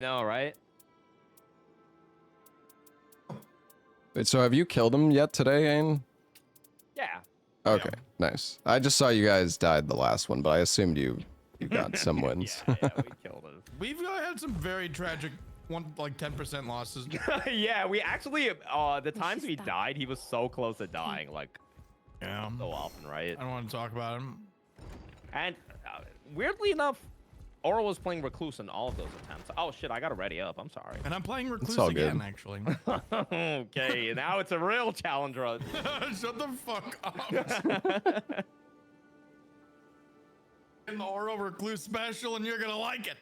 No, right? Wait, so have you killed him yet today, Ain? Yeah. Okay, nice. I just saw you guys died the last one, but I assumed you got some wins. Yeah, we killed him. We've had some very tragic, like 10% losses. Yeah, we actually, the times we died, he was so close to dying, like, Yeah. so often, right? I don't want to talk about him. And weirdly enough, Oro was playing Recluse in all of those attempts. Oh shit, I gotta ready up. I'm sorry. And I'm playing Recluse all again, good. actually. Okay, now it's a real challenge run. Shut the fuck up. In the Oro Recluse special, and you're gonna like it.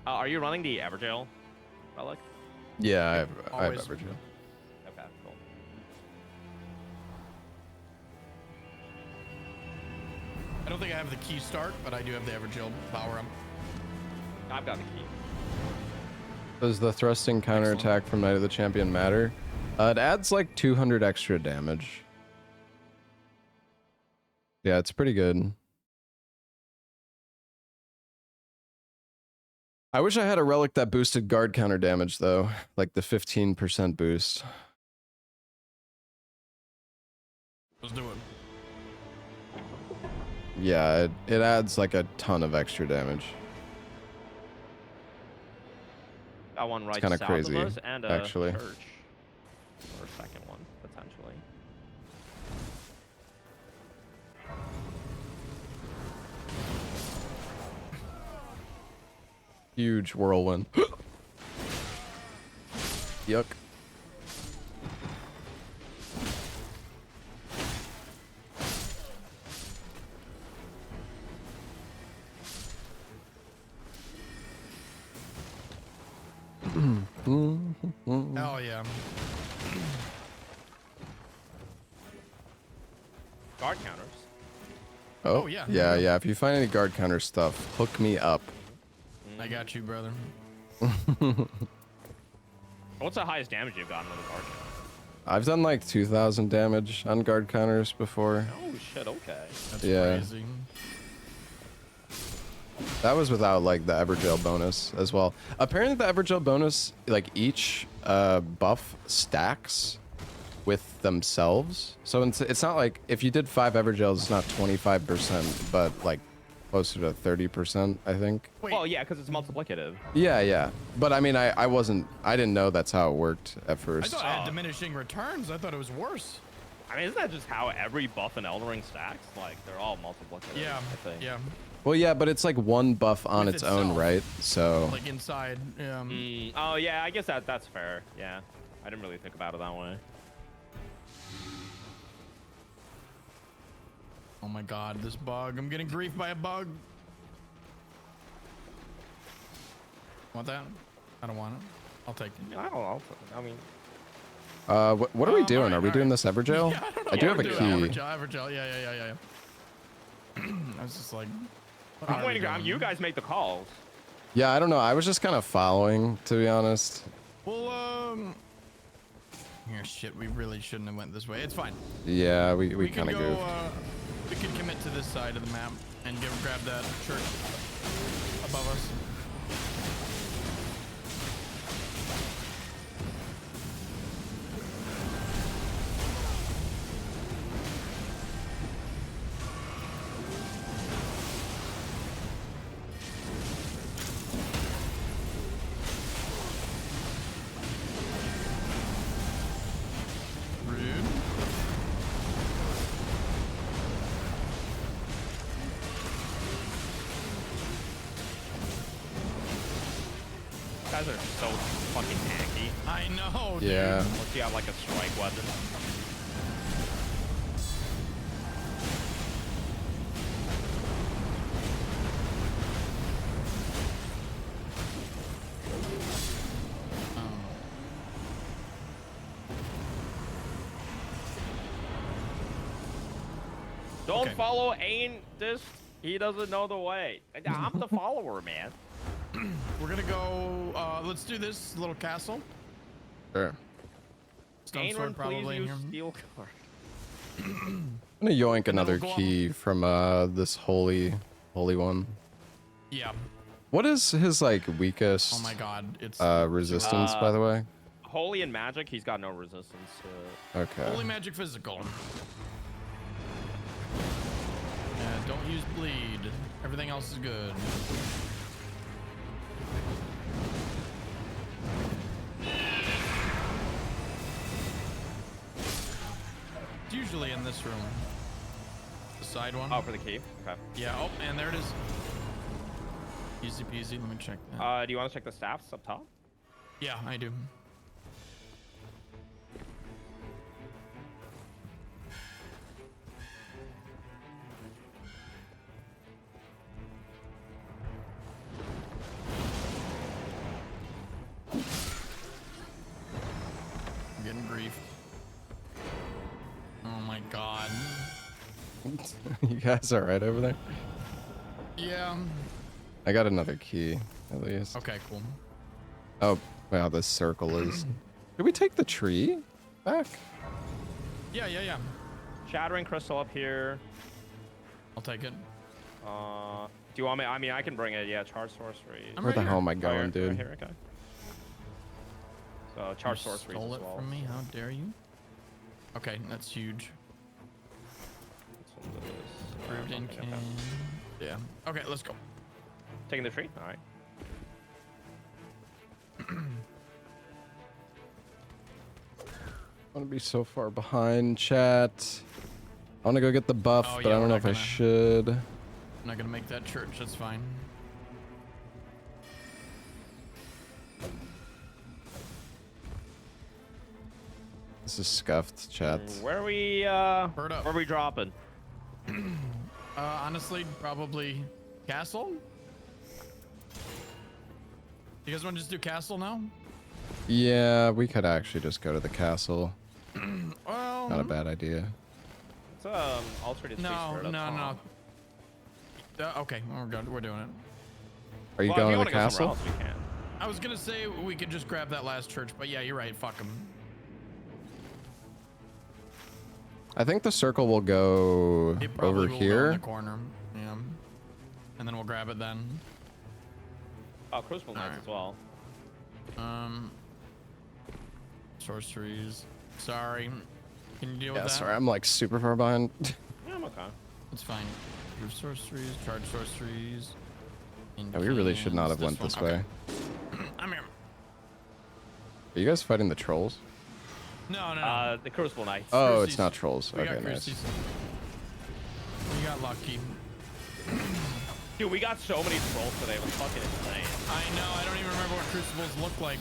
Are you running the Evergaol relic? Yeah, I have Always. Evergaol. Okay, cool. I don't think I have the key start, but I do have the Evergaol power up. I've got the key. Does the thrusting counterattack from Night of the Champion matter? It adds like 200 extra damage. Yeah, it's pretty good. I wish I had a relic that boosted guard counter damage though, like the 15% boost. Let's do it. Yeah, it adds like a ton of extra damage. Got one right kinda south crazy, of us and a actually. church. Or a second one, potentially. Huge whirlwind. Yuck. Oh yeah. Guard counters. Oh, yeah. yeah. If you find any guard counter stuff, hook me up. I got you, brother. What's the highest damage you've gotten with a guard counter? I've done like 2,000 damage on guard counters before. Oh shit, okay. That's Yeah. crazy. That was without like the Evergaol bonus as well. Apparently the Evergaol bonus, like each buff stacks with themselves. So it's not like if you did 5 Evergaols, it's not 25%, but like closer to 30%, I think. Wait. Well, yeah, because it's multiplicative. Yeah. But I mean, I didn't know that's how it worked at I first. thought I had diminishing returns. I thought it was worse. I mean, isn't that just how every buff in Elden Ring stacks? Like, they're all multiplicative. Yeah. I think. Yeah. Well, yeah, but it's like one buff on With its own, itself. right? So Like inside. Oh yeah, I guess that's fair. Yeah, I didn't really think about it that way. Oh my god, this bug. I'm getting griefed by a bug. Want that? I don't want it. I'll take it. I don't know. I mean, what are we doing? alright, are we doing this Evergaol? Yeah, I don't know I do what have a we're key. doing. Evergaol. Yeah. I was just like, what I'm are we waiting. doing? You guys make the calls. Yeah, I don't know. I was just kind of following, to be honest. Well, yeah, shit. We really shouldn't have went this way. It's fine. Yeah, we We can kind of go. goofed. We can commit to this side of the map and grab that church above us. Rude. Guys are so fucking tanky. I know. Dude. Yeah. Unless you have like a strike weapon. Don't Okay. follow Ain. This he doesn't know the way. I'm the follower, man. We're gonna go. Let's do this little castle. Sure. Stone Ain, sword please probably in use here. steel card. I'm gonna yoink then another we'll go key from this holy one. Yeah. What is his like weakest Oh my god, it's resistance, by the way? Holy and magic, he's got no resistance. Okay. holy magic physical. Yeah, don't use bleed. Everything else is good. It's usually in this room. The side one. Oh, for the key. Okay. Yeah. Oh, and there it is. Easy peasy. Let me check that. Do you want to check the staffs up top? Yeah, I do. I'm getting griefed. Oh my god. You guys all right over there? Yeah. I got another key, at least. Okay, cool. Oh, wow, this circle is... Did we take the tree back? Yeah. Shattering crystal up here. I'll take it. Do you want me? I mean, I can bring it. Yeah, charge sorcery. I'm Where right the hell here. am I Oh, going, right dude? here, okay. So charge You sorcery stole as it well. from me. How dare you? Okay, that's huge. Let's do this. Proved in Okay, can. Yeah. Okay, let's go. Taking the tree. All right. I want to be so far behind, chat. I want to go get the buff, Oh, but yeah, I don't we're know not if I gonna- should. I'm not gonna make that church. That's fine. This is scuffed, chat. Where are we? Bird up. Where are we dropping? Honestly, probably castle. You guys want to just do castle now? Yeah, we could actually just go to the castle. Well, Not a bad idea. It's altered tree no, spirit up no, no. top. Okay, we're good. We're doing it. Are you Well, if going to wanna the go somewhere castle? else, we can. I was gonna say we could just grab that last church, but yeah, you're right. Fuck them. I think the circle will go It probably over will go in here. the corner. Yeah. And then we'll grab it then. Oh, Crucible Knights Alright. as well. Sorceries. Sorry. Can you deal Yeah, with that? sorry, I'm like super far behind. Yeah, I'm okay. It's fine. Proof sorceries, charge sorceries. Yeah, we really should not have went this way. I'm here. Are you guys fighting the trolls? No, no, no. The Crucible Knights. Oh, Crucies. it's not trolls. We Okay, got nice. Crucies. We got lucky. Dude, we got so many trolls today. It was fucking insane. I know. I don't even remember what crucibles look like.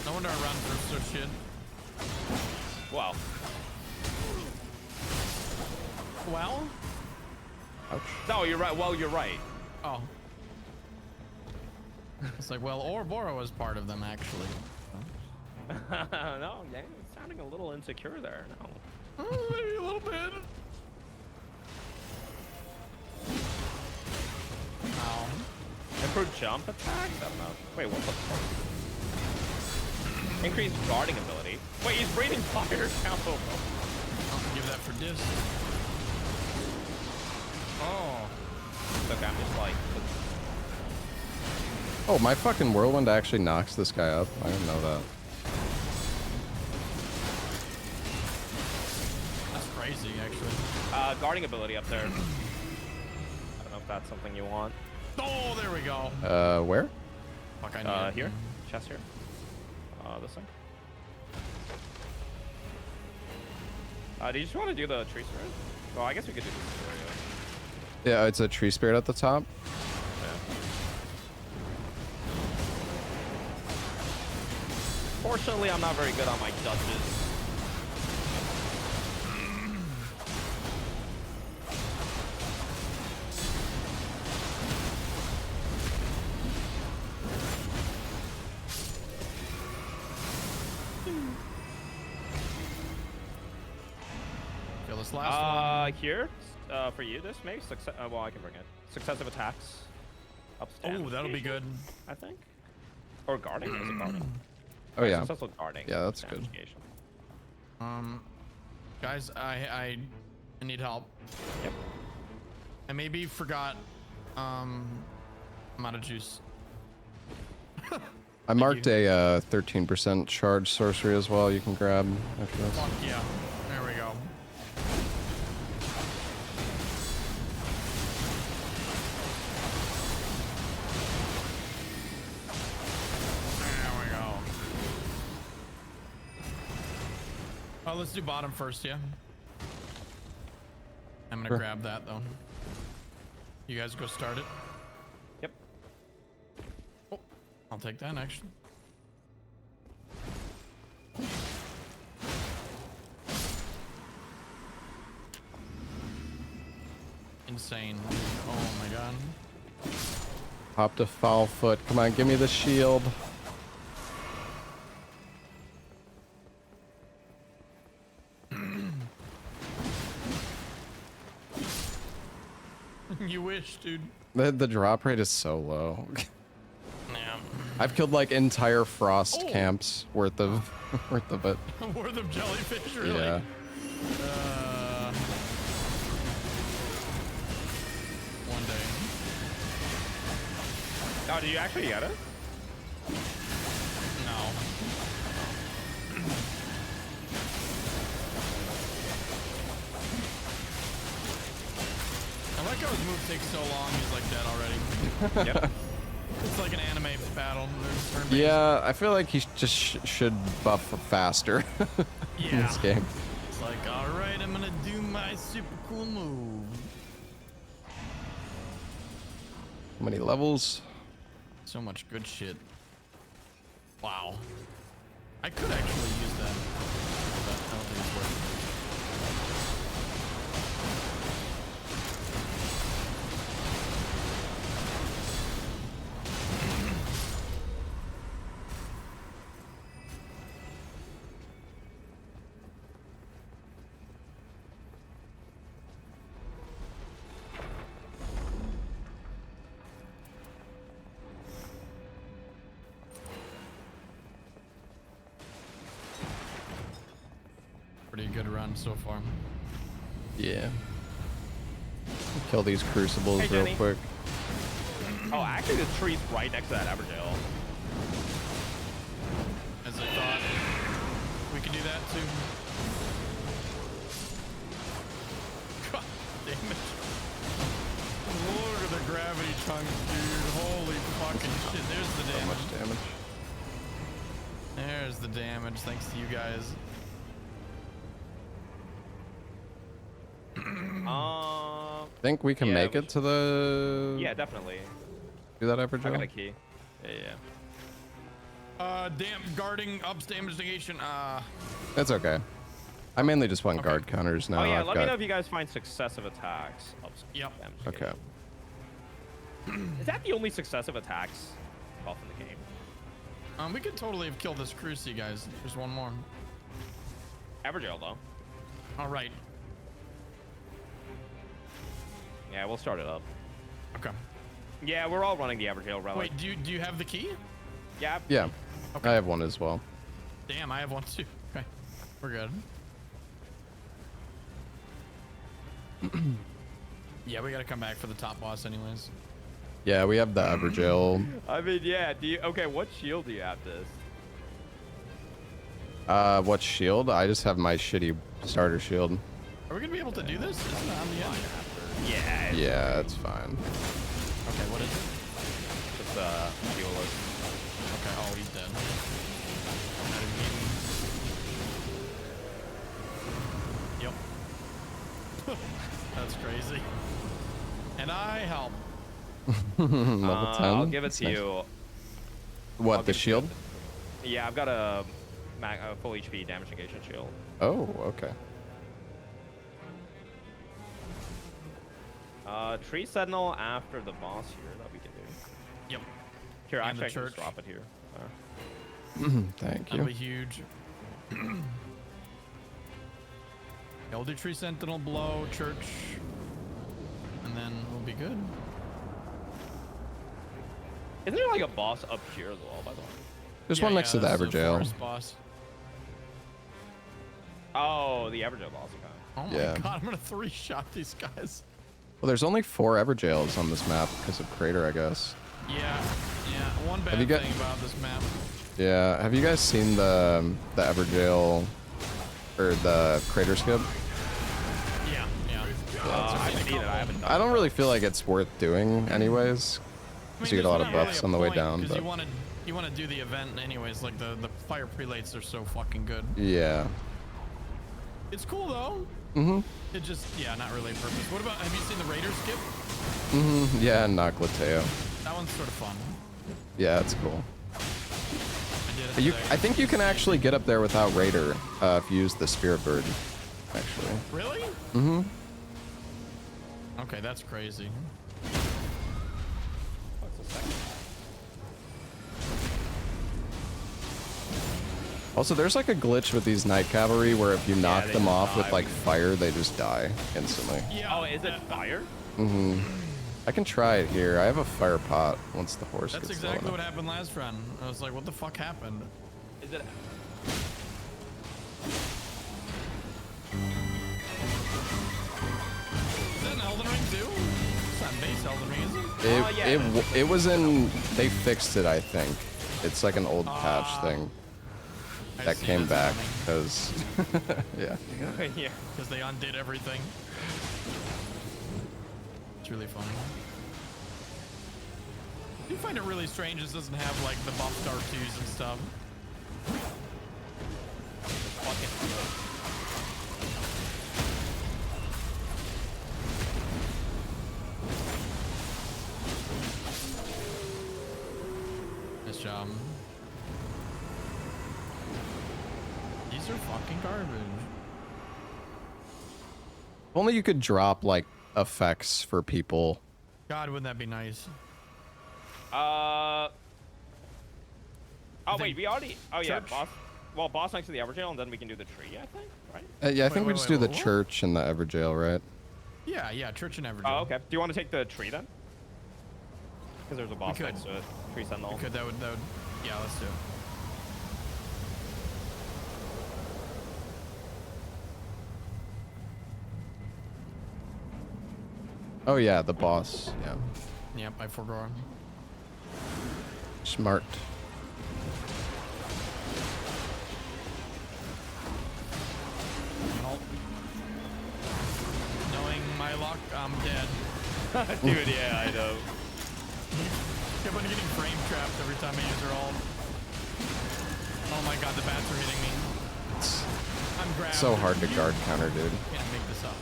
No wonder I run through so shit. Wow. Well? Ouch. No, you're right. Well, you're right. Oh. It's like, well, Ouroboros was part of them, actually. No, man, it's sounding a little insecure there. No. Maybe a little bit. Ow. Improved jump attack? I don't know. Wait, what the fuck? Increased guarding ability. Wait, he's breathing fire now. I'll give that for dis. Oh. Look, I'm just like. Oh, my fucking whirlwind actually knocks this guy up. I didn't know that. That's crazy, actually. Guarding ability up there. I don't know if that's something you want. Oh, there we go. Where? Fuck, I need it. Here? Chest here? This thing? Do you just want to do the tree spirit? Well, I guess we could do the tree spirit. Yeah, it's a tree spirit at the top. Fortunately, I'm not very good on my judges. Kill this last one. Here, for you, this maybe success. Well, I can bring it. Successive attacks. Up to 10 Oh, that'll be usually, good. I think. Or guarding. Is it guarding? Oh yeah. Successful guarding. Yeah, that's good. Navigation. Guys, I need help. Yep. I maybe forgot. I'm out of juice. I marked a 13% charge sorcery as well. You can grab after this. Fuck yeah. There we go. There we go. Oh, let's do bottom first, yeah. I'm gonna grab that though. You guys go start it. Yep. Oh, I'll take that action. Insane. Oh my god. Popped a foul foot. Come on, give me the shield. You wish, dude. The drop rate is so low. Yeah. I've killed like entire frost camps worth of worth of it. Worth of jellyfish, really? Yeah. One day. Oh, did you actually get it? No. I like how his move takes so long. He's like dead already. Yep. It's like an anime battle. There's turn-based. Yeah, I feel like he just should buff faster in this game. It's like, all right, I'm gonna do my super cool move. How many levels? So much good shit. Wow. I could actually use that. But I don't think it's worth it. Pretty good run so far. Yeah. Kill these crucibles Hey, real Jenny. quick. Oh, actually, the tree's right next to that Evergaol. As I thought, we could do that too. God damn it. Look at the gravity chunks, dude. Holy fucking shit. There's the So damage. much damage. There's the damage, thanks to you guys. Think we can Yeah, make we it to the. Yeah, definitely. Do that I Evergaol? got a key. Yeah. Damn, guarding ups damage negation. That's okay. I mainly just want guard counters now. Oh yeah, I've let got... me know if you guys find successive attacks. Yep. Okay. Is that the only successive attacks buff in the game? We could totally have killed this Cruci, guys. There's one more. Evergaol though. All right. Yeah, we'll start it up. Okay. Yeah, we're all running the Evergaol relic. Wait, do you have the key? Yeah. Yeah. Okay. I have one as well. Damn, I have one too. Okay. We're good. Yeah, we gotta come back for the top boss anyways. Yeah, we have the Evergaol. I mean, yeah. Do you? Okay, what shield do you have this? What shield? I just have my shitty starter shield. Are we gonna be able to do this? Isn't it on the end? Yeah. Yeah, it's fine. Okay, what is it? Just healer. Okay, oh, he's dead. Yep. That's crazy. And I help. Level 10. I'll give it That's to nice. you. What, I'll the give it to shield? you. Yeah, I've got a full HP damage negation shield. Oh, okay. Tree sentinel after the boss here that we can do. Yep. Here, And actually, I the can just church. drop it here. Thank That'll you. be huge. Elder Tree Sentinel below, church, and then we'll be good. Isn't there like a boss up here as well, by the way? There's one next to the that's Evergaol. forest boss. Oh, the Evergaol boss. Okay. Oh my Yeah. god, I'm gonna 3-shot these guys. Well, there's only 4 Evergaols on this map because of Crater, I guess. Yeah. One bad you got- thing about this map. Yeah. Have you guys seen the Evergaol or the Crater skip? Yeah. I've seen it. I haven't done I don't it. really feel like it's worth doing anyways. Because you get a lot of buffs on the way down. Because But you want to do the event anyways. Like the fire prelates are so fucking good. yeah. It's cool though. Mm-hmm. It just not really a purpose. What about, have you seen the Raider skip? Mm-hmm. Yeah, and Noclateo. That one's sort of fun. Yeah, it's cool. I did it But today. I think you can actually get up there without Raider if you use the Spirit Bird. Actually. Really? Mm-hmm. Okay, that's crazy. What's the second? Also, there's like a glitch with these Night Cavalry where if you knock they them just off with die. like fire, they just die instantly. Yeah. Oh, is it fire? Mm-hmm. I can try it here. I have a fire pot once the horse That's gets exactly low what enough. happened last round. I was like, what the fuck happened? Is it? Is that an Elden Ring too? It's not base Elden Ring, is it? Oh, yeah, It was in. They fixed it, I think. It's like an old patch thing I that see, came that's back funny. because. Yeah. Yeah. Because they undid everything. It's really funny. I do find it really strange this doesn't have like the buffed R2s and stuff. Nice job. These are fucking garbage. If only you could drop like effects for people. God, wouldn't that be nice? Oh think wait, we already. Oh yeah, church? boss. Well, boss next to the Evergaol, and then we can do the tree. I think, right? Yeah, I think we wait, just wait, do the what? church and the Evergaol, right? Yeah, Church and Evergaol. Oh, okay. Do you want to take the tree then? Because there's a boss could. next to it. Tree sentinel. We could, that would, yeah, let's do it. Oh yeah, the boss. Yeah. Yep, I forgot. Smart. Well, knowing my luck, I'm dead. Dude, yeah, I know. Keep on getting frame trapped every time I use her ult. Oh my god, the bats are hitting me. It's I'm grabbed. so hard to guard counter, dude. Can't make this up.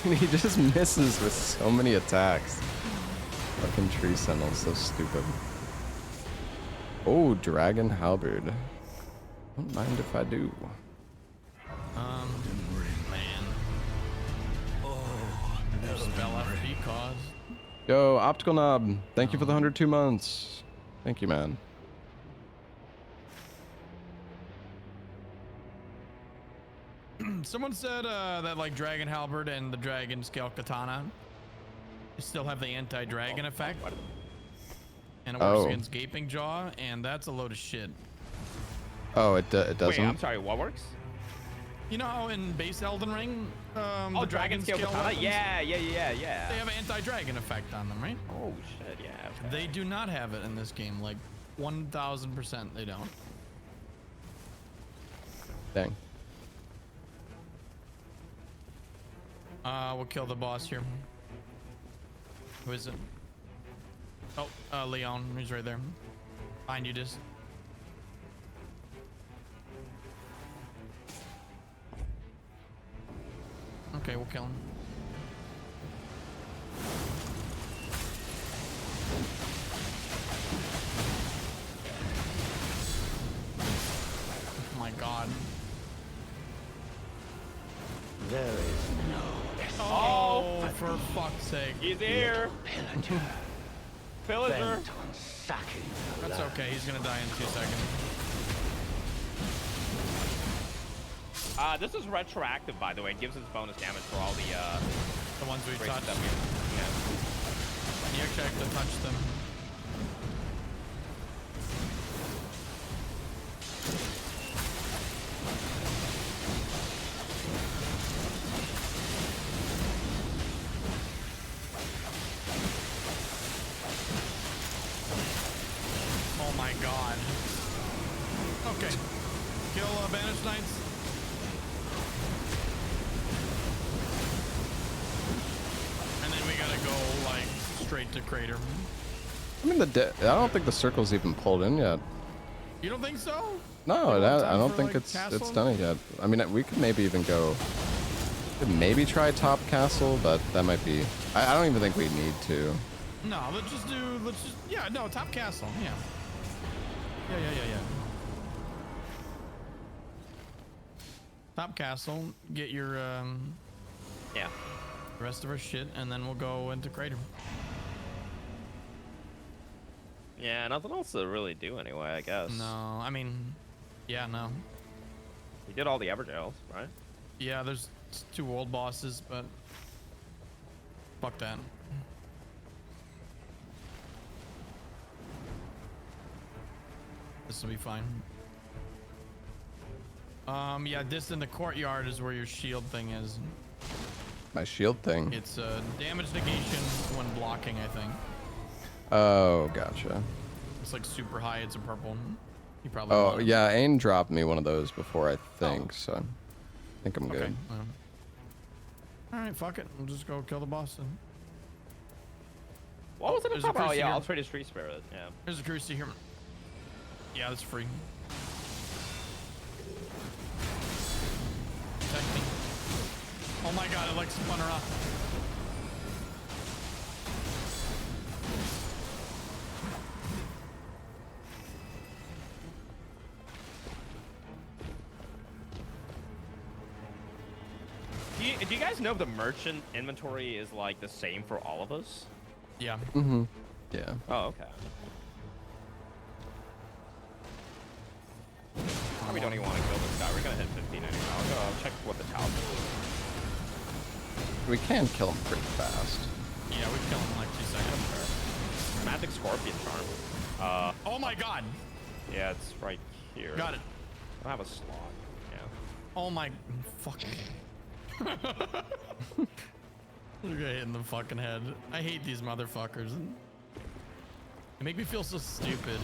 Dude, he just misses with so many attacks. Fucking tree sentinel, so stupid. Oh, dragon halberd. Don't mind if I do. Man. Oh, there's spell FP cause. Yo, optical knob. Thank you for the 102 months. Thank you, man. Someone said that like Dragon Halberd and the Dragon Scale Katana still have the anti-dragon effect. And it works Oh. against Gaping Jaw, and that's a load of shit. Oh, it doesn't. Wait, I'm sorry. What works? You know how in base Elden Ring, Oh, the dragon scale katana. weapons, Yeah. they have an anti-dragon effect on them, right? Oh shit, yeah. Okay. They do not have it in this game. Like 1000% they don't. Dang. We'll kill the boss here. Who is it? Oh, Leon. He's right there. Behind you, just. Okay, we'll kill him. Oh my god. There is no Oh, for fuck's sake. He's here. pillager. Pillager. bent on sacking the That's land. okay. He's gonna die in 2 seconds. This is retroactive, by the way. It gives us bonus damage for all the The ones we races touched. that we. Yeah. You actually have to touch them. Oh my god. Okay. Kill Banished Knights. And then we gotta go like straight to Crater. I mean, I don't think the circle's even pulled in yet. You don't think so? No, You don't have I time don't for, think like, it's castle? done it yet. I mean, we could maybe even go. Could maybe try top castle, but that might be. I don't even think we need to. No, let's just yeah, no, top castle, yeah. Yeah. Top castle, get your, Yeah. the rest of our shit, and then we'll go into Crater. Yeah, nothing else to really do anyway, I guess. No, I mean, yeah, no. We did all the Evergails, right? Yeah, there's 2 world bosses, but fuck that. This will be fine. Yeah, this in the courtyard is where your shield thing is. My shield thing. It's damage negation when blocking, I think. Oh, gotcha. It's like super high. It's a purple. You probably Oh, want it. yeah, Ain dropped me one of those before, I think, Oh. so I think I'm good. Okay. All right, fuck it. We'll just go kill the boss then. What was it there's a about? Oh, crucifix yeah, here. I'll trade a Street Spirit. Yeah. There's a crucifix here. Yeah, that's free. Protect me. Oh my god, it like spun her up. Do you guys know the merchant inventory is like the same for all of us? Yeah. Mm-hmm. Yeah. Oh, okay. Probably don't even want to kill this guy. We're gonna hit 15 anyway. I'll check what the talisman is. We can kill him pretty fast. Yeah, we kill him in like 2 seconds. Magic Scorpion Charm. Oh my god. Yeah, it's right here. Got it. I don't have a slot. Yeah. Oh my fuck. Look at hit in the fucking head. I hate these motherfuckers. They make me feel so stupid.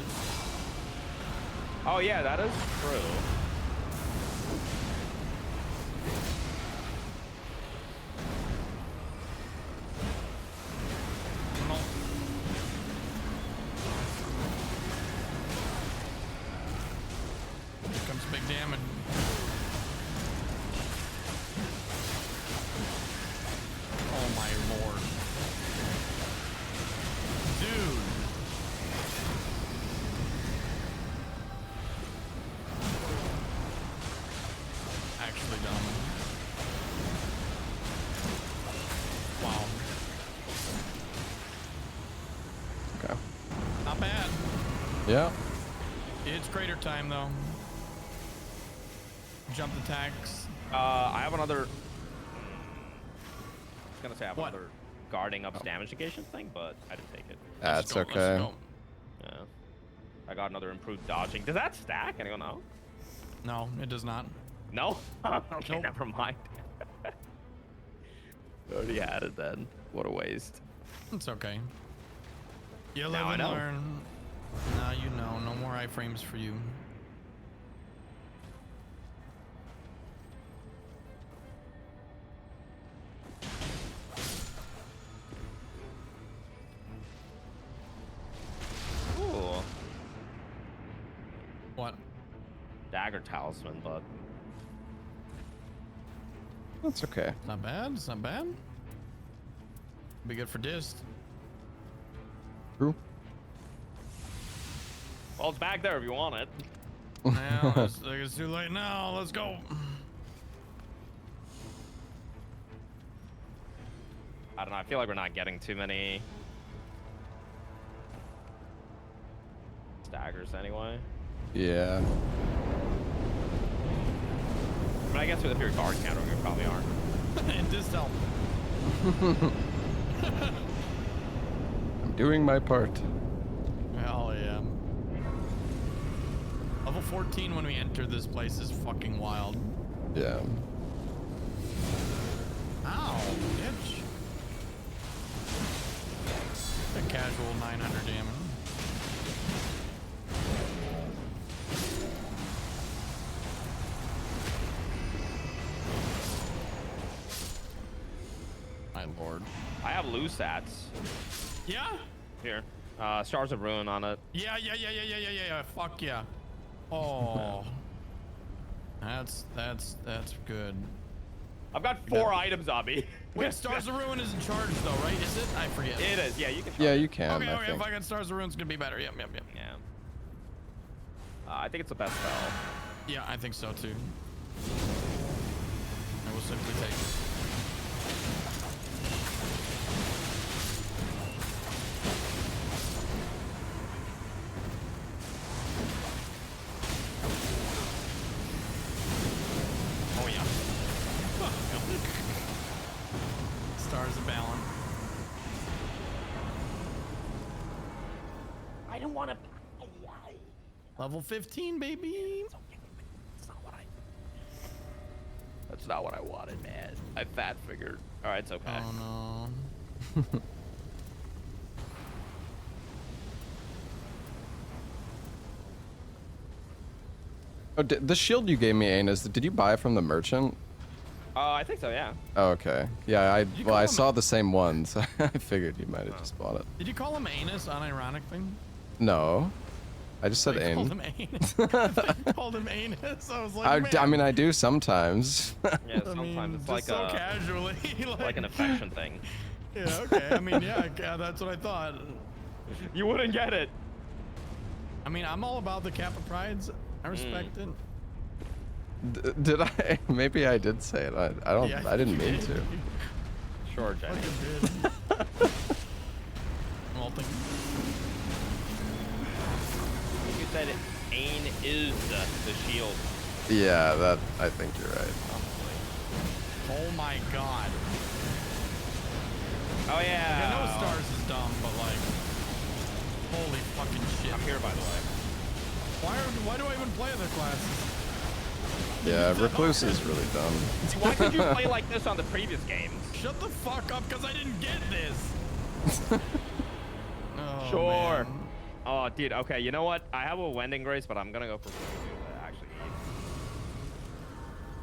Oh yeah, that is true. No. Here comes big damage. Oh my lord. Dude. Actually dumb. Wow. Okay. Not bad. Yeah. It's crater time though. Jump attacks. I have another. I was gonna say I have What? another guarding up damage negation thing, but I didn't take it. That's Let's go, okay. let's go. Yeah. I got another improved dodging. Does that stack? Anyone know? No, it does not. No? Okay, Nope. never mind. Already had it then. What a waste. It's okay. You live Now I and know. learn. Now you know. No more iframes for you. Ooh. What? Dagger talisman, but That's okay. Not bad. It's not bad. Be good for dist. True. well, it's back there if you want it. Now it's too late now. Let's go. I don't know. I feel like we're not getting too many. staggers anyway. Yeah. I mean, I guess if you're guard countering, you probably aren't. And just help. I'm doing my part. Hell yeah. Level 14 when we enter this place is fucking wild. Yeah. Ow, bitch. A casual 900 damage. My lord. I have loose sats. Yeah? Here. Stars of Ruin on it. Yeah. Fuck yeah. Oh. That's good. I've got 4 items on me. Wait, Stars of Ruin isn't charged though, right? Is it? I forget. It is. Yeah, you can. Yeah, you can. Okay, I okay. think. If I got Stars of Ruin, it's gonna be better. Yep. Yeah. I think it's the best spell. Yeah, I think so too. I will simply take it. Oh yeah. Stars of Balance. I don't want to. Level 15, baby. That's not what I wanted, man. I fat figured. All right, it's okay. Oh no. Oh, the shield you gave me, Anis, did you buy it from the merchant? I think so, yeah. Oh, okay. Yeah, I call I him saw the same one, so I figured you might have just bought it. Did you call him anus unironic thing? No, I just said I called Ain. him anus. I called him anus. I was like, I mean, I do sometimes. Yeah, sometimes it's like just so a casually, like an affection thing. Yeah, okay. I mean, yeah, that's what I thought. You wouldn't get it. I mean, I'm all about the Kappa prides. I respect it. Did I? Maybe I did say it. I don't. Yeah, I didn't you mean did. to. Sure, Jenny. Fucking did. Well, thank You said Ain is the shield. Yeah, that. I think you're right. Oh my god. Oh yeah. I know stars is dumb, but like, holy fucking shit. I'm here, by the way. Why do I even play other classes? Yeah, Recluse is really dumb. Why could you play like this on the previous games? Shut the fuck up, because I didn't get this. Oh, Sure. man. Oh, dude. Okay, you know what? I have a Wending Grace, but I'm gonna go for actually.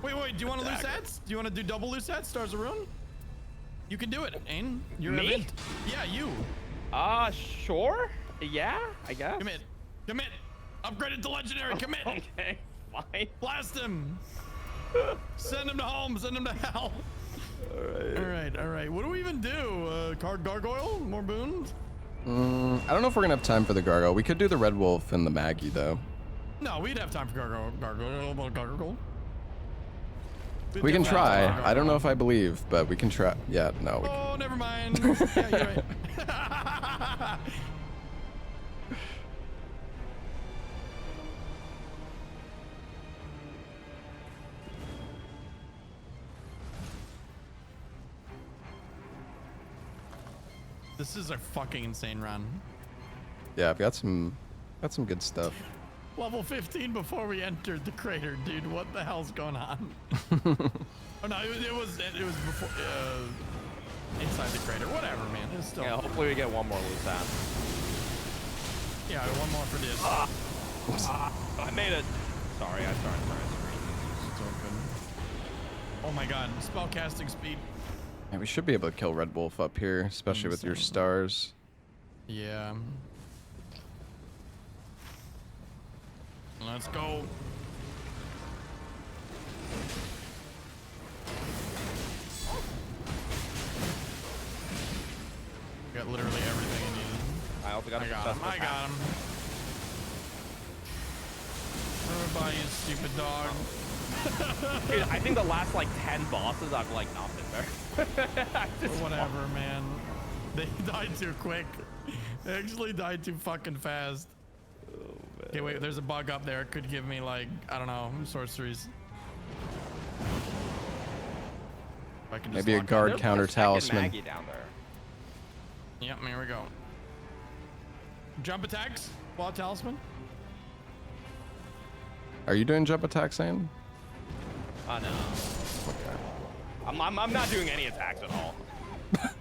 Wait. Do you want to loose sets? Do you want to do double loose sets? Stars of Ruin? You can do it, Ain. You're Me? event. Yeah, you. Sure. Yeah, I guess. Commit. Upgraded to legendary. Commit. Okay, fine. Blast him. Send him to home. Send him to hell. All right. What do we even do? Gargoyle? More boons? I don't know if we're gonna have time for the Gargoyle. We could do the Red Wolf and the Maggie though. No, we'd have time for Gargoyle. We can try. I don't know if I believe, but we can try. Yeah, no. We can. Oh, never mind. Yeah, you're right. This is a fucking insane run. Yeah, I've got some good stuff. Level 15 before we entered the crater, dude. What the hell's going on? Oh no, it was before inside the crater. Whatever, man. It's still. Yeah, hopefully we get one more loose out. Yeah, one more for this. I made it. Sorry, I started my screen. So good. Oh my god, spell casting speed. Yeah, we should be able to kill Red Wolf up here, especially with your stars. Yeah. Let's go. Got literally everything I needed. I also got I a got him. successful I got him. Everybody, you stupid dog. Dude, I think the last like 10 bosses I've like not been there. Whatever, man. They died too quick. They actually died too fucking fast. Oh Okay, wait, there's a bug up there. It could give me like, I don't know, sorceries. If I can just Maybe a lock guard in. There's counter a second talisman. Maggie down there. Yep, here we go. Jump attacks, while talisman. Are you doing jump attack, Zane? Oh no. Okay. I'm not doing any attacks at all.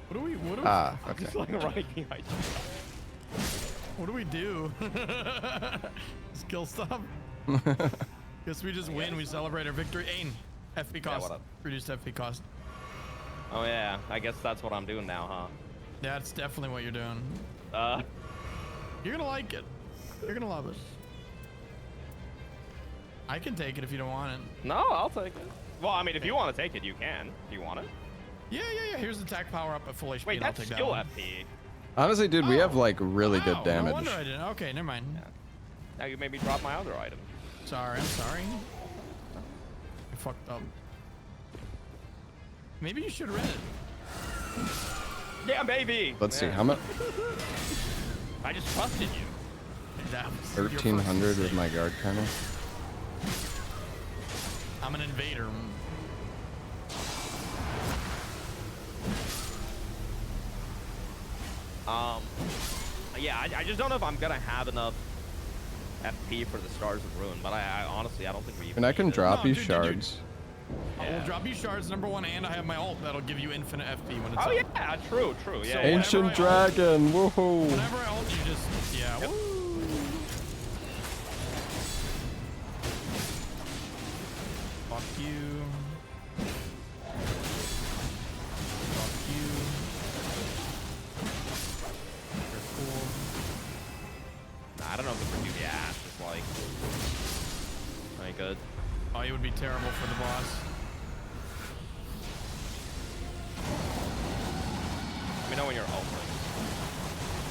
What do we Ah, I'm okay. just like running behind you. what do we do? Skill stuff. Guess we just win. We celebrate our victory. Ain, FP cost. what up? Reduced FP cost. Oh yeah, I guess that's what I'm doing now, huh? Yeah, that's definitely what you're doing. You're gonna like it. You're gonna love it. I can take it if you don't want it. No, I'll take it. Well, I mean, if you want to take it, you can. Do you want it? Yeah. Here's the attack power up at full HP. Wait, and I'll that's take skill that one. FP. Honestly, dude, we have like really Oh, good damage. No wonder I didn't. Okay, never mind. Yeah. Now you made me drop my other item. Sorry, I'm sorry. I fucked up. Maybe you should read it. Yeah, baby. Let's see, Yeah. how much? I just trusted you. That was your first 1300 with mistake. my guard counter. I'm an invader. Yeah, I just don't know if I'm gonna have enough FP for the Stars of Ruin, but I honestly, I don't think we even And I can need it. drop No, you dude. shards. I will drop you shards, number one, and I have my ult that'll give you infinite FP when it's Oh up. yeah, true, yeah. So yeah. Ancient whenever I ult- dragon, woohoo! Whenever I ult, you just, yeah. Yep. Woo. Fuck you. Fuck you. You're cool. Nah, I don't know if the Renew Ash is like any good. Oh, you would be terrible for the boss. Let me know when you're ulting.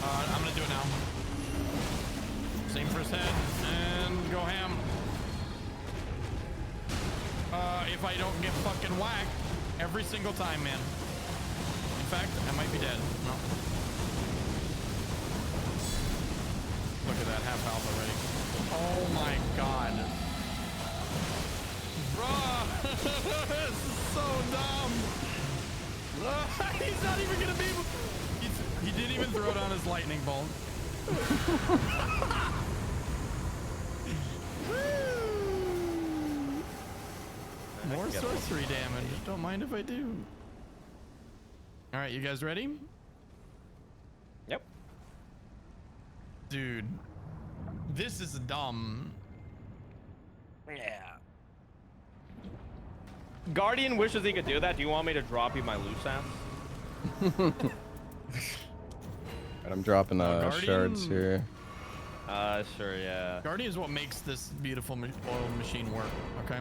I'm gonna do it now. Same for his head, and go ham. If I don't get fucking whacked every single time, man. In fact, I might be dead. No. Look at that, half health already. Oh my god. Bruh! This is so dumb. He's not even gonna be able. He didn't even throw down his lightning bolt. More get sorcery damage. Don't mind if I do. All right, you guys ready? Yep. Dude, this is dumb. Yeah. Guardian wishes he could do that. Do you want me to drop you my loose ass? And I'm dropping Guardian? shards here. Sure, yeah. Guardian is what makes this beautiful oil machine work, okay?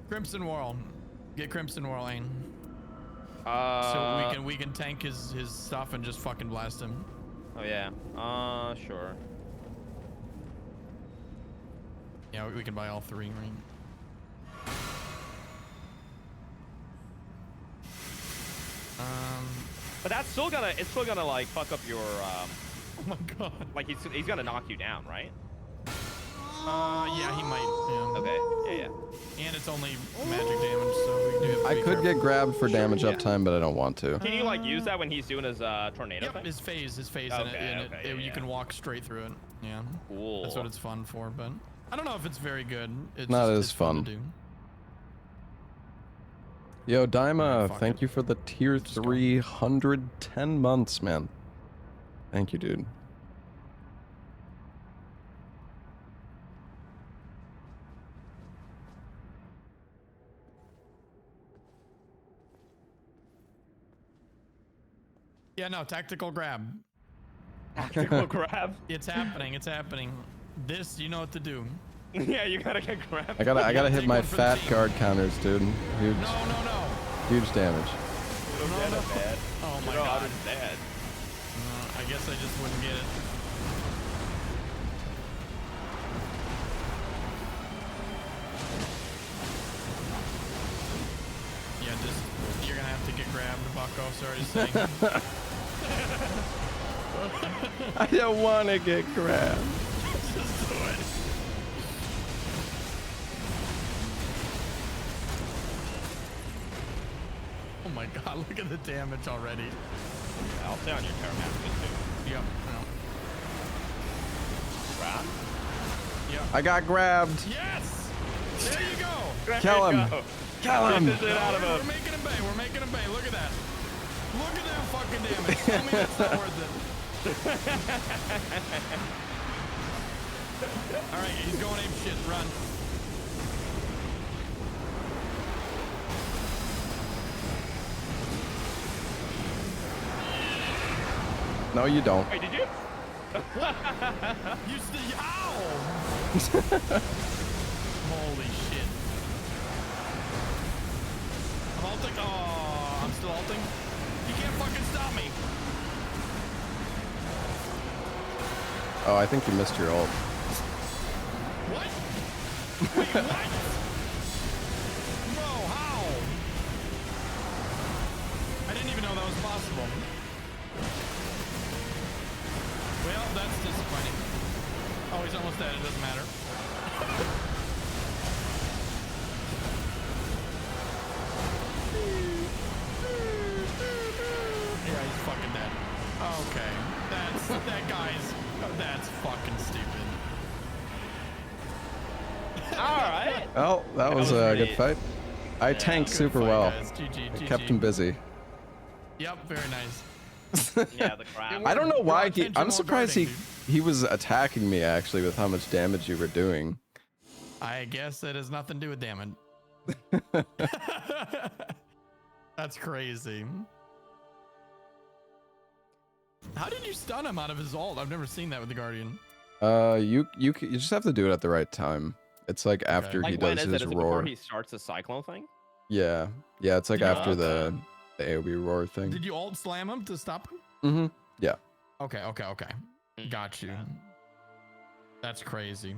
Crimson Whirl. Get Crimson Whirl, Ain. So we can tank his stuff and just fucking blast him. Oh yeah. Sure. Yeah, we can buy all three, right? But that's still gonna, it's still gonna like fuck up your, Oh my god. like he's gonna knock you down, right? Yeah, he might. Yeah. Okay. Yeah. And it's only magic damage, so we do have to I be could careful. get grabbed for damage yeah. uptime, but I don't want to. Can you like use that when he's doing his tornado Yep, thing? his phase Okay, okay, you yeah. can walk straight through it. Yeah. Cool. That's what it's fun for, but I don't know if it's very good. It's Not just, as it's fun fun. to do. Yo, Daima, fuck thank it. you for the tier Just go. 310 months, man. Thank you, dude. Yeah, no, tactical grab. Tactical grab. It's happening. It's happening. This, you know what to do. Yeah, you gotta get grabbed. I gotta hit Take my one for the fat team. guard counters, dude. Huge, No. huge damage. Go get it, man. Oh my Bro, god. I'm dead. I guess I just wouldn't get it. Yeah, just Marco. Sorry to say. I don't want to get grabbed. Just do it. Oh my god, look at the damage already. Yeah, I'll stay on your Terramax too. Yep, I know. Grab? Yep. I got grabbed. Yes! There you go! Kill him. Kill him. Get this shit out of We're him. making him pay. We're making him pay. Look at that. Look at that fucking damage. Tell me that's not worth it. All right, he's going ape shit. Run. No, you don't. Wait, did you? You still. Ow! Holy shit. I'm ulting. Oh, I'm still ulting. You can't fucking stop me. Oh, I think you missed your ult. What? Wait, what? Bro, how? I didn't even know that was possible. Well, that's disappointing. Oh, he's almost dead. It doesn't matter. Yeah, he's fucking dead. Okay. That guy's... That's fucking stupid. All right. Well, that was a good fight. I tanked Good super fight, well. guys. GG, I kept him busy. Yep, very nice. Yeah, the grab. I don't know why Draw attention I'm while surprised guarding, he was attacking me actually with how much damage you were doing. I guess it has nothing to do with damage. That's crazy. How did you stun him out of his ult? I've never seen that with the Guardian. You just have to do it at the right time. It's like after he Like when does is it? his Is it roar. before he starts the cyclone thing? Yeah, it's like Did you after ult? the AoE roar thing. Did you ult slam him to stop him? Mm-hmm. Yeah. Okay. Got you. That's crazy.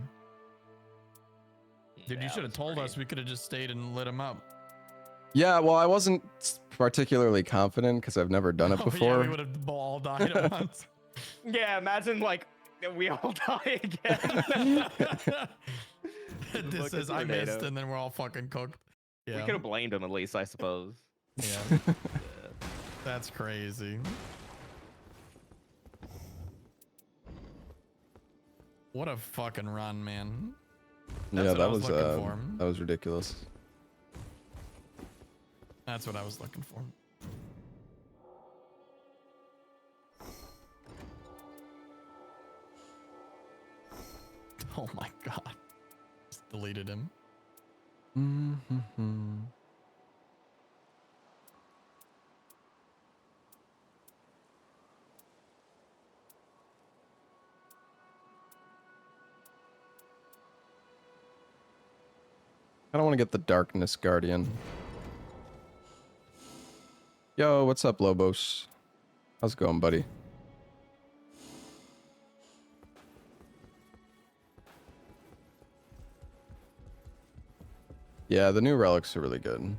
Dude, you Yeah, should have that's told great. us. We could have just stayed and lit him up. Yeah, well, I wasn't particularly confident because I've never done it Oh, before. yeah, we would have all died at once. Yeah, imagine like we all die again. This Look says at I missed, Tornado. and then we're all fucking cooked. We Yeah, could have blamed him at least, I suppose. yeah. That's crazy. What a fucking run, man. That's Yeah, what I that was was looking for. that was ridiculous. That's what I was looking for. Oh my god. Just deleted him. Mm-hmm. I don't want to get the Darkness Guardian. Yo, what's up, Lobos? How's it going, buddy? Yeah, the new relics are really good.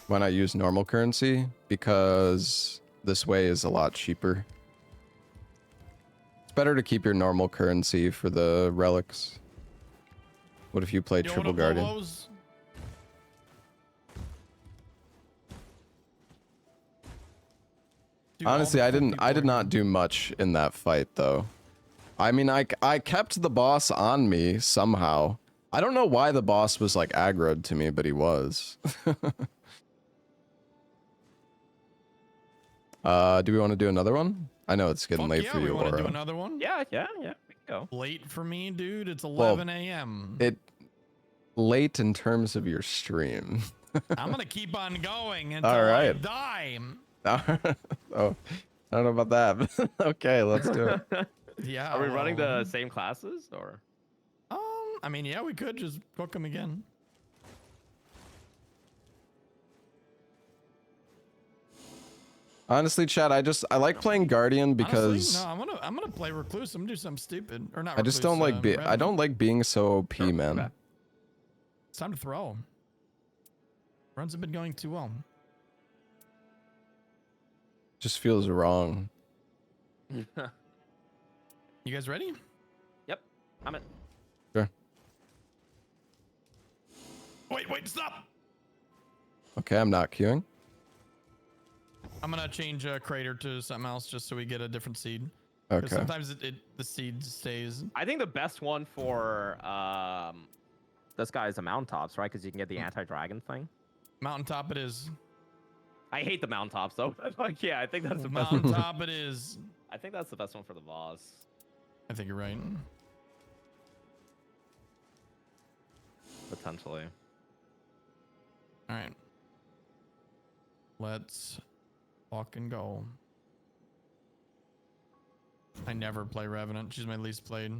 Why not use normal currency? Because this way is a lot cheaper. It's better to keep your normal currency for the relics. What if you play Yo, Triple what up, Guardian? Lobos? Dude, all Honestly, the I cool did people are not do much in that fight though. I mean, I kept the boss on me somehow. I don't know why the boss was like aggroed to me, but he was. Do we want to do another one? I know it's getting Fuck late yeah, for we you, want to do Laura. another one. Yeah, we can go. Late for me, dude. It's 11 a.m. It late in terms of your stream. I'm gonna keep on going until All I right. die. Oh, I don't know about that. Okay, let's do it. Yeah. Are we running well, the same classes or? I mean, yeah, we could just cook them again. Honestly, Chad, I like playing Guardian because Honestly, no, I'm gonna play Recluse. I'm gonna do something stupid, or not. I just don't like Recluse, I don't like being so OP, man. okay. It's time to throw. Runs have been going too well. Just feels wrong. You guys ready? Yep, I'm it. Sure. Wait, stop! Okay, I'm not queuing. I'm gonna change Crater to something else just so we get a different seed. Because Okay. sometimes the seed stays. I think the best one for this guy is the mountaintops, right? Because you can get the anti-dragon thing. Mountaintop it is. I hate the mountaintops though. Like, yeah, I think that's the best one. Mountaintop it is. I think that's the best one for the boss. I think you're right. Potentially. All right. Let's fucking go. I never play Revenant. She's my least played.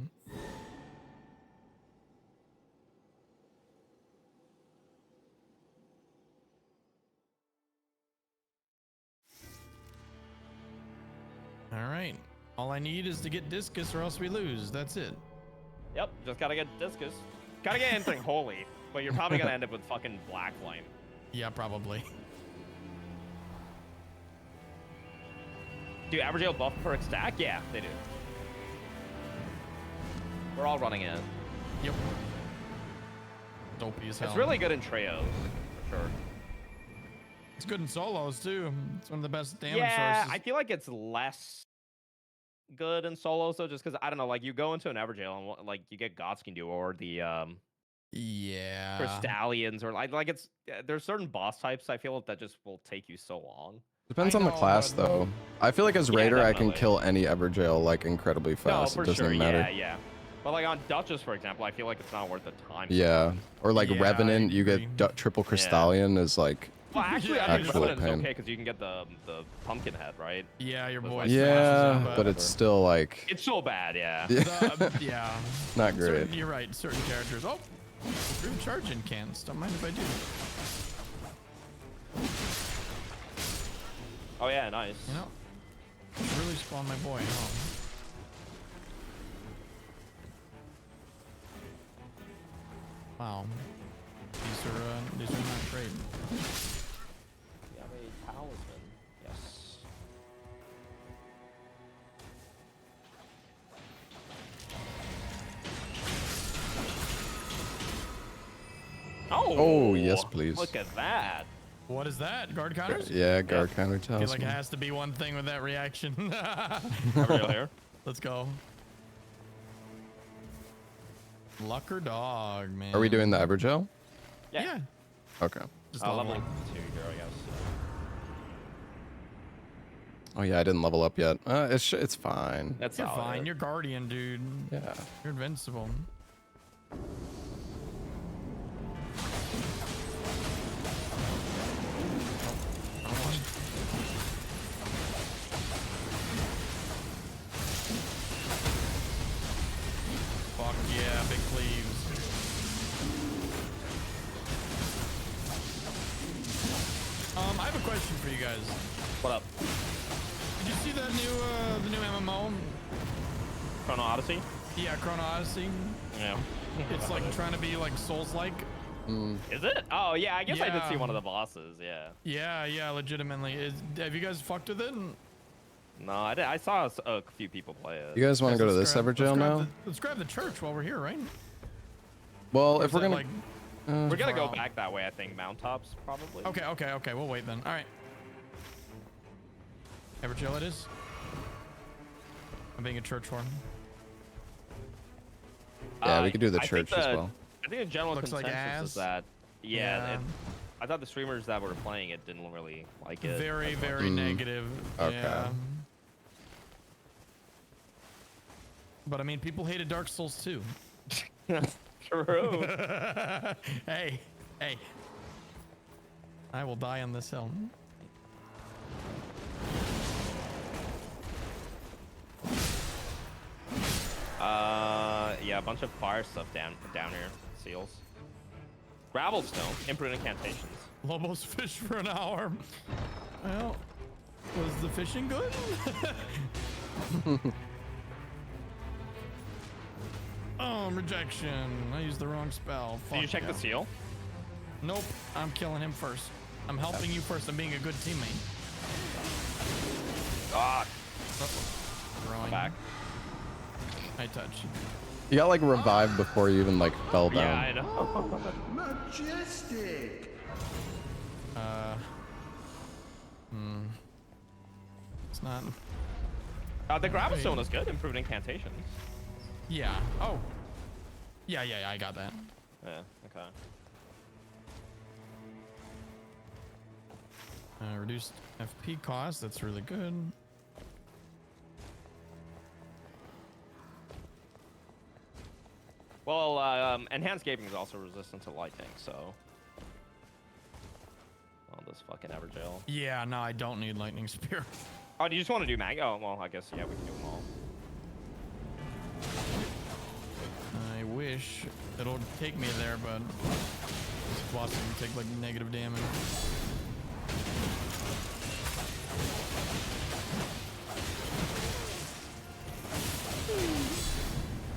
All right. All I need is to get Discus or else we lose. That's it. Yep, just gotta get Discus. Gotta get anything holy, but you're probably gonna end up with fucking Black Flame. Yeah, probably. Do Evergaol buff perk stack? Yeah, they do. We're all running it. Yep. Dopey as hell. It's really good in trios, for sure. It's good in solos too. It's one of the best damage Yeah, sources. I feel like it's less good in solos though, just because I don't know, like you go into an Evergaol and like you get Godskin or the yeah. Crystallians or like it's there's certain boss types I feel that just will take you so long. Depends I on the know, class but- though. I feel like as Yeah, Raider I can definitely. kill any Evergaol like incredibly fast. No, It for doesn't sure. even matter. Yeah, yeah. But like on Duchess, for example, I feel like it's not worth the time. Yeah. Or like Yeah, I Revenant, you agree. get triple Crystallion is like Well, actually, Yeah, I think actual Revenant's pain. okay because you can get the pumpkin head, right? Yeah, your With, voice. like, smashes yeah, them, but it's still like It's so bad, yeah. yeah. not great. Certain, you're right. Certain characters. Oh, room charging cans. Don't mind if I do. Oh yeah, nice. You know, really spawn my boy. Oh. Wow. These are not great. You have a talisman. Yes. Oh, yes, please. Look at that. What is that? Guard counters? Yeah, guard counter I feel tells like me. it has to be one thing with that reaction. Evergaol here. Let's go. Luck or dog, man. Are we doing the Evergaol? Yeah. Okay. Just Level level. 2 here, I guess. Oh yeah, I didn't level up yet. It's fine. That's You're solid. fine. You're guardian, dude. Yeah. You're invincible. Fuck yeah, big cleaves. I have a question for you guys. What up? Did you see that the new MMO? Chrono Odyssey? Yeah, Chrono Odyssey. Yeah. It's like trying to be like Souls-like. Is it? Oh yeah, I guess I did see Yeah. one of the bosses. Yeah. Yeah, legitimately. Have you guys fucked with it? No, I saw a few people play it. You guys want to go to this Evergaol now? Let's grab the church while we're here, right? Well, Or if is we're that, gonna, like, We're gonna go Wow. back that way, I think. Mount tops, probably. okay. We'll wait then. All right. Evergaol it is. I'm being a church horn. yeah, we could do the I church think as the- well. I think the general Looks like consensus ass. is that yeah, Yeah. I thought the streamers that were playing it didn't really like it. Very, as much. very negative. Okay. Yeah. But I mean, people hated Dark Souls too. True. hey. I will die on this hill. Yeah, a bunch of fire stuff down here. Seals. Gravel stone. Imprudent incantations. Lobos fish for an hour. Well, was the fishing good? Oh, rejection. I used the wrong spell. Did you Fuck check yeah. the seal? Nope, I'm killing him first. I'm helping you first. I'm being a good teammate. God. Throwing. I'm back. I touch. You got like revived before you even like fell down. Yeah, I know. Majestic. It's not. The gravestone is good. Improved incantations. Yeah. Oh. Yeah, I got that. Yeah. Okay. Reduced FP cost. That's really good. Well, enhanced gaping is also resistant to lightning, so. Oh, this fucking Evergaol. Yeah, no, I don't need lightning spear. Oh, do you just want to do mag? Oh, well, I guess yeah, we can do them all. I wish it'll take me there, but this boss can take like negative damage.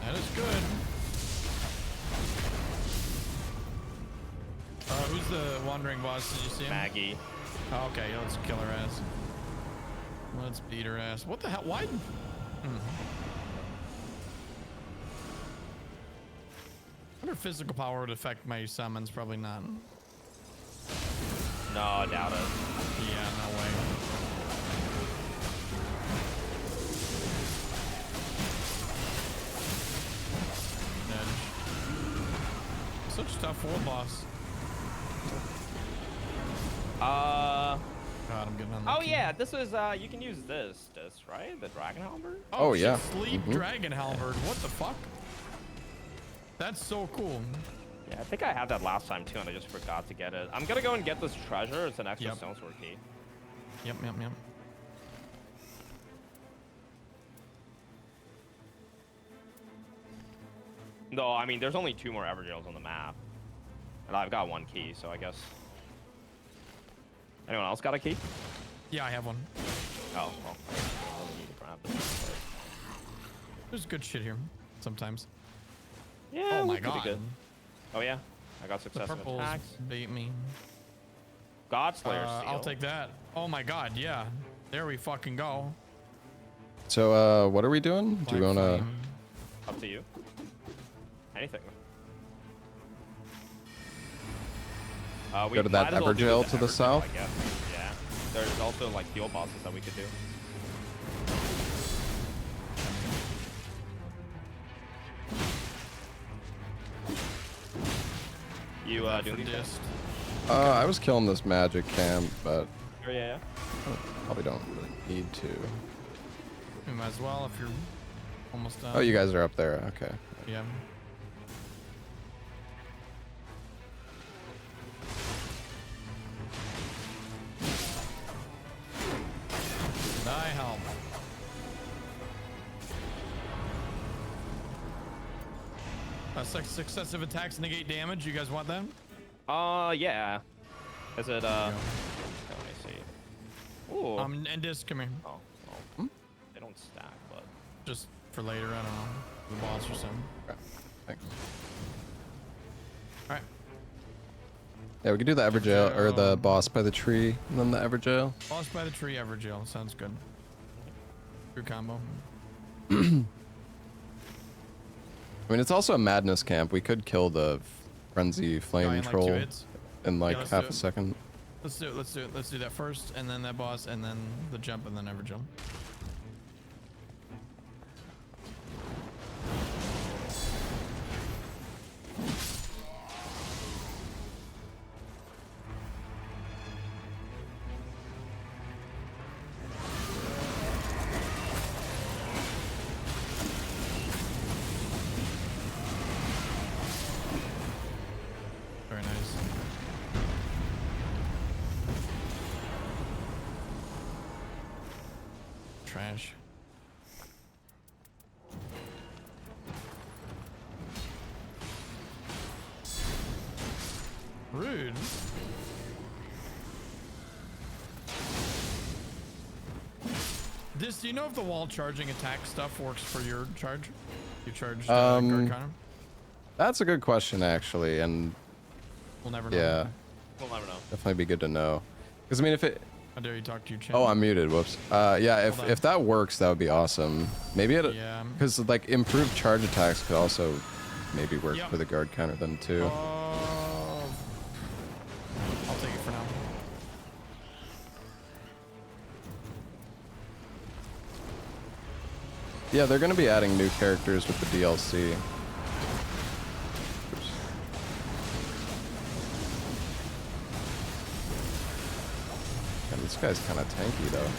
That is good. Who's the wandering boss? Did you see him? Maggie. Oh, okay, let's kill her ass. Let's beat her ass. What the hell? Why? I wonder if physical power would affect my summons. Probably not. No, I doubt it. Yeah, no way. Dead. Such a tough war boss. God, I'm getting on the Oh key. yeah, this is you can use this, right? The dragon halberd. Oh, shit, yeah. Sleep dragon halberd. What the fuck? That's so cool. Yeah, I think I had that last time too, and I just forgot to get it. I'm gonna go and get this treasure. It's an extra stone sword key. Yep. No, I mean there's only 2 more Evergaols on the map, and I've got 1 key, so I guess. Anyone else got a key? Yeah, I have one. Oh, well. I don't really need to grab this. There's good shit here sometimes. Yeah. Oh we my could be god. good. Oh yeah, I got The successive purples attacks. bait me. Godslayer seal. I'll take that. Oh my god, yeah. There we fucking go. So what are we doing? Do you Black wanna? flame. Up to you. Anything. We Go to that might as well do Evergaol to the Evergaol, south? I guess. Yeah. There's also like heal bosses that we could do. You doing these? Dist. I was killing this magic camp, but Yeah. probably don't really need to. We might as well if you're almost done. Oh, you guys are up there. Okay. Yeah. Die help. Successive attacks negate damage. You guys want that? Yeah. Is it let me see. Ooh. And Disc, come here. Oh, they don't stack, but Just for later, I don't know. The boss or something. Okay. Thanks. Alright. Yeah, we could do the Evergaol or the boss by the tree, and then the Evergaol. Boss by the tree, Evergaol. Sounds good. Good combo. I mean, it's also a madness camp. We could kill the frenzy flame in like 2 troll hits. in like let's half do a it. second. Let's do it. Let's do it. Let's do that first, and then that boss, and then the jump, and then Evergaol. Very nice. Trash. Rude. Do you know if the wall charging attack stuff works for your charge? You charged Guard Connor? That's a good question, actually, and We'll never know. yeah. We'll never know. Definitely be good to know. Because I mean, if it. How dare you talk to your chat? Oh, I'm muted. Whoops. Yeah. Hold on. If that works, that would be awesome. Maybe it. Yeah. Because like improved charge attacks could also maybe work Yep. for the guard counter then too. I'll take it for now. Yeah, they're gonna be adding new characters with the DLC. Oops. And this guy's kind of tanky though.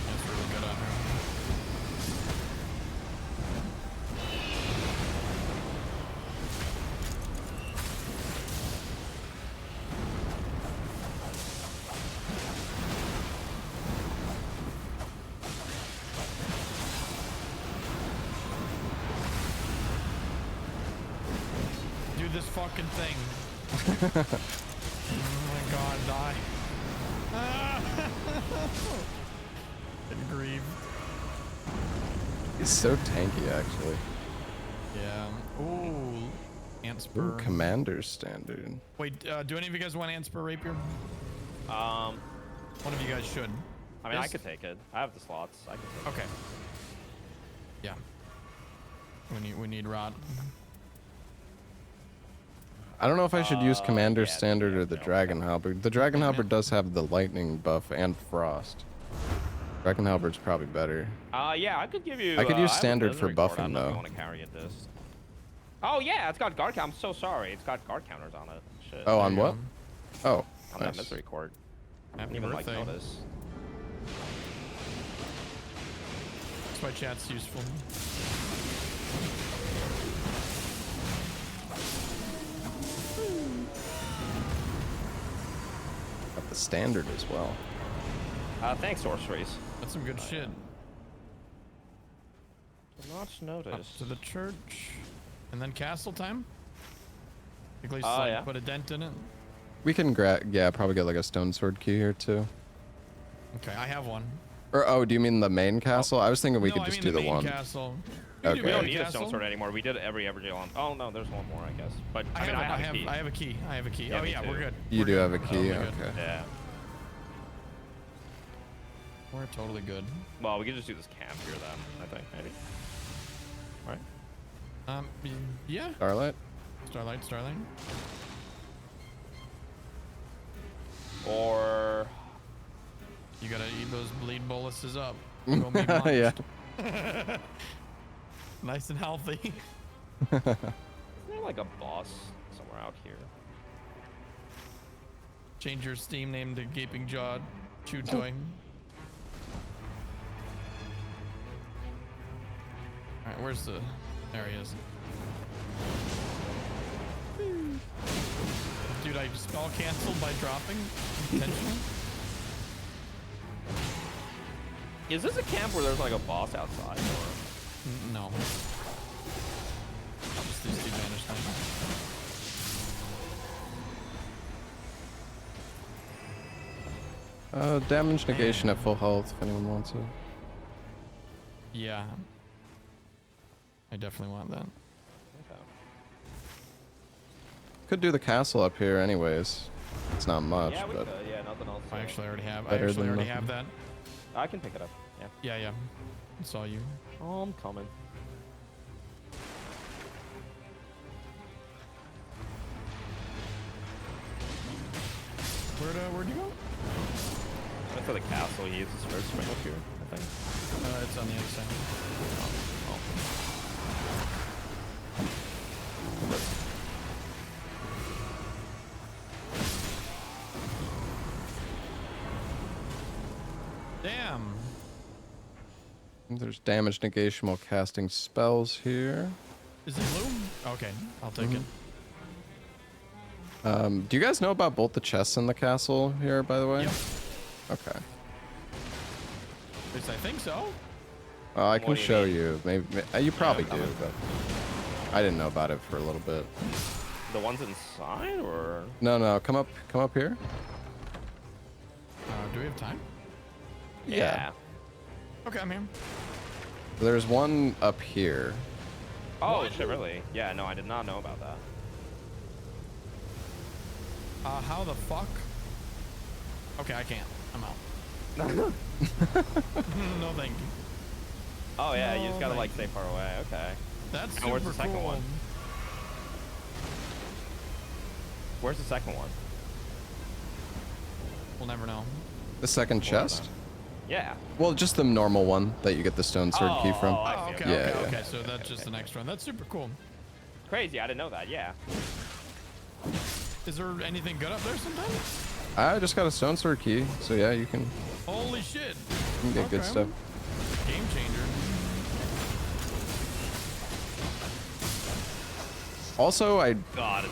That's really good on her. Do this fucking thing. Oh my god, die. Good grief. He's so tanky actually. Yeah. Ooh. Ant Ooh, spur. Commander's standard. Wait, do any of you guys want Ant spur rapier? One of you guys should. I mean, I Yes? could take it. I have the slots. I can take Okay. Yeah. We need rod. I don't know if I should use Commander yeah, Standard yeah, or the no. Dragon Halberd. The Dragon Halberd does have the lightning buff and frost. Dragon Halberd's probably better. it. Yeah, I could give you. I could use have a standard for Misery Cord. I don't buffing, know if though. you want to carry it this. Oh yeah, it's got guard count. I'm so sorry. It's got guard counters on it. Shit. Oh, on you what? Oh, On that nice. misery court. I Happy didn't even like birthday. notice. That's why chat's useful. Got the standard as well. Thanks, sorceries. That's some good shit. Did not Up notice. to the church. And then castle time? At least Oh, like, yeah. put a dent in it. We can probably get like a stone sword key here too. Okay, I have one. Or do you mean the main castle? I was thinking we No, could I just mean do the main one. Castle. Okay. We don't main need a castle. stone sword anymore. We did every Evergaol on. Oh no, there's one more, I guess. But I mean, have, I have a key. I have a key. I have a key. Yeah, Oh me yeah, too. we're good. You We're do good. have a We're key, totally good. okay. Yeah. We're totally good. Well, we could just do this camp here then. I think maybe. Right. Yeah. Starlight? Starlight. Or You gotta eat those bleed boluses up. Go be munched. Yeah. Nice and healthy. isn't there like a boss somewhere out here? Change your Steam name to Gaping Jaw Chew Toy. Alright, where's the... There he is. Dude, I spell canceled by dropping intentionally. Is this a camp where there's like a boss outside? Or? No. Just these two banished things. Damage negation at full health if anyone wants it. Yeah. I definitely want that. Okay. Could do the castle up here anyways. It's not much, Yeah, we but could. Yeah, nothing else. I actually already have. Better I actually than already nothing. have that. I can pick it up. Yeah. Yeah, yeah. I saw you. Oh, I'm coming. Where'd you go? Went for the castle. He uses first spring up here, I think. It's on the other side. Damn. there's damage negation while casting spells here. Is it blue? Okay, I'll take it. Do you guys know about both the chests in the castle here, by the way? Yep. Okay. At least I think so. I can What do you show mean? you. Maybe you probably come do, on. but I didn't know about it for a little bit. The ones inside, or? No, come up here. Do we have time? Yeah. Okay, I'm here. There's one up here. Oh, What? shit, really? Yeah, no, I did not know about that. How the fuck? Okay, I can't. I'm out. No, thank you. Oh, yeah, you just gotta, No, like, thank stay far away. Okay. That's And where's super the second cool. one? Where's the second one? We'll never know. The second chest? Yeah. Well, just the normal one that you get the stone sword key from. I Oh, see, okay, okay. okay, Yeah, okay. yeah. So that's just the next one. That's super cool. Crazy, I didn't know that, yeah. Is there anything good up there sometimes? I just got a stone sword key, so yeah, you can Holy shit. get good Okay. stuff. Game changer. Also, God.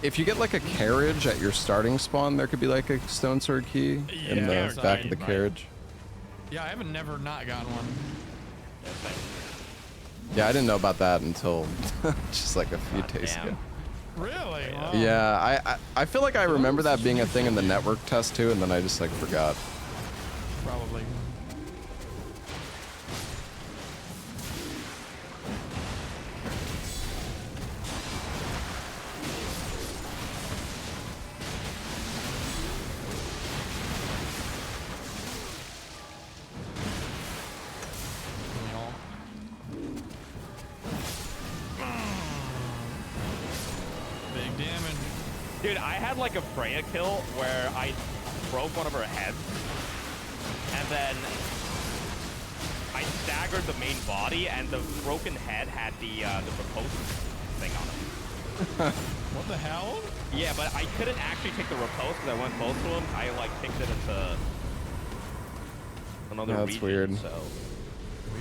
if you get like a carriage at your starting spawn, there could be like a stone sword key in Yeah, the back of the right. carriage. Yeah, I haven't never not gotten one. Yeah, same. Yeah, I didn't know about that until just like a few God days damn. ago. Really? Wow. Yeah, I feel like I remember that being a thing in the network test too, and then I just like forgot. Probably. Big damage. Dude, I had like a Freya kill where I broke one of her heads, and then I staggered the main body, and the broken head had the repose thing on it. What the hell? Yeah, but I couldn't actually take the repose because I went close to him. I like kicked it into another That's region. weird. So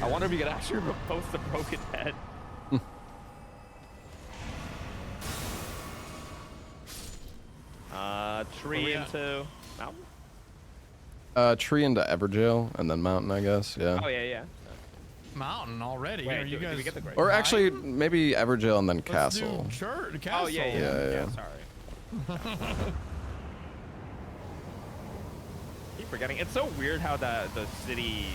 I wonder if you could actually repose the broken head. Tree at? into mountain. Tree into Evergaol and then mountain, I guess. Yeah. Oh yeah, yeah. Mountain already. Wait, Are you did guys? we get the great? Or high? actually, maybe Evergaol and then Let's castle. do church, castle. Oh yeah, yeah, Yeah, yeah. yeah. Sorry. Keep forgetting. It's so weird how the city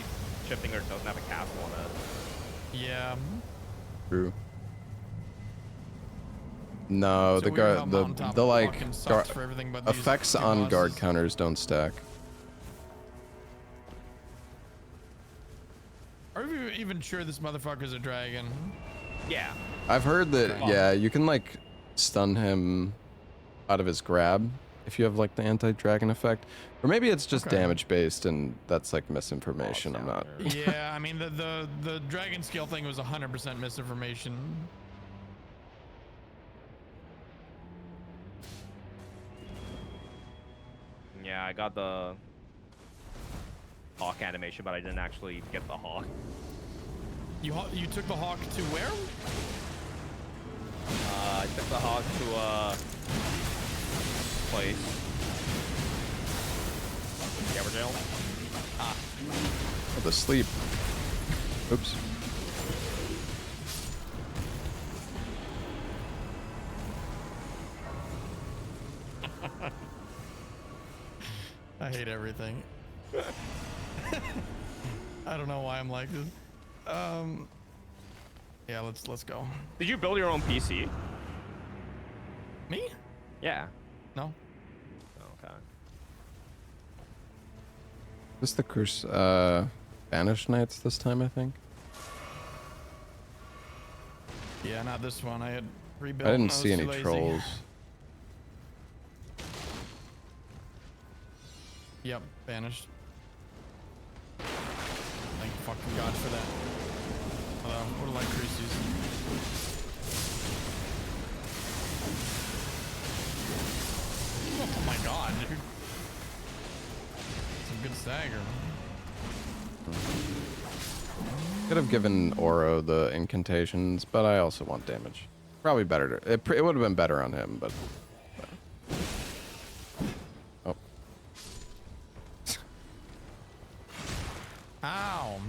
shifting doesn't have a castle on it. Yeah. True. No, So the weird how guard, Mountaintop the like fucking sucks guard for everything but these effects two on guard bosses. counters don't stack. Are you even sure this motherfucker's a dragon? Yeah. I've heard that, Okay. yeah, you can like stun him out of his grab if you have like the anti-dragon effect, or maybe it's just Okay. damage based and that's like misinformation. Oh, I'm not. sound Yeah, I mean the dragon skill thing was 100% misinformation. Yeah, I got the hawk animation, but I didn't actually get the hawk. You took the hawk to where? I took the hawk to a place. Evergaol. Oh, the sleep. Oops. I hate everything. I don't know why I'm like this. Yeah, let's go. Did you build your own PC? Me? Yeah. No. Okay. This the curse, Banished Knights this time, I think. Yeah, not this one. I had rebuilt. I didn't was see too any lazy. trolls. Yep, banished. Thank fucking God for that. What do like Recluse? Oh my God, dude. Some good stagger. Could have given Oro the incantations, but I also want damage. Probably better. It would have been better on him, but. Oh. Ow,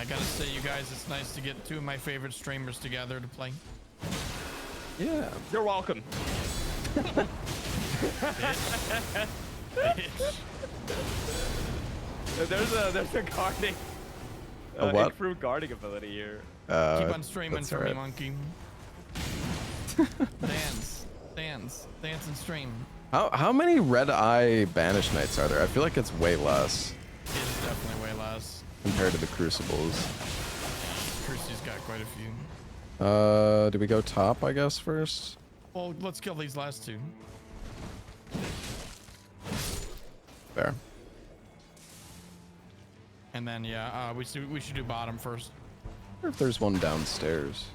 gotta say, you guys, it's nice to get two of my favorite streamers together to play. Yeah. You're welcome. There's a guarding. A what? Improved guarding ability here. Keep on streaming that's for me, alright. monkey. Dance and stream. How many red eye banished knights are there? I feel like it's way less It is definitely way less. compared to the crucibles. Kirsty's got quite a few. Do we go top, I guess, first? Well, let's kill these last two. Fair. And then, yeah, we should do bottom first. I wonder if there's one downstairs.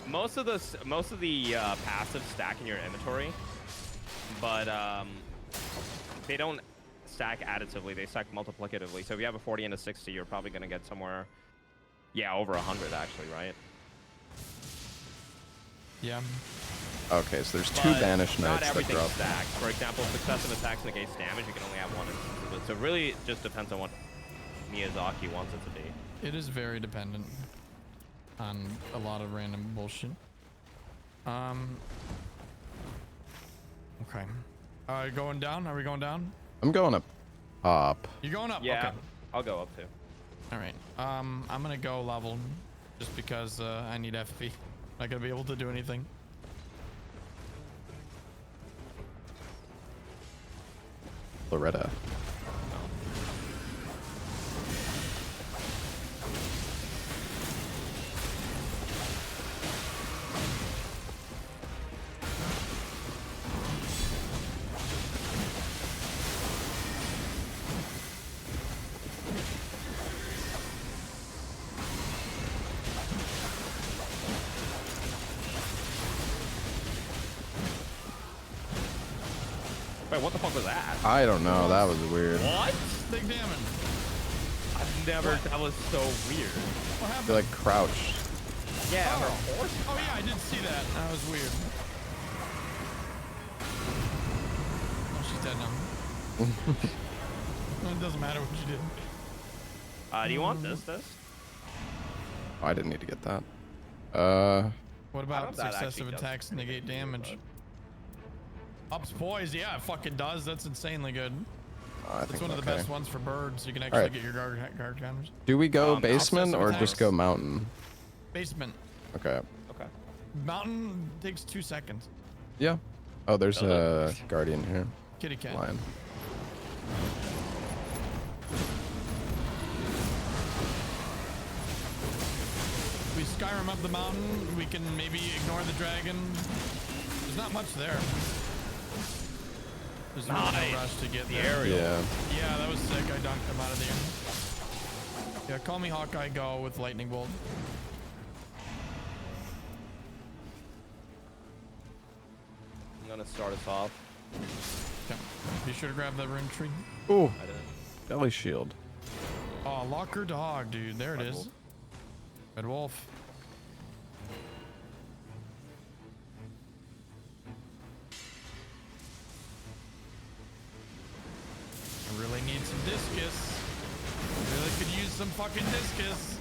Most of the passives stack in your inventory, but they don't stack additively. They stack multiplicatively. So if you have a 40 and a 60, you're probably gonna get somewhere, yeah, over 100 actually, right? Yeah. Okay, so there's two But banished not knights that everything drop. stacks. For example, successive attacks negates damage. You can only have one instance of it. So really, it just depends on what Miyazaki wants it to be. It is very dependent on a lot of random bullshit. Okay. Going down? Are we going down? I'm going up top. You going up? Yeah, Okay. I'll go up too. All right. I'm gonna go level just because I need FP. Not gonna be able to do anything. Loretta. Wait, what the fuck was that? I don't know. That was weird. I What? Big damage. I've never. That was so weird. What happened? feel like crouched. Yeah, Oh. her horse. Oh yeah, I did see that. That was weird. Oh, she's dead now. No, it doesn't matter what you did. Do you want this? Oh, I didn't need to get that. What I don't about know if that successive actually does attacks anything, negate damage? Ups poise, yeah, it fucking does. That's insanely good. I That's think one of the okay. best ones for birds. You can actually Alright. get your guard counters. Do we go Um, basement or offensive just attacks. go mountain? Basement. Okay. Okay. Mountain takes 2 seconds. Yeah. Oh, there's a guardian here. Kitty cat. Lion. We Skyrim up the mountain. We can maybe ignore the dragon. There's not much there. There's really Nice. no rush to get The there. area. Yeah. Yeah, that was sick. I dunked him out of the air. Yeah, call me Hawkeye Go with lightning bolt. I'm gonna start us off. Okay. Be sure to grab that rune tree. Ooh, I didn't. belly shield. Oh, locker dog, dude. There it Red is. wolf. Red wolf. I really need some discus. Really could use some fucking discus.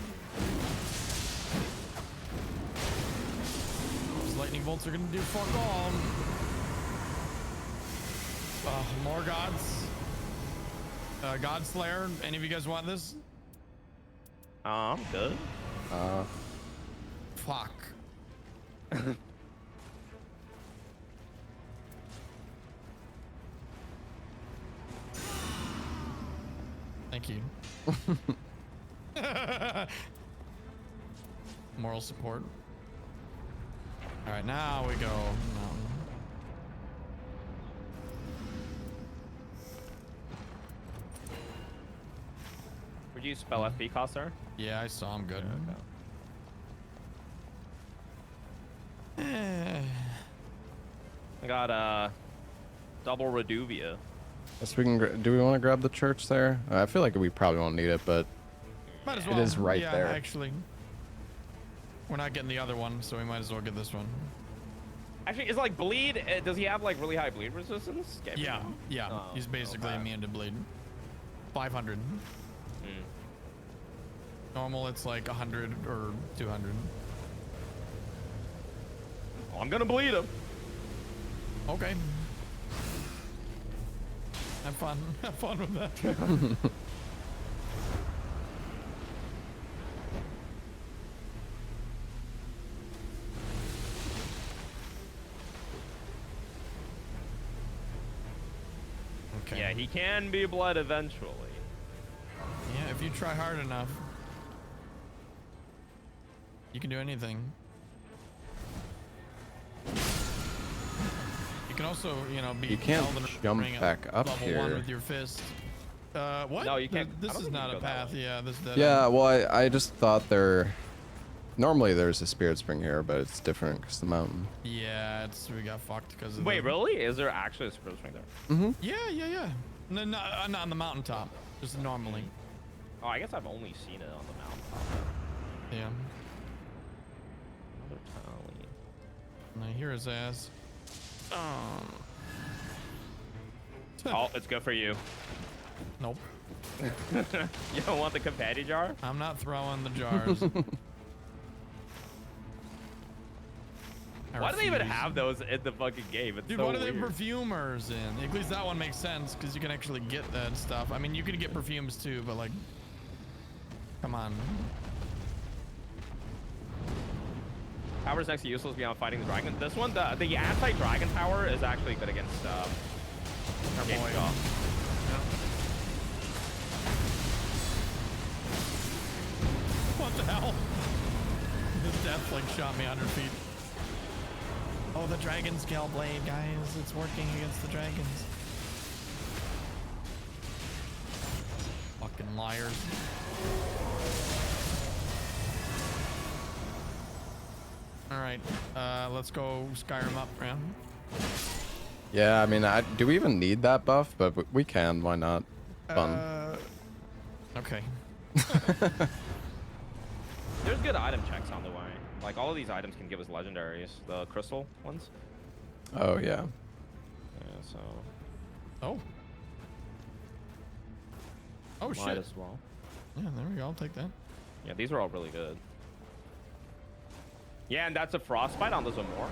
Those lightning bolts are gonna do fuck all. More gods. God Slayer. Any of you guys want this? I'm good. Fuck. Thank you. Moral support. All right, now we go. Mountain. Would you spell FP cost there? Yeah, I saw him good. Eh. I got double Reduvia. Guess we can. Do we want to grab the church there? I feel like we probably won't need it, but Might as It well. is right yeah, there. Actually, we're not getting the other one, so we might as well get this one. Actually, is like bleed? Does he have like really high bleed resistance? Get me. Yeah, yeah. Oh, He's basically okay. immune to bleed. 500. Normal, it's like 100 or 200. Well, I'm gonna bleed him. Okay. Have fun. Have fun with that. Okay. Yeah, he can be bled eventually. Yeah, if you try hard enough, you can do anything. You can also, you know, be You can't Elden jump Ring at back up level here. 1 with your fist. What? No, you can't. I This don't is think you not can a go that path. way. Yeah, this is dead Yeah, end. well, I just thought normally there's a spirit spring here, but it's different because the mountain. Yeah, we got fucked because of Wait, the... really? Is there actually a spirit spring there? Mm-hmm. Yeah. No, not on the mountaintop. Just normally. Oh, I guess I've only seen it on the mountaintop. Yeah. Another tally. And I hear his ass. Oh. Oh, it's good for you. Nope. You don't want the confetti jar? I'm not throwing the jars. Why do they even have those in the fucking game? It's Dude, so what are they weird. perfumers in? At least that one makes sense because you can actually get that stuff. I mean, you can get perfumes too, but like, come on. Power's next to useless beyond fighting the dragon. This one, the anti-dragon power is actually good against Our Game boy. Shaw. What the hell? His death like shot me 100 feet. Oh, the dragon scale blade, guys. It's working against the dragons. Fucking liars. All right, let's go Skyrim up, man. Yeah, I mean, do we even need that buff? But we can. Why not? Fun. Okay. There's good item checks on the way. Like all of these items can give us legendaries, the crystal ones. Oh yeah. Yeah, so Oh. Oh might shit. as well. Yeah, there we go. I'll take that. Yeah, these are all really good. Yeah, and that's a frostbite on the Zamor.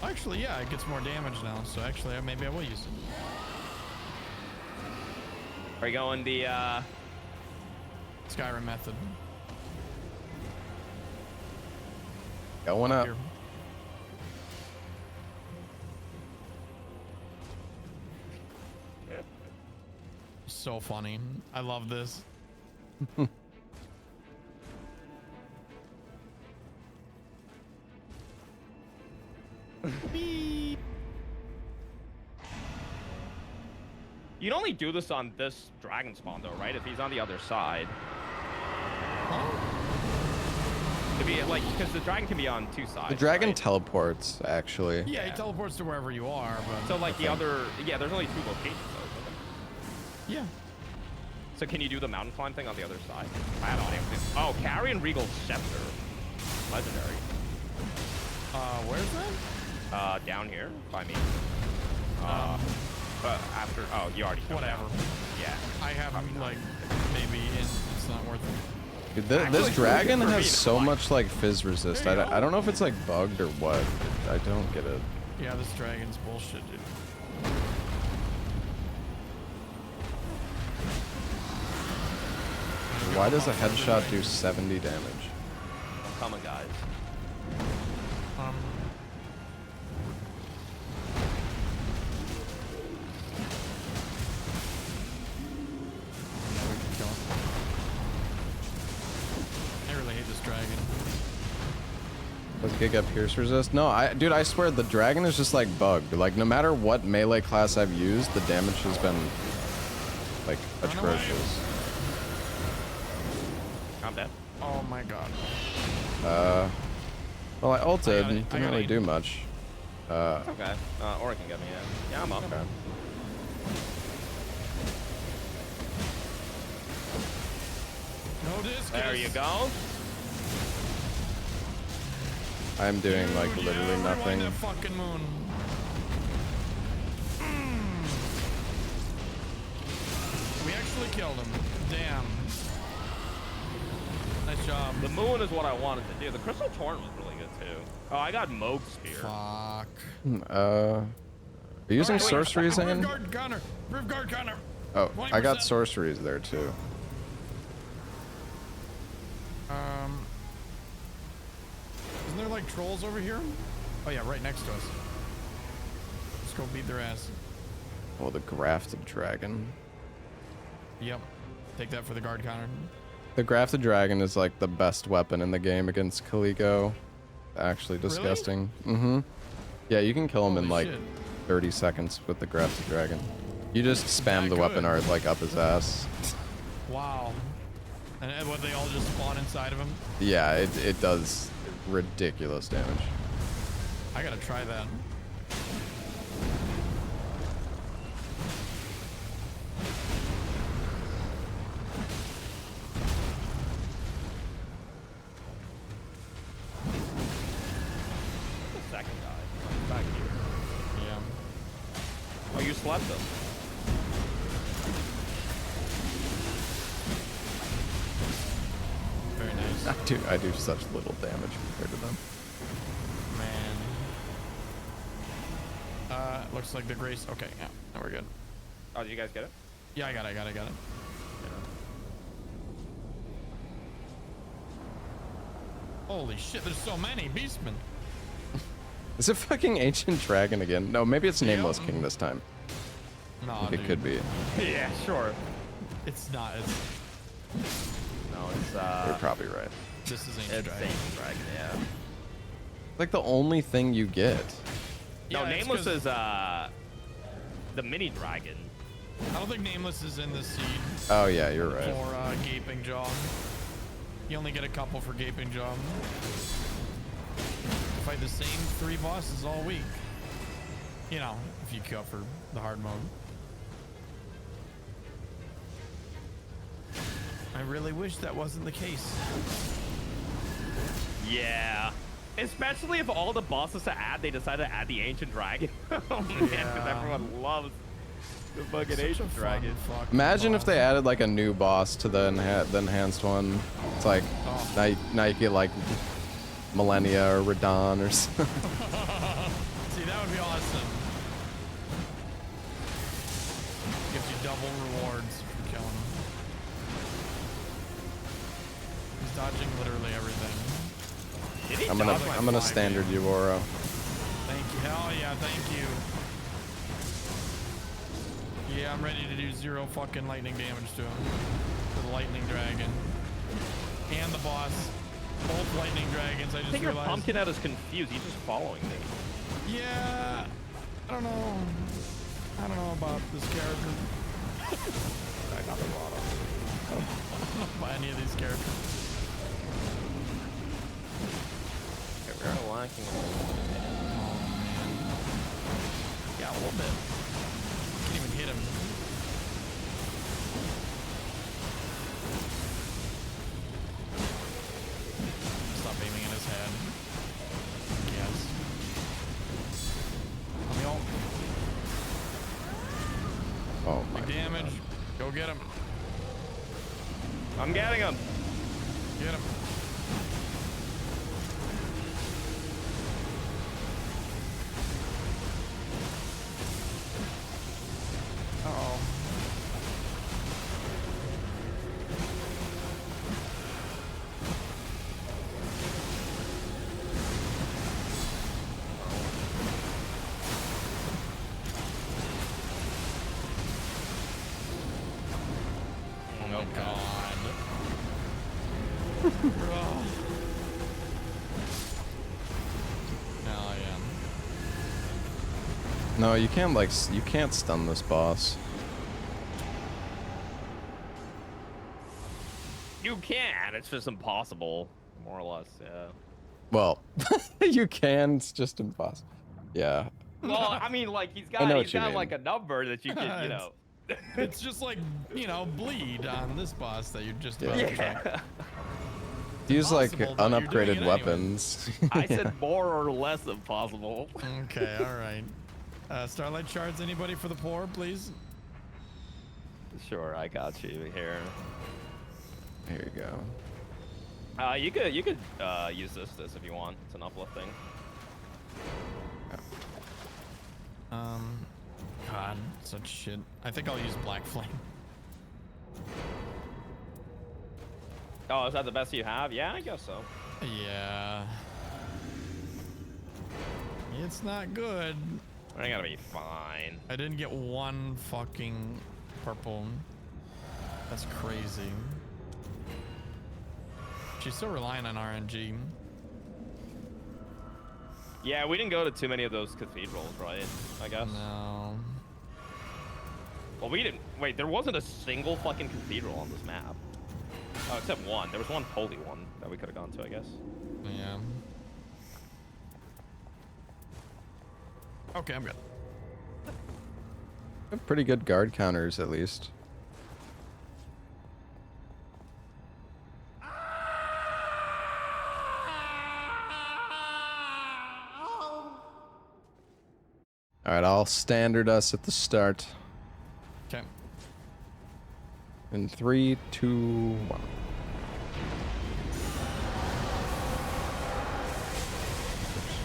Actually, yeah, it gets more damage now. So actually, maybe I will use it. Are you going the Skyrim method. Going up. Here. So funny. I love this. Beep. You'd only do this on this dragon spawn though, right? If he's on the other side. Huh? To be like, because the dragon can be on two sides. The dragon right? teleports, actually. Yeah, Yeah. he teleports to wherever you are, but So like the other, yeah, there's only two locations though. Isn't there? yeah. So can you do the mountain climb thing on the other side? I have no idea. Oh, Carrion Regal Scepter. Legendary. Where's that? Down here by me. But after, oh, you already jumped Whatever. down. Yeah. I have like maybe it's not worth it. Dude, Actually, this dragon for me, has it's so fine. much like fizz resist. There you I go. don't know if it's like bugged or what. I don't get it. Yeah, this dragon's bullshit, dude. Why does a headshot do 70 damage? Come on, guys. Um, yeah, we can kill him. I really hate this dragon. Does Giga Pierce resist? No, dude, I swear the dragon is just like bugged. Like no matter what melee class I've used, the damage has been like Run away. atrocious. I'm dead. Oh my god. Well, I ulted, I didn't got really it. do much. It's okay. Or it can get me, yeah. Yeah, I'm up. Okay. No discus. There you go. I'm doing like Dude, literally yeah, nothing. rewind that fucking moon. We actually killed him. Damn. Nice job. The moon is what I wanted to do. The crystal torrent was really good too. Oh, I got Moog Spear. Fuck. Are you using Alright, wait, sorceries Rift again? guard counter. Rift guard counter. Oh, I got 20%. sorceries there too. Isn't there like trolls over here? Oh yeah, right next to us. Let's go beat their ass. Oh, the grafted dragon. Yep. Take that for the guard counter. The grafted dragon is like the best weapon in the game against Caligo. Actually disgusting. Mm-hmm. Yeah, you can kill him in Holy like shit. 30 seconds with the grafted dragon. You just spam that the weapon good? art like up his ass. Wow. And what, they all just spawn inside of him? Yeah, it does ridiculous damage. I gotta try that. The second guy. Back here. Yeah. Oh, you slept him. Very nice. I do such little damage compared to them. Man. Looks like the grace. Okay, yeah, now we're good. Oh, did you guys get it? Yeah, I got it. Holy shit, there's so many beastmen. Is it fucking ancient dragon again? No, maybe it's nameless Yep. king this time. No, I think it dude. could be. Yeah, sure. It's not. No, it's You're probably right. This is ancient it's dragon. Ancient Dragon, yeah. Like the only thing you get. No, Yeah, it's Nameless 'cause- is the mini dragon. I don't think Nameless is in the seed Oh yeah, you're right. for Gaping Jaw. You only get a couple for Gaping Jaw. Fight the same 3 bosses all week. You know, if you queue up for the hard mode. I really wish that wasn't the case. Yeah. Especially if all the bosses to add, they decide to add the Ancient Dragon. Oh man, because Yeah. everyone loves the fucking Such a Ancient fun Dragon. fucking Imagine if boss. they added like a new boss to the enhanced one. It's like Oh. now you get like Millennia or Radon or something. See, that would be awesome. Gives you double rewards for killing him. He's dodging literally everything. Did he I'm gonna dodge my I'm gonna fly, standard dude. Euro. Thank you. Hell yeah, thank you. Yeah, I'm ready to do 0 fucking lightning damage to him. To the lightning dragon. And the boss. Both lightning dragons, I I just think your realized. Pumpkinhead is confused. He's just following me. Yeah. I don't know. I don't know about this character. I got the bottom. I don't know about any of these characters. Okay, we're lacking a little bit. Oh man. Yeah, a little bit. Can't even hit him. Stop aiming at his head. Yes. Let me all Oh my. big damage. Go get him. I'm getting him. Get him. Uh-oh. Oh my god. Bro. Hell yeah. No, you can't like you can't stun this boss. You can. It's just impossible, more or less. Yeah. Well, you can. It's just impossible. Yeah. Well, I mean, like he's I got know what you mean. like a number that you can, you know. It's just like, you know, bleed on this boss that you just Yeah. about to try. Yeah. Use like Impossible, but you're doing unupgraded it anyway. weapons. I said more or less impossible. Okay, all right. Starlight shards, anybody for the poor, please? Sure, I got you here. Here you go. You could use this if you want. It's an uplifting. God, such shit. I think I'll use Black Flame. Oh, is that the best you have? Yeah, I guess so. Yeah. It's not good. I gotta be fine. I didn't get one fucking purple. That's crazy. She's still relying on RNG. Yeah, we didn't go to too many of those cathedrals, right? I guess. No. Well, we didn't. Wait, there wasn't a single fucking cathedral on this map. Oh, except one. There was one holy one that we could have gone to, I guess. Yeah. Okay, I'm good. Pretty good guard counters, at least. All right, I'll standard us at the start. Okay. In 3, 2, 1.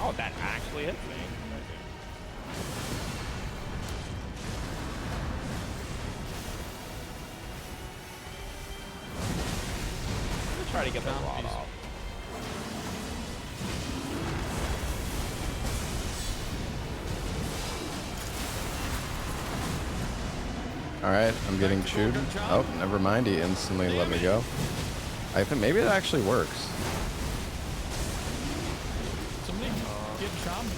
Oh, that actually hits me. Let's try to get the rod off. All right, I'm getting chewed. Oh, never mind. He instantly let me go. I think maybe it actually works. Somebody get chopped.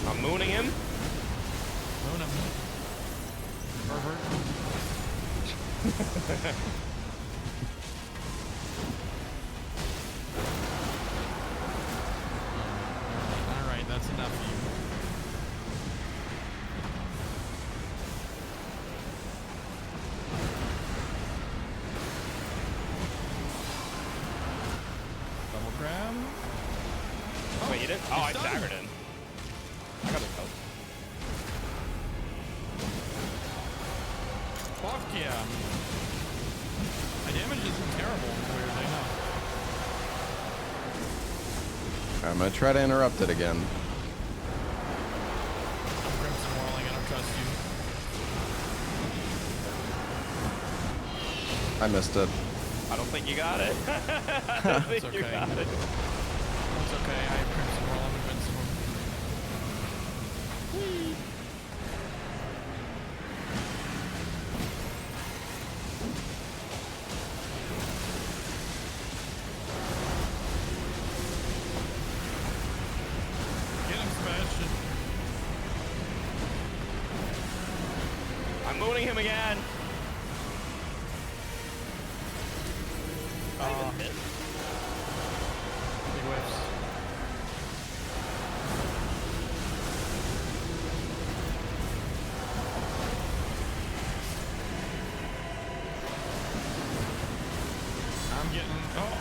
I'm mooning him. Moon him. Pervert. All right, that's enough of you. Double grab. Wait, you didn't? Oh, I done. staggered him. I got his health. Fuck yeah. My damage isn't terrible, weirdly enough. I'm gonna try to interrupt it again. Crimson Whirling, I don't trust you. I missed it. I don't think you got it. I don't think you okay. got it. It's okay, I have Crimson Whirl, I'm invincible. Get him, Sebastian. I'm mooning him again. I even missed. Big whiffs. I'm getting. Oh.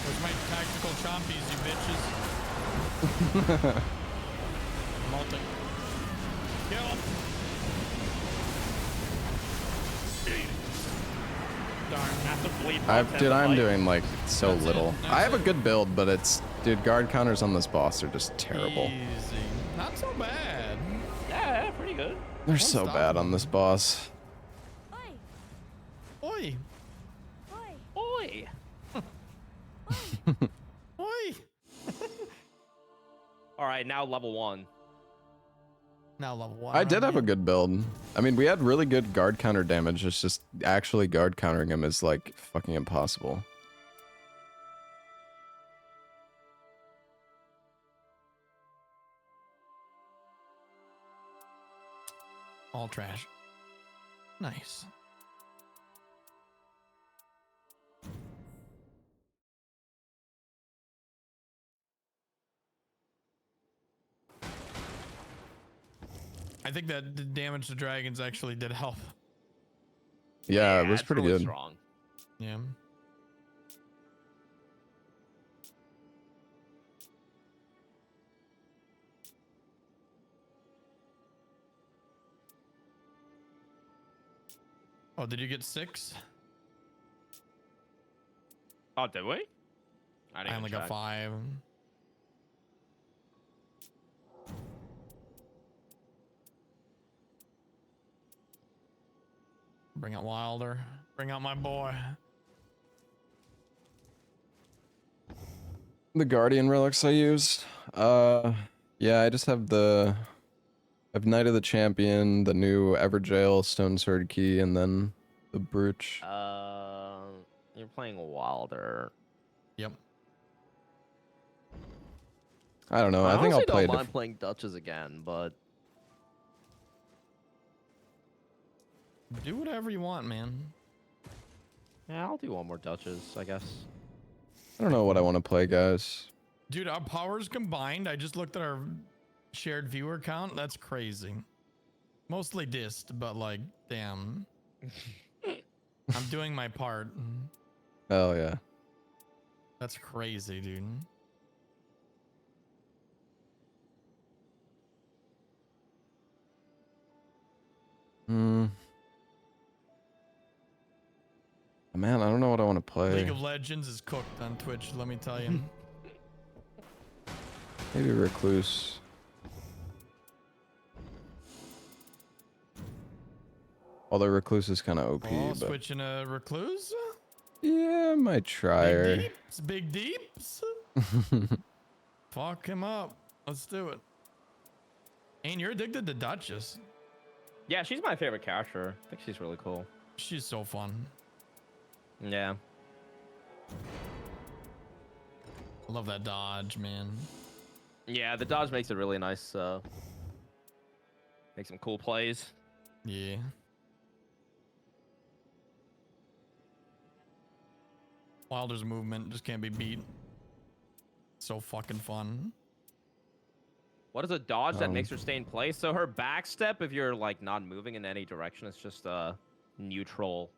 Where's my tactical chompies, you bitches? Multi. Kill him. Darn. Massive bleed. Dude, I'm doing like so That's it. little. That's I have a it. good build, but it's, dude, guard counters on this boss are just terrible. Easy. Not so bad. Yeah, pretty good. They're so bad on Unstoppable. this boss. Oi. Oi. Oi. All right, now level 1. Now level 1. I did have a good build. I mean, we had really good guard counter damage. It's just actually guard countering him is like fucking impossible. All trash. Nice. I I think that the damage to dragons actually did help. Yeah, it was it's pretty really good. strong. Yeah. Oh, did you get 6? Oh, did we? I didn't only even got check. 5. Bring out Wilder. Bring out my boy. The Guardian relics I used. Yeah, I just have I have Knight of the Champion, the new Evergaol Stone Sword Key, and then the Brooch. You're playing Wilder. Yep. I don't know. I think I'll honestly play. don't mind playing Duchess again, but Do whatever you want, man. yeah, I'll do one more Duchess, I guess. I don't know what I want to play, guys. Dude, our powers combined, I just looked at our shared viewer count. That's crazy. Mostly dissed, but like, damn. I'm doing my part. Oh yeah. That's crazy, dude. Hmm. Man, I don't know what I want to play. League of Legends is cooked on Twitch, let me tell you. Maybe Recluse. Although Recluse is kind of OP, Oh, but switching to Recluse? yeah, I might try her. Big deeps? Big deeps? Fuck him up. Let's do it. And you're addicted to Duchess. Yeah, she's my favorite character. I think she's really cool. She's so fun. Yeah. I love that dodge, man. Yeah, the dodge makes it really nice. Make some cool plays. Yeah. Wilder's movement just can't be beat. So fucking fun. What is a dodge that makes her stay in place? So her back step, if you're like not moving in any direction, it's just a neutral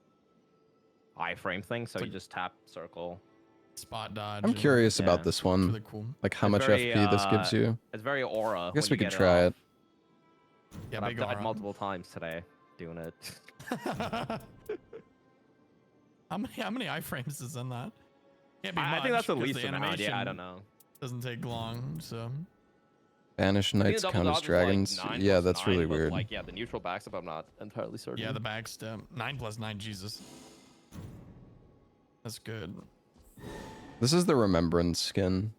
iframe thing. So you just tap circle. Spot dodge. I'm curious Yeah. about this It's one. really cool. Like how It's much very, FP this gives you. It's very aura. I guess when we you could get try off. it. Yeah, But I've big died aura. multiple times today doing it. How many iframes is in that? Can't be much, I think that's the 'cause least amount. Yeah, I don't know. Doesn't take long, so. Banish I think Knights the double count as dodge is, dragons. Like 9 Yeah, plus that's 9, really but, weird. Like, yeah, the neutral backstep, I'm not entirely certain. Yeah, the back step. 9 plus 9, Jesus. That's good. This is the Remembrance skin.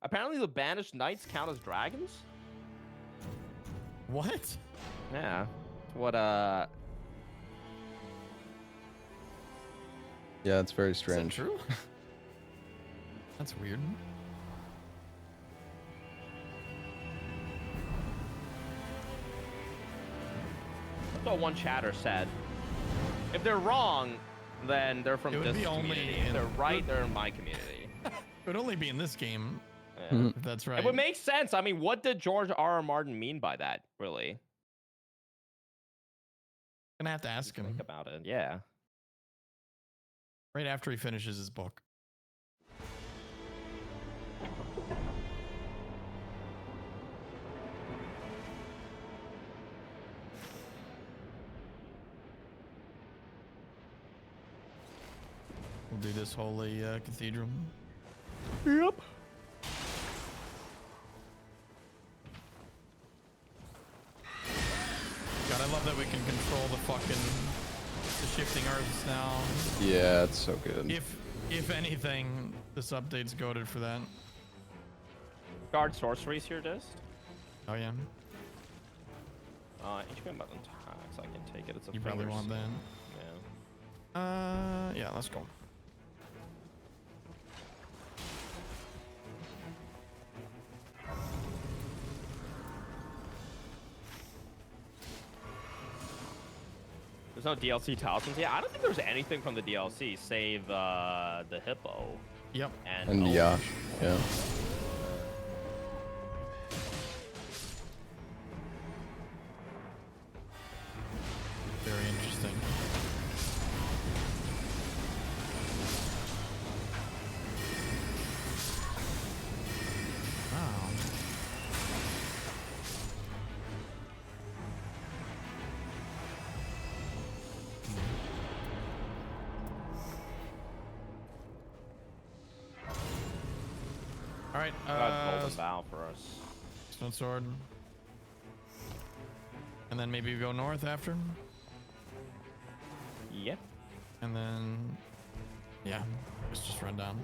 Apparently, the banished knights count as dragons. What? Yeah. What? Yeah, it's very Is that strange. true? That's weird. That's what one chatter said. If they're wrong, then they're from It would this be only community. in- If they're right, they're in my community. It would only be in this game, Yeah. if that's right. It would make sense. I mean, what did George R.R. Martin mean by that, really? Gonna have to ask him Think about it. Yeah. right after he finishes his book. We'll do this holy cathedral. Yep. God, I love that we can control the shifting earths now. Yeah, it's so good. If anything, this update's goated for that. Guard sorceries here, Dist. Oh yeah, HP button tax. I can take it. It's a you probably fingers. want that. Yeah. Yeah, let's go. There's no DLC talismans. Yeah, I don't think there's anything from the DLC save the hippo Yep. and And Oath. Yash. Yeah. All right. Got golden bow for us. Stone sword. And then maybe we go north after. Yep. And then, yeah, let's just run down.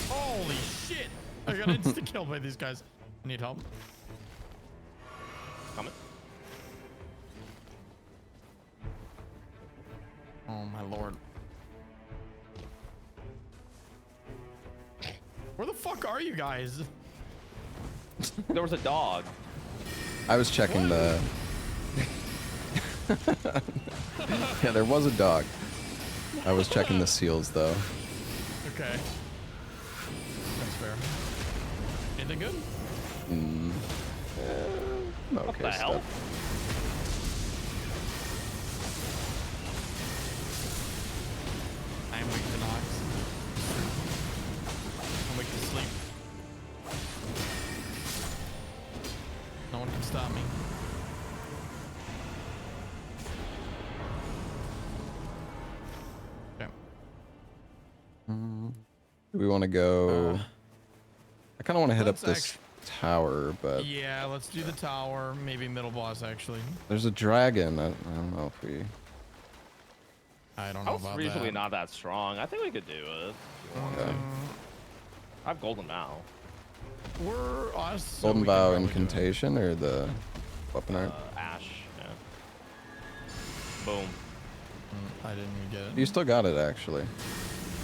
Holy shit! I got insta killed by these guys. I need help. Coming. Oh my lord. Where the fuck are you guys? There was a dog. I was checking the. Yeah, there was a dog. I was checking the seals though. Okay. That's fair. Anything good? What Okay, the hell? stuff. I am weak to Nox. I'm weak to sleep. No one can stop me. Okay. Do we want to go? I kind of want to hit up let's this tower, but Yeah, let's do the tower. Maybe middle boss, actually. there's a dragon. I don't know if we. I don't know House about usually that. not that strong. I think we could do it. Okay. I have golden bow. We're us. so Golden we can bow probably do it. incantation or the weapon art? Ash. Yeah. Boom. I didn't even get it. You still got it actually.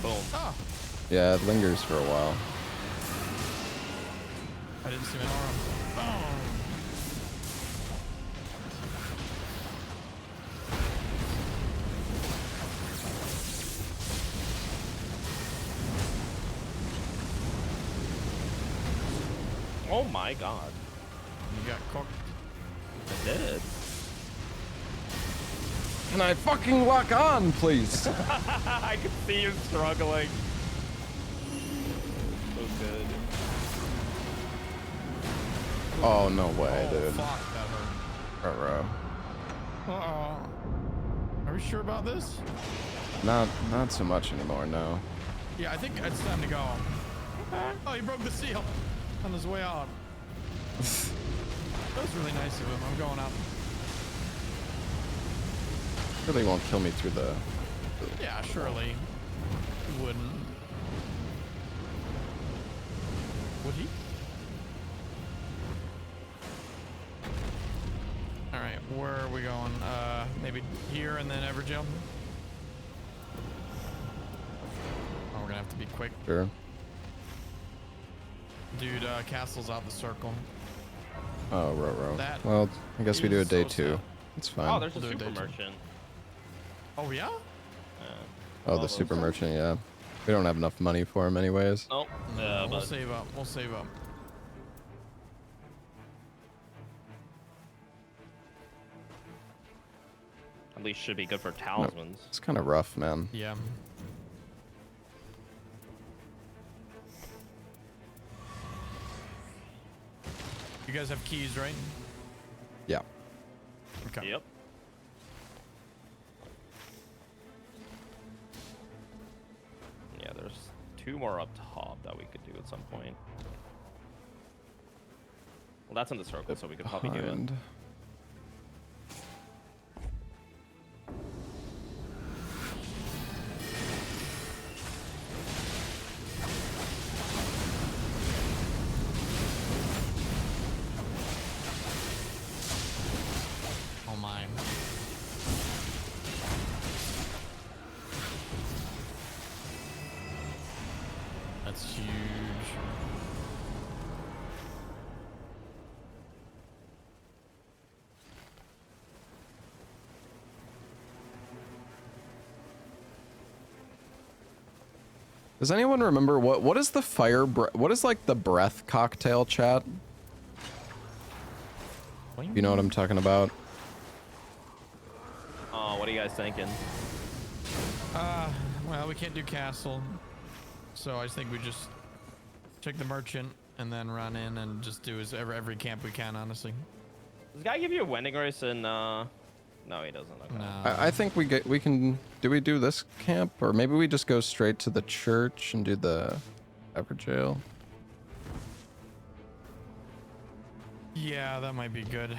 Boom. Oh, Yeah, it lingers for a while. I didn't see my arm. Boom. Oh my god. You got cooked. I did. Can I fucking lock on, please? I can see you struggling. So good. Oh no way, Oh, dude. fuck, that hurt. Ruh-roh. Are we sure about this? Not so much anymore. No. Yeah, I think it's time to go. Oh, he broke the seal on his way out. That was really nice of him. I'm going up. Really won't kill me through the. Yeah, surely. He wouldn't. Would he? Alright, where are we going? Maybe here and then Evergaol? Oh, we're gonna have to be quick. Sure. Dude, castle's out the circle. Oh, ruh-roh. That Well, I guess we do a is day so 2. sad. It's fine. Oh, there's a We'll do a super day two. merchant. Oh, yeah? Oh, all the those super things. merchant. Yeah. We don't have enough money for him, anyways. Nope. No, we'll But save up. We'll save up. at least should be good for talismans. It's kind of rough, man. Yeah. You guys have keys, right? Yeah. Okay. Yep. Yeah, there's 2 more up top that we could do at some point. Well, that's in the circle, so we could probably do it. Behind. Oh my. That's huge. Does anyone remember what is the what is like the breath cocktail, chat? You know what I'm talking about? Oh, what are you guys thinking? Well, we can't do castle, so I just think we just check the merchant and then run in and just do every camp we can, honestly. Does this guy give you a wending race in No, he doesn't. Okay. No. I think we can. Do we do this camp, or maybe we just go straight to the church and do the Evergaol? Yeah, that might be good.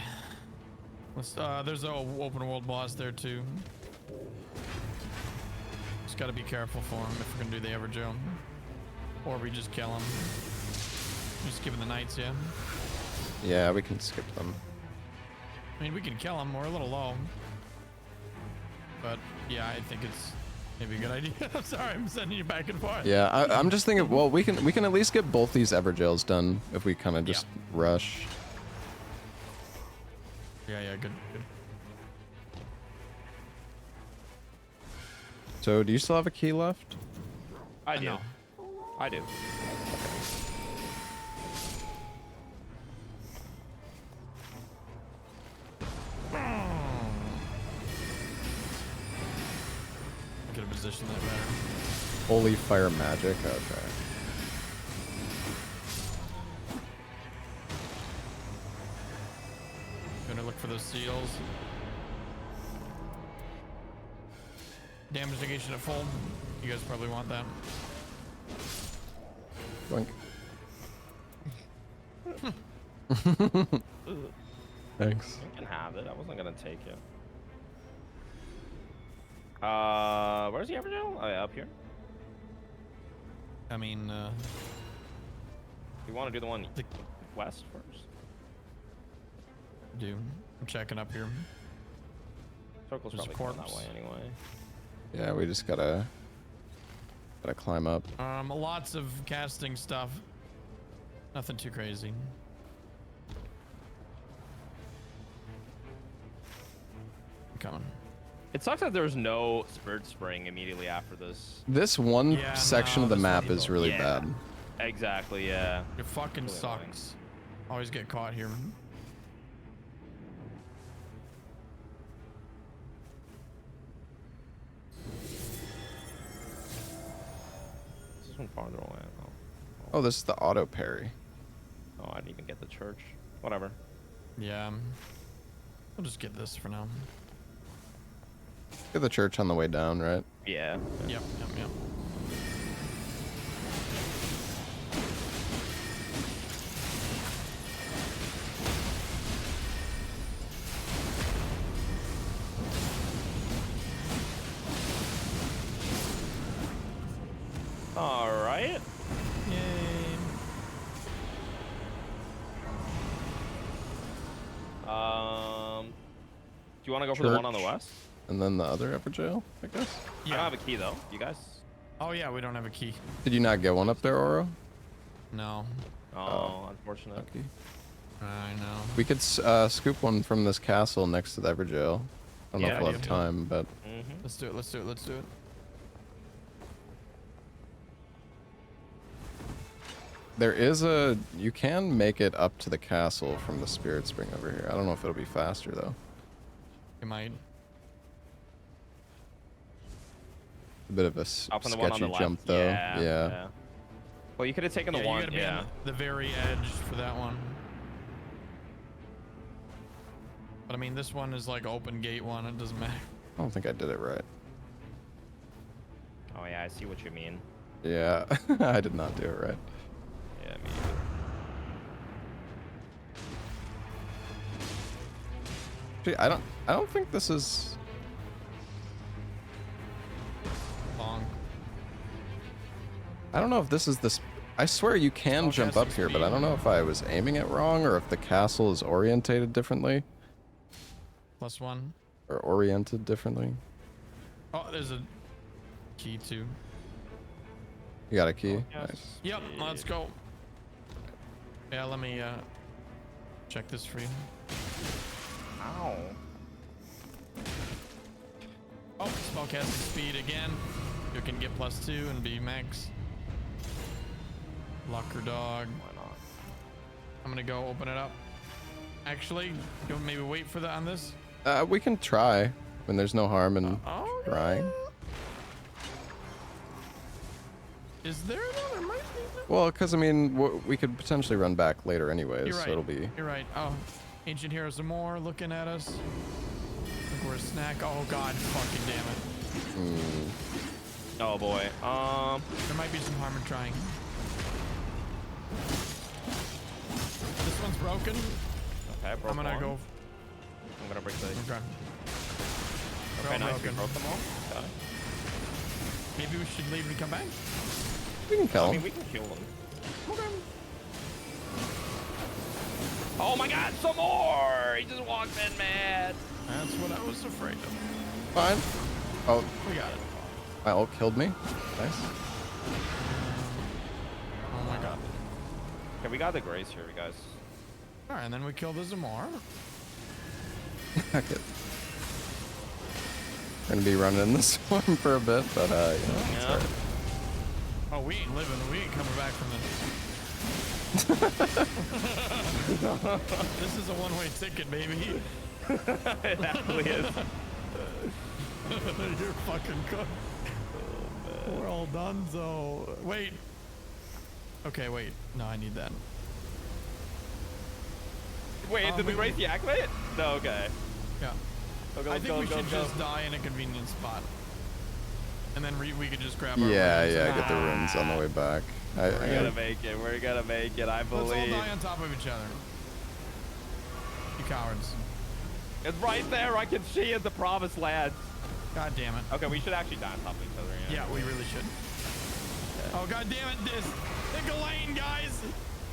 Let's, there's an open world boss there too. Just gotta be careful for him if we're gonna do the Evergaol. Or we just kill him. Just give him the knights, yeah. Yeah, we can skip them. I mean, we can kill him. We're a little low. But yeah, I think it's maybe a good idea. I'm sorry, I'm sending you back and forth. Yeah, I'm just thinking. Well, we can at least get both these Evergaols done if we kind of just rush. Yeah, good. So, do you still have a key left? I do. know. I do. Get a position that better. Holy fire magic. Okay. Gonna look for those seals. Damage negation at full. You guys probably want that. Boink. Thanks. You can have it. I wasn't gonna take it. Where's the Evergaol? Oh yeah, up here. I mean, You want to do the one west first? I'm checking up here. Circle's There's probably a going that corpse. way anyway. Yeah, we just gotta climb up. Lots of casting stuff. Nothing too crazy. I'm coming. It sucks that there's no Spirit Spring immediately after this. This one Yeah, section no, of the this map one- is really Yeah. bad. Exactly, yeah. It fucking Really annoying. sucks. Always get caught here. This is one farther away. Oh, this is the auto parry. Oh, I didn't even get the church. Whatever. Yeah. We'll just get this for now. Get the church on the way down, right? Yeah. Yep. All right. Yay. Do you want to go for the one on the Church. west? And then the other Evergaol, I guess. I don't have a key though. You guys? Oh yeah, we don't have a key. Did you not get one up there, Oro? No. Oh, unfortunate. Okay. I know. We could scoop one from this castle next to the Evergaol. I don't know Yeah, if we'll yeah. have time, but Mm-hmm. Let's do it. there is a... You can make it up to the castle from the Spirit Spring over here. I don't know if it'll be faster, though. You might. A bit of a Up on the one on sketchy the left. jump, though. Yeah. Well, you could have taken the You one. gotta be Yeah. on the very edge for that one. But I mean, this one is like open gate one. It doesn't matter. I don't think I did it right. Oh yeah, I see what you mean. Yeah, I did not do it right. Yeah, me either. Actually, I don't think this is... Long. I don't know if this is this... I swear you can Oh, jump casting up here, but I speed. don't know if I was aiming it wrong or if the castle is orientated differently +1. or oriented differently. Oh, there's a key too. You got a key? Yes. Nice. Yep, let's go. Yeah, let me check this for you. Ow. Oh, spellcasting speed again. You can get +2 and be max. Locker dog. Why not? I'm gonna go open it up. Actually, you want maybe wait for that on this? We can try. When there's no harm in Oh, trying. is there though? There might be. Well, because I mean, we could potentially run back later anyways, You're right. so it'll be... You're right. Oh, ancient heroes some more looking at us. I think or a snack. Oh god, fucking damn it. Oh boy. There might be some harm in trying. This one's broken. Okay, broke I'm gonna one. go. I'm gonna break the. Okay. Okay, nice. We broken. broke them all. Okay. Maybe we should leave and come back. We can kill I him. mean, we can kill them. Oh my god, some more! He just walked in, man. That's what I was afraid of. Fine. Oh, We got it. my ult killed me. Nice. Oh my god. Okay, we got the grace here, guys. All right, and then we kill the Zamor. Okay. Gonna be running in this one for a bit, but you know, it's Yeah. alright. Oh, we ain't living. We ain't coming back from this. This is a one-way ticket, baby. It actually is. You're fucking cooked. We're all done, so wait. Okay, wait. No, I need that. Wait, did the grace deactivate? No, okay. Yeah. Go, go, I think go, we go, should go. just die in a convenient spot. And then we could just grab our Yeah, weapons. yeah, get the runes on the way back. We're gonna make it. We're gonna make it. I Let's all believe. die on top of each other. You cowards. It's right there. I can see it. The promised land. God damn it. Okay, we should actually die on top of each other. Yeah, we really should. Oh god damn it, this. Pick a lane, guys.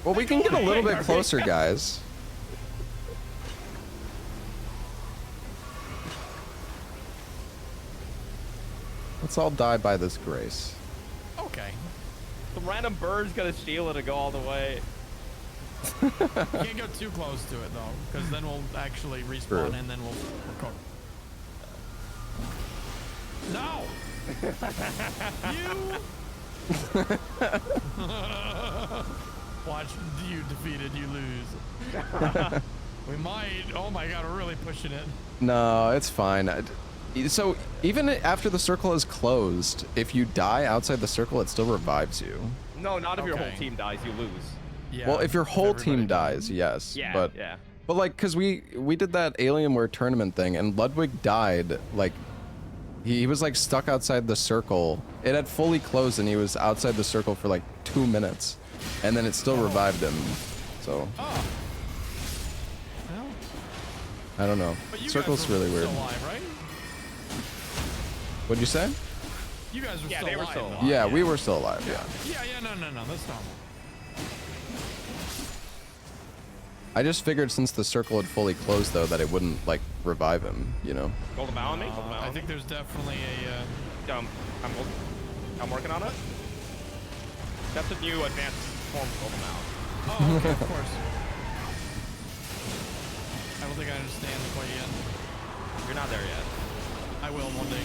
Well, we can get a little bit closer, guys. Let's all die by this grace. Okay. Some random bird's gonna steal it and go all the way. You can't go too close to it though, because then we'll actually respawn True. and then we'll cook. No! You! Watch you defeated, you lose. We might. Oh my god, we're really pushing it. No, it's fine. So even after the circle is closed, if you die outside the circle, it still revives you. No, not if your Okay. whole team dies. You lose. Yeah. Well, if your whole everybody team dies, yes. Yeah, But yeah. like, cause we did that Alienware tournament thing, and Ludwig died. Like, he was like stuck outside the circle. It had fully closed, and he was outside the circle for like 2 minutes, and then it still revived him. So Oh. Well, I don't know. but you Circle's guys were really weird. still alive, right? What'd you say? You guys were Yeah, still they were alive. still though. alive. Yeah, we were still alive. Yeah. Yeah, no, that's normal. I just figured since the circle had fully closed, though, that it wouldn't like revive him. You know. Gold amount on me. Gold amount I on think me. there's definitely a. I'm working on it. That's a new advanced form of gold amount. Oh, okay, of course. I don't think I understand quite yet. You're not there yet. I will one day.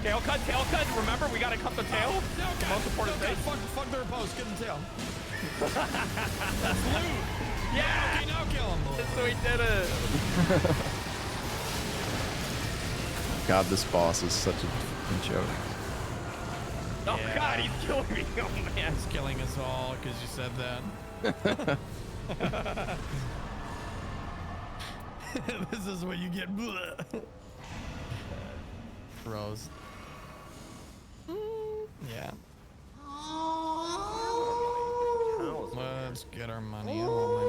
Tail cut, tail cut. Remember, we gotta cut the tail. No, God, Most important no, God, thing. fuck the repose, get the tail. That's loot. Yeah. Okay, now kill him. So we did it. God, this boss is such a fucking joke. Oh Yeah. God, he's killing me. Oh man. He's killing us all because you said that. This is what you get. Rose. Yeah. Let's get our money. I want my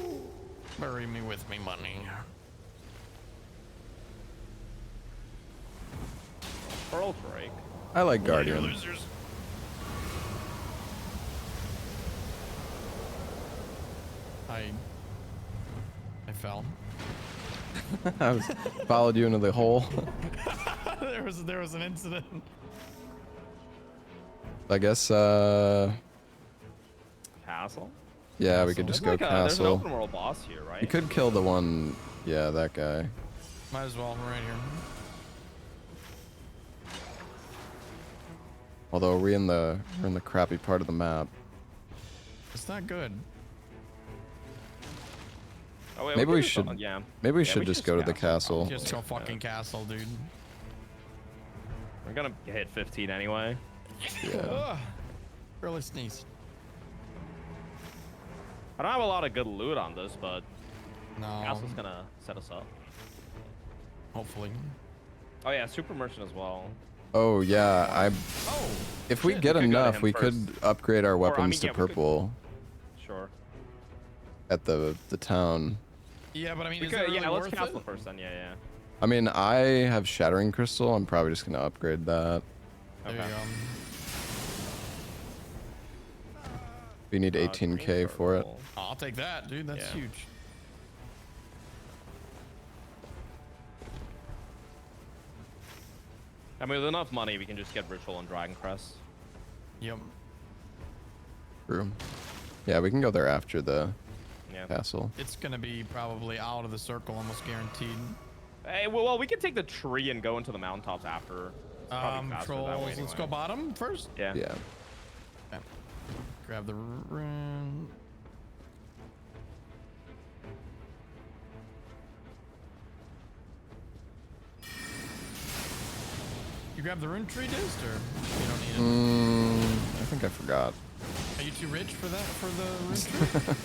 money. Bury me with me money. Pearl Drake. I like You Guardian. losers. I fell. I was followed you into the hole. there was an incident. I guess. Castle. Yeah, we could just go There's an castle. open world boss here, right? You could kill the one. Yeah, that guy. Might as well. We're right here. Although we're in the crappy part of the map. It's not good. Oh, wait, Maybe can we do should. something, Yeah. Maybe we Yeah, should just go to the castle. Just go fucking castle, dude. We're gonna hit 15 anyway. Yeah. Ugh. Really sneeze. I don't have a lot of good loot on this, but No. Castle's gonna set us up. Hopefully. Oh yeah, super merchant as well. Oh yeah, Oh. if we shit. get We could go to enough, him we first. could upgrade our Or, I weapons mean, to yeah, we could- purple Sure. at the town. Yeah, but I mean, We is could, that really yeah, let's worth castle it? first then. Yeah. I mean, I have Shattering Crystal. I'm probably just gonna upgrade that. There Okay. you go. We need Green 18k for it. purple. Oh, I'll take that, dude. That's Yeah. huge. I mean, with enough money, we can just get Ritual and Dragon Crest. Yep. True. Yeah, we can go there after the Yeah. castle. It's gonna be probably out of the circle, almost guaranteed. Hey, well, we can take the tree and go into the mountaintops after. It's probably faster that way Trolls. Let's go anyway. bottom first. Yeah. Yeah. Okay. Grab the rune. You grab the rune tree, Dist, or you don't need it? I think I forgot. Are you too rich for that? For the rune tree?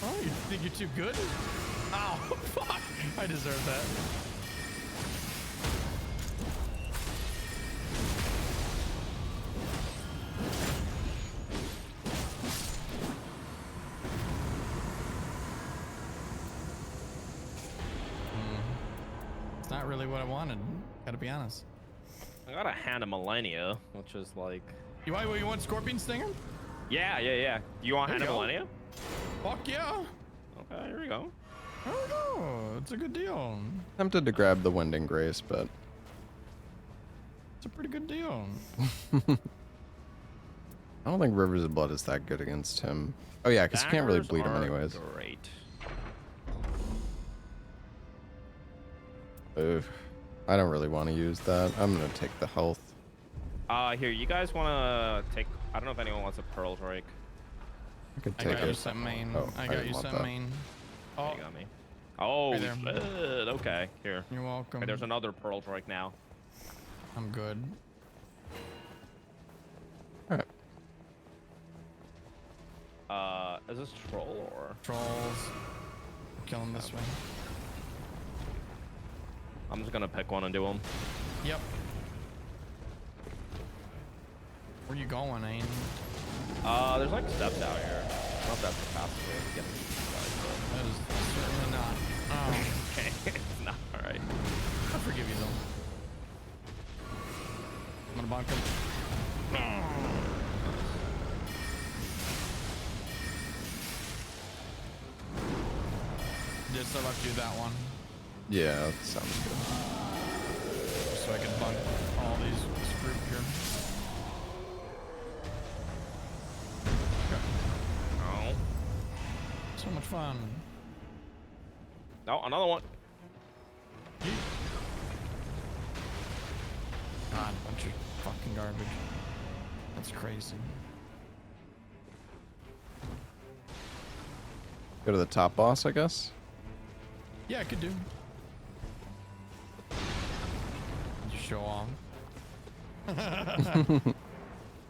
Oh, you think you're too good? Ow! Fuck! I deserve that. It's not really what I wanted. Gotta be honest. I got a Hand of Millennia, which is like. You want Scorpion Stinger? Yeah. You want There Hand you of go. Millennia? Fuck yeah! Okay, here we go. I don't know. It's a good deal. Tempted to grab the Wind and Grace, but It's a pretty good deal. I don't think Rivers of Blood is that good against him. Oh yeah, because you can't really Daggers bleed him are anyways. Great. Ugh. I don't really want to use that. I'm gonna take the health. Here, you guys wanna take? I don't know if anyone wants a Pearl Drake. I could I take got you it. some main. Oh, I I got didn't you want some that. main. Oh, Oh, you got me. Oh, Right there. shit. Okay, here. you're welcome. Okay, there's another Pearl Drake now. I'm good. Alright. Is this troll or? Trolls. Kill him this way. I'm just gonna pick one and do them. Yep. Where you going, Ain? There's like steps out here. I don't know if that's the fastest way to get to these guys, That is certainly not. Oh, but okay, it's not alright. I forgive you though. I'm gonna bonk him. Just so I left you that one, Yeah, that sounds good. so I can bunk all these group here. Oh. So much fun. No, another one. God, bunch of fucking garbage. That's crazy. Go to the top boss, I guess. Yeah, I could do. Just show off.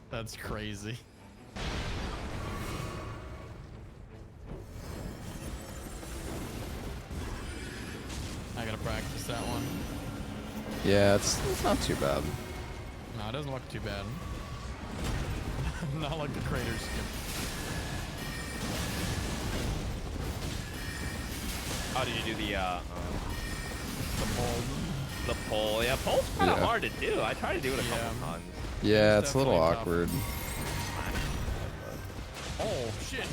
That's crazy. I gotta practice that one. Yeah, it's not too bad. No, it doesn't look too bad. Not like the crater skip. How did you do the pole? the pole? Yeah, pole's kind of Yeah. hard to do. I tried to do it a couple Yeah. times. Yeah, It's it's a little definitely tough. awkward. Oh, shit.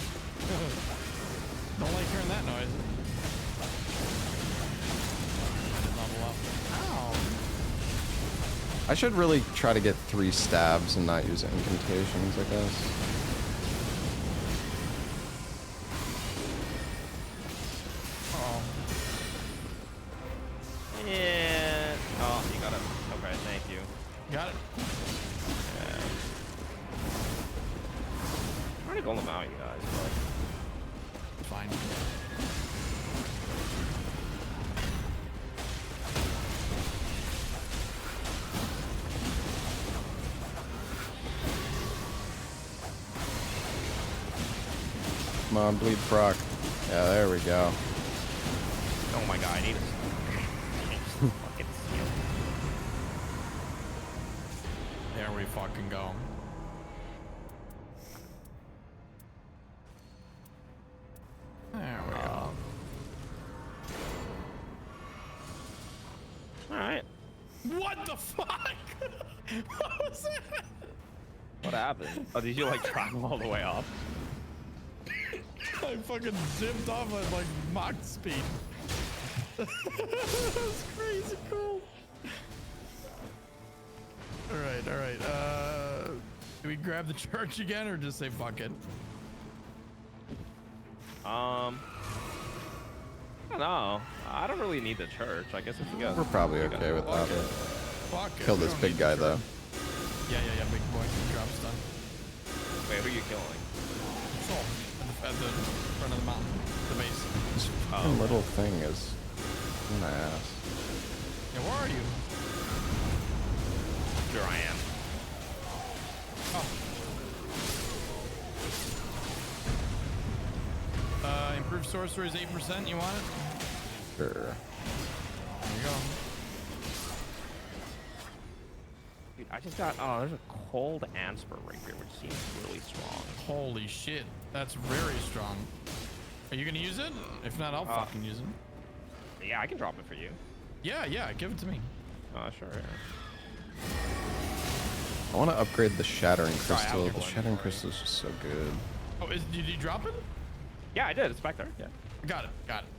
Don't like hearing that noise. Level up. Ow. I should really try to get 3 stabs and not use incantations, I guess. Uh-oh. Yeah. Oh, you got it. Okay, thank you. Got it. Yeah. I'm trying to go them out, you guys. But Fine. Come on, bleed proc. Yeah, there we go. Oh my god, I need a fucking seal. There we fucking go. There we go. Alright. What the fuck? What was that? What happened? Oh, did you like travel all the way up? I fucking zipped off at like Mach speed. That was crazy cool. Alright, alright. Do we grab the church again or just say fuck it? I don't know. I don't really need the church. I guess if you guys. We're probably okay with that. Fuck it. Kill We this don't big need the guy church. though. Yeah, big boy. Drop stun. Wait, who are you killing? Soul. At the front of the mountain. The base. This fucking little thing is an ass. Yeah, where are you? Sure, I am. Improved sorcery is 8%. You want it? Sure. There you go. Dude, I just got. Oh, there's a cold Ansper right here, which seems really strong. Holy shit. That's very strong. Are you gonna use it? If not, I'll fucking use it. Yeah, I can drop it for you. Yeah, give it to me. Sure. I want to upgrade the Shattering Sorry, I have Crystal. people The in Shattering for it. Crystal is just so good. Oh, did you drop it? Yeah, I did. It's back there. Yeah. Got it.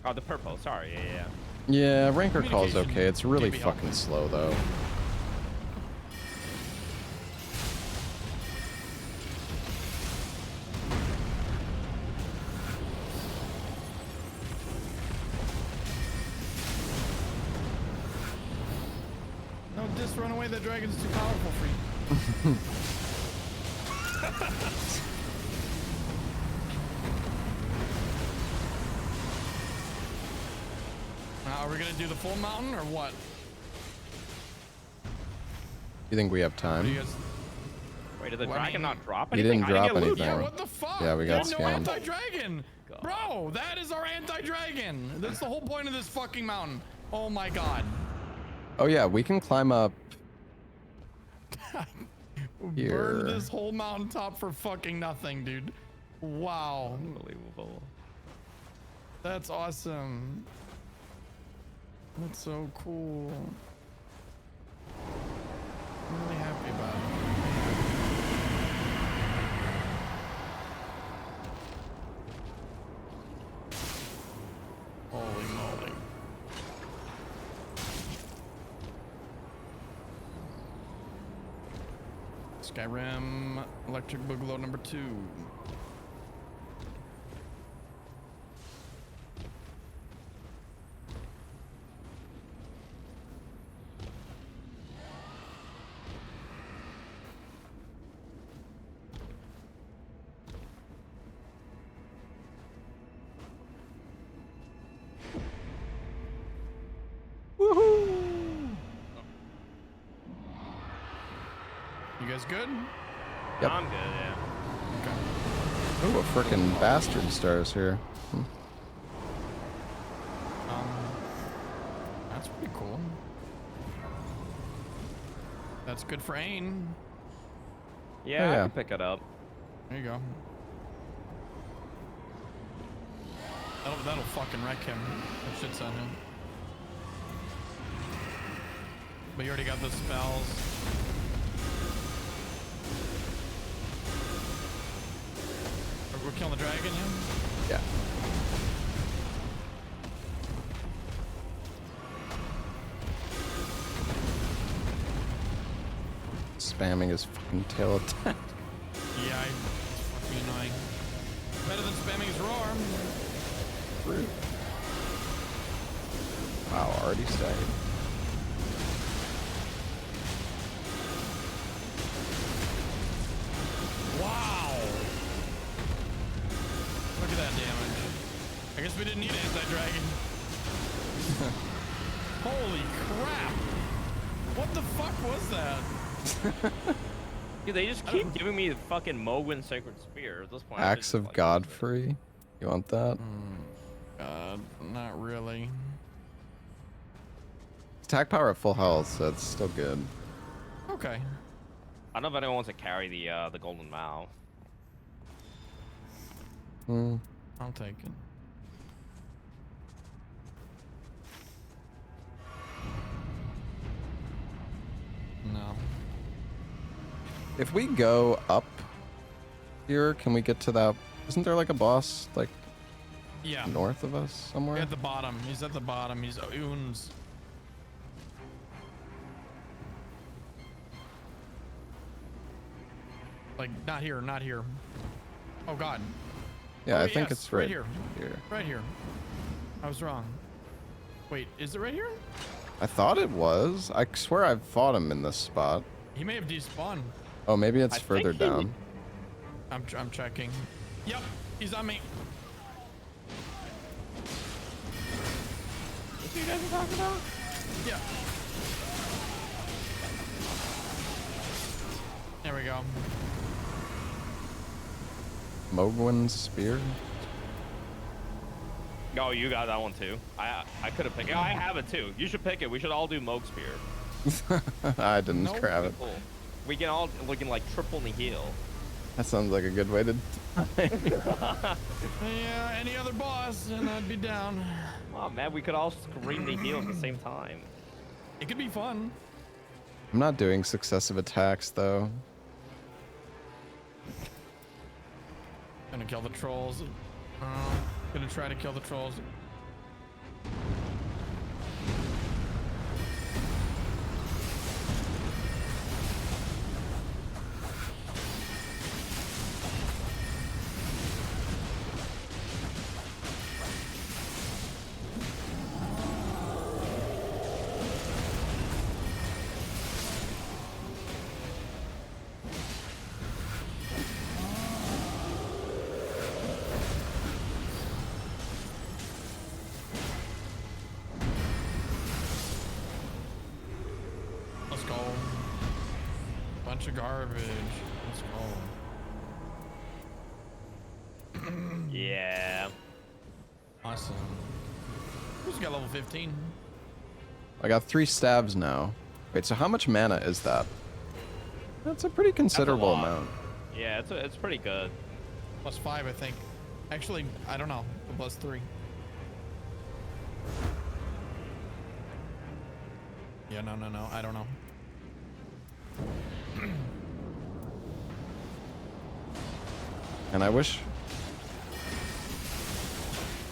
Oh, the purple. Sorry. Yeah. Yeah, Rancor Call is Communication okay. It's really can be fucking helpful. slow though. No, just run away. That dragon's too powerful for you. Now, are we gonna do the full mountain or what? You think we have What do you time? guys? Wait, did the Well, I dragon mean, not drop he anything? didn't I drop get loot. anything. Yeah, what the fuck? Yeah, we got There's no scammed. anti-dragon. Bro, that is our anti-dragon. That's the whole point of this fucking mountain. Oh my god. Oh yeah, we can climb up. Here. Burn this whole mountaintop for fucking nothing, dude. Wow. Unbelievable. That's awesome. That's so cool. I'm really happy about it. Holy moly. Skyrim Electric Boogaloo number 2. You guys good? Yep. I'm good. Yeah. Okay. Oh, a frickin' bastard stars here. That's pretty cool. That's good for Ain. Yeah, Oh, I yeah. can pick it up. There you go. That'll fucking wreck him. That shit's on him. But you already got the spells. We're killing the dragon, yeah? Yeah. Spamming his fucking tail attack. Yeah, it's fucking annoying. Better than spamming his roar. Rude. Wow, already stayed. Wow! Look at that damage. I guess we didn't need anti-dragon. Holy crap! What the fuck was that? Dude, they just keep giving me the fucking Mogwin Sacred Spear at this point. Axe of Godfrey. You want that? Not really. Attack power at full health, so it's still good. Okay. I don't know if anyone wants to carry the golden Mao. Hmm. I'll take it. No. If we go up here, can we get to that? Isn't there like a boss like Yeah. north of us somewhere? At the bottom. He's at the bottom. He's Oons. Like, not here, not here. Oh, God. Yeah, Oh, I think yes, it's right here. here. Right here. I was wrong. Wait, is it right here? I thought it was. I swear I've fought him in this spot. He may have despawned. Oh, maybe it's I further think he- down. I'm checking. Yep, he's on me. What you guys are talking about? Yeah. There we go. Mogwin's spear. Oh, you got that one too. I could have picked it. I have it too. You should pick it. We should all do Moog Spear. I didn't Nope. grab it. Cool. We can all looking like triple nihil. That sounds like a good way to. Yeah, any other boss and I'd be down. Oh man, we could all scream nihil at the same time. It could be fun. I'm not doing successive attacks though. Gonna kill the trolls. Gonna try to kill the trolls. Let's go. Bunch of garbage. Let's go. Yeah. Awesome. Who's got level 15? I got 3 stabs now. Wait, so how much mana is that? That's a pretty considerable lot. amount. Yeah, it's pretty good. +5, I think. Actually, I don't know. +3. Yeah, no. I don't know. And I wish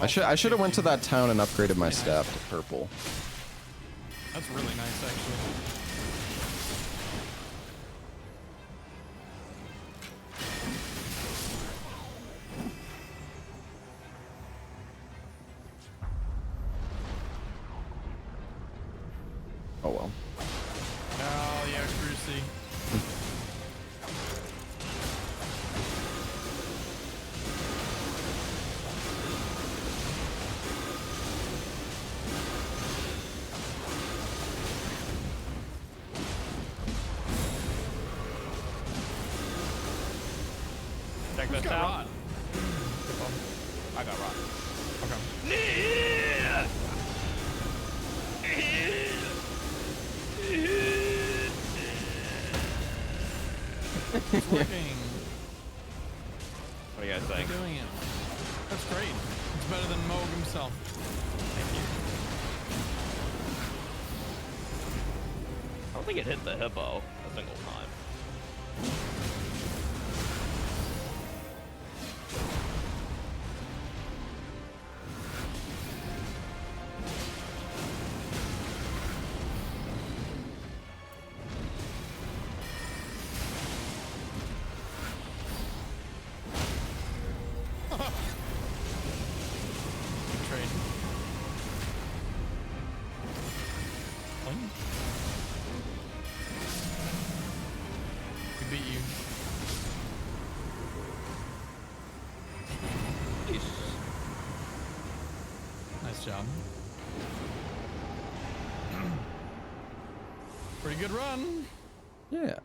I should have went to that town and upgraded my staff to purple. That's really nice, actually. Oh well. Oh, yeah, Crucy. Check Who's this got out. Rod? I got Rod. Okay. It's working. What do you guys We're think? doing it. That's great. It's better than Moog himself. Thank you. I don't think it hit the hippo a single time. Good trade. Boing. We beat you. Nice job. Pretty good run. Yeah.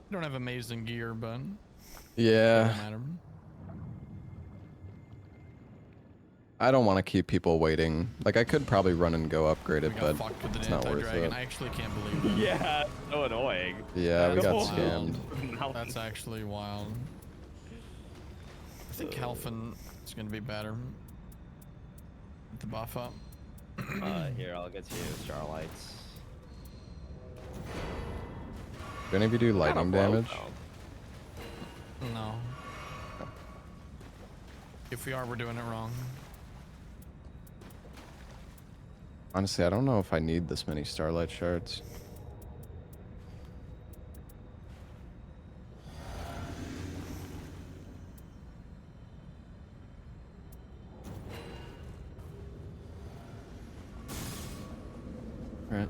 You don't have amazing gear, but Yeah. doesn't matter. I don't want to keep people waiting. Like, I could probably run and go upgrade We it, got but fucked with it's an not worth anti-dragon. it. I actually can't believe that. Yeah, it's so annoying. Yeah, we That's got wild. scammed. That's actually wild. I think Helfen is going to be better. Get the buff up. Here, I'll get you Starlights. Do any of you do lightning damage? No. If we are, we're doing it wrong. Honestly, I don't know if I need this many Starlight shards. Right.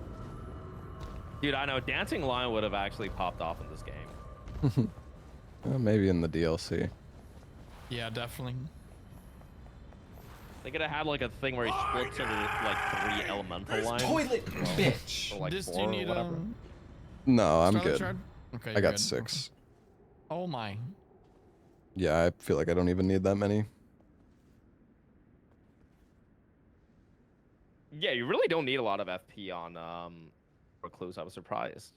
Dude, I know Dancing Lion would have actually popped off in this game. Well, maybe in the DLC. Yeah, definitely. They could have had like a thing where he splits into like 3 elemental lines. Toilet bitch. Or like This, do 4 you or need whatever. No, I'm Starlight good. Shard? Okay, I you're got good. 6. Oh my. Yeah, I feel like I don't even need that many. Yeah, you really don't need a lot of FP on Recluse. I was surprised.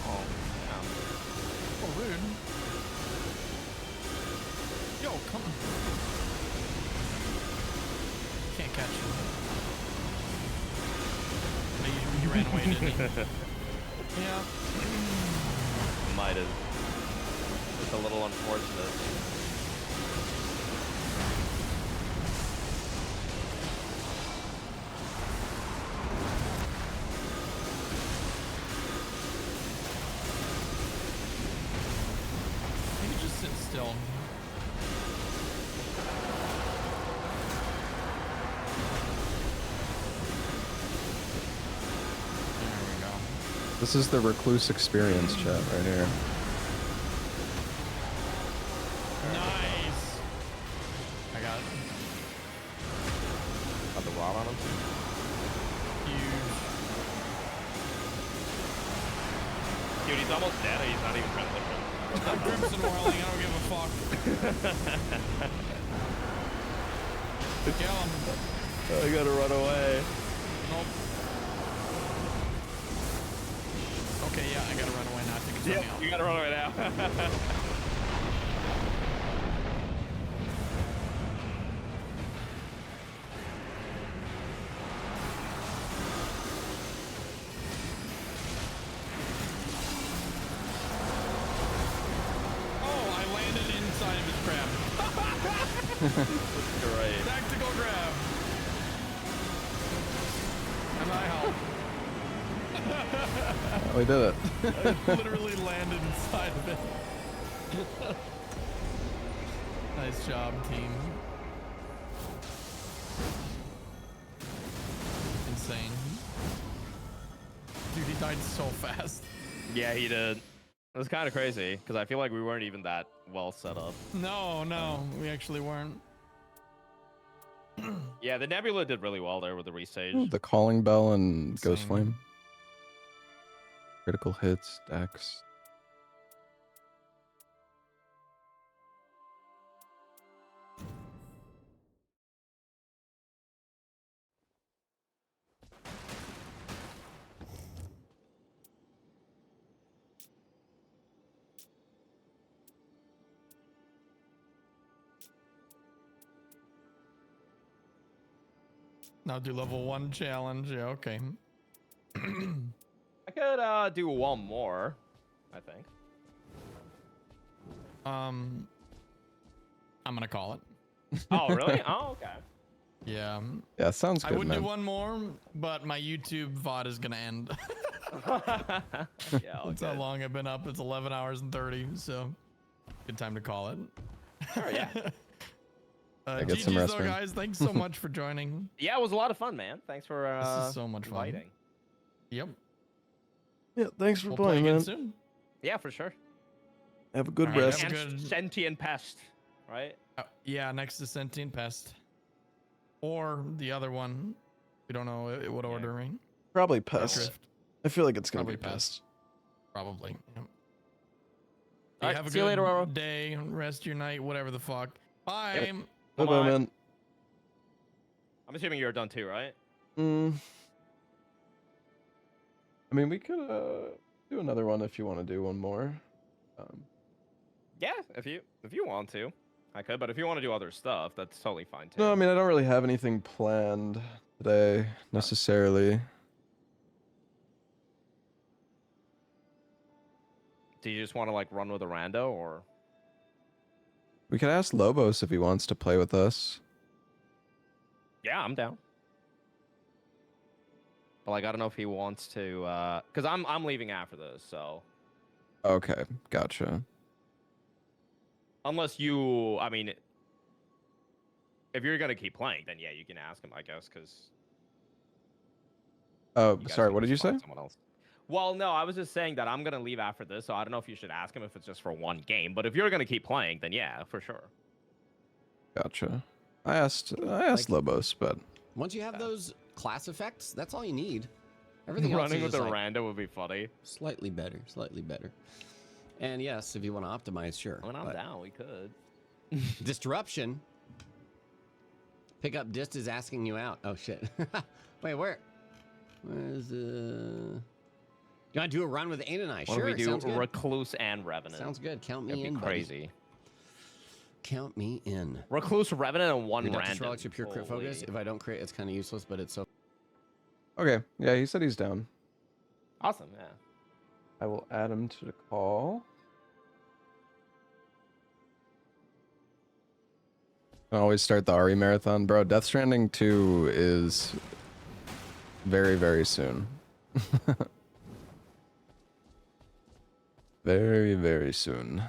Oh, yeah. Oh, rude. Yo, come on. Can't catch him. You ran away, didn't you? Yeah. Might have. It's a little unfortunate. You can just sit still. There we go. This is the Recluse experience chat right here. Nice. I got it. Got the rod on him. Huge. Dude, he's almost dead. He's not even trying to lift him. I'm crimson whirling. I don't give a fuck. Kill him. I gotta run away. Nope. Okay, yeah, I gotta run away now. I think it's Yeah, running out. you gotta run away now. Oh, I landed inside of his crab. Great. Tactical grab. And I help. Oh, we did it. I literally landed inside of it. Nice job, team. Insane. Dude, he died so fast. Yeah, he did. It was kind of crazy because I feel like we weren't even that well set up. No, we actually weren't. Yeah, the Nebula did really well there with the restage. Ooh, the calling bell and Ghost Same. Flame. Critical hits, dex. Now do level 1 challenge. Yeah, okay. I could do one more, I think. I'm gonna call it. Oh, really? Oh, okay. Yeah. Yeah, sounds I good, would man. do one more, but my YouTube VOD is gonna end. Yeah, all That's how good. long I've been up. It's 11 hours and 30, so good time to call it. Sure, yeah. get some GGs rest, though, man. guys. Thanks so much for joining. Yeah, it was a lot of fun, man. Thanks for This is so much fun. inviting. Yep. Yeah, thanks for We'll play again soon. Yeah, for sure. Have a good All right, rest. have a And good- sentient pest, right? Yeah, next to Sentient Pest. Or the other one. We don't know what ordering. Probably pest. Drift. I feel like it's gonna Probably be pest. Probably. Yep. All right, Have a see you good later, Roro. day, rest your night, whatever the fuck. Bye. Bye, Bye-bye. man. I'm assuming you're done too, right? I mean, we could do another one if you want to do one more. Yeah, if you want to, I could. But if you want to do other stuff, that's totally fine too. No, I mean, I don't really have anything planned today necessarily. Do you just want to like run with a rando, or? We could ask Lobos if he wants to play with us. Yeah, I'm down. But like, I don't know if he wants to, cause I'm leaving after this, so. Okay, gotcha. Unless you, I mean, if you're gonna keep playing, then yeah, you can ask him, I guess, cause. Oh, you guys sorry, can what did you just say? find someone else. Well, no, I was just saying that I'm gonna leave after this, so I don't know if you should ask him if it's just for one game. But if you're gonna keep playing, then yeah, for sure. Gotcha. I asked Lobos, but Once you have those class effects, that's all you need. Everything else Running is with just a like rando would be funny. slightly better, slightly better. And yes, if you want to optimize, sure. I mean, I'm but down. We could. Disruption. Pickup Dist is asking you out. Oh shit. Wait, where's You want to do a run with Ain and I? What Sure, do we do? sounds good. Recluse and Revenant. Sounds good. Count me That'd be in, buddy. crazy. Count me in. Recluse, Revenant, and one Reductus random. relics are pure crit focus. Holy. If I don't crit, it's kind of useless, but it's so. okay. Yeah, he said he's down. Awesome, yeah. I will add him to the call. I always start the RE marathon, bro. Death Stranding 2 is very, very soon. Very, very soon.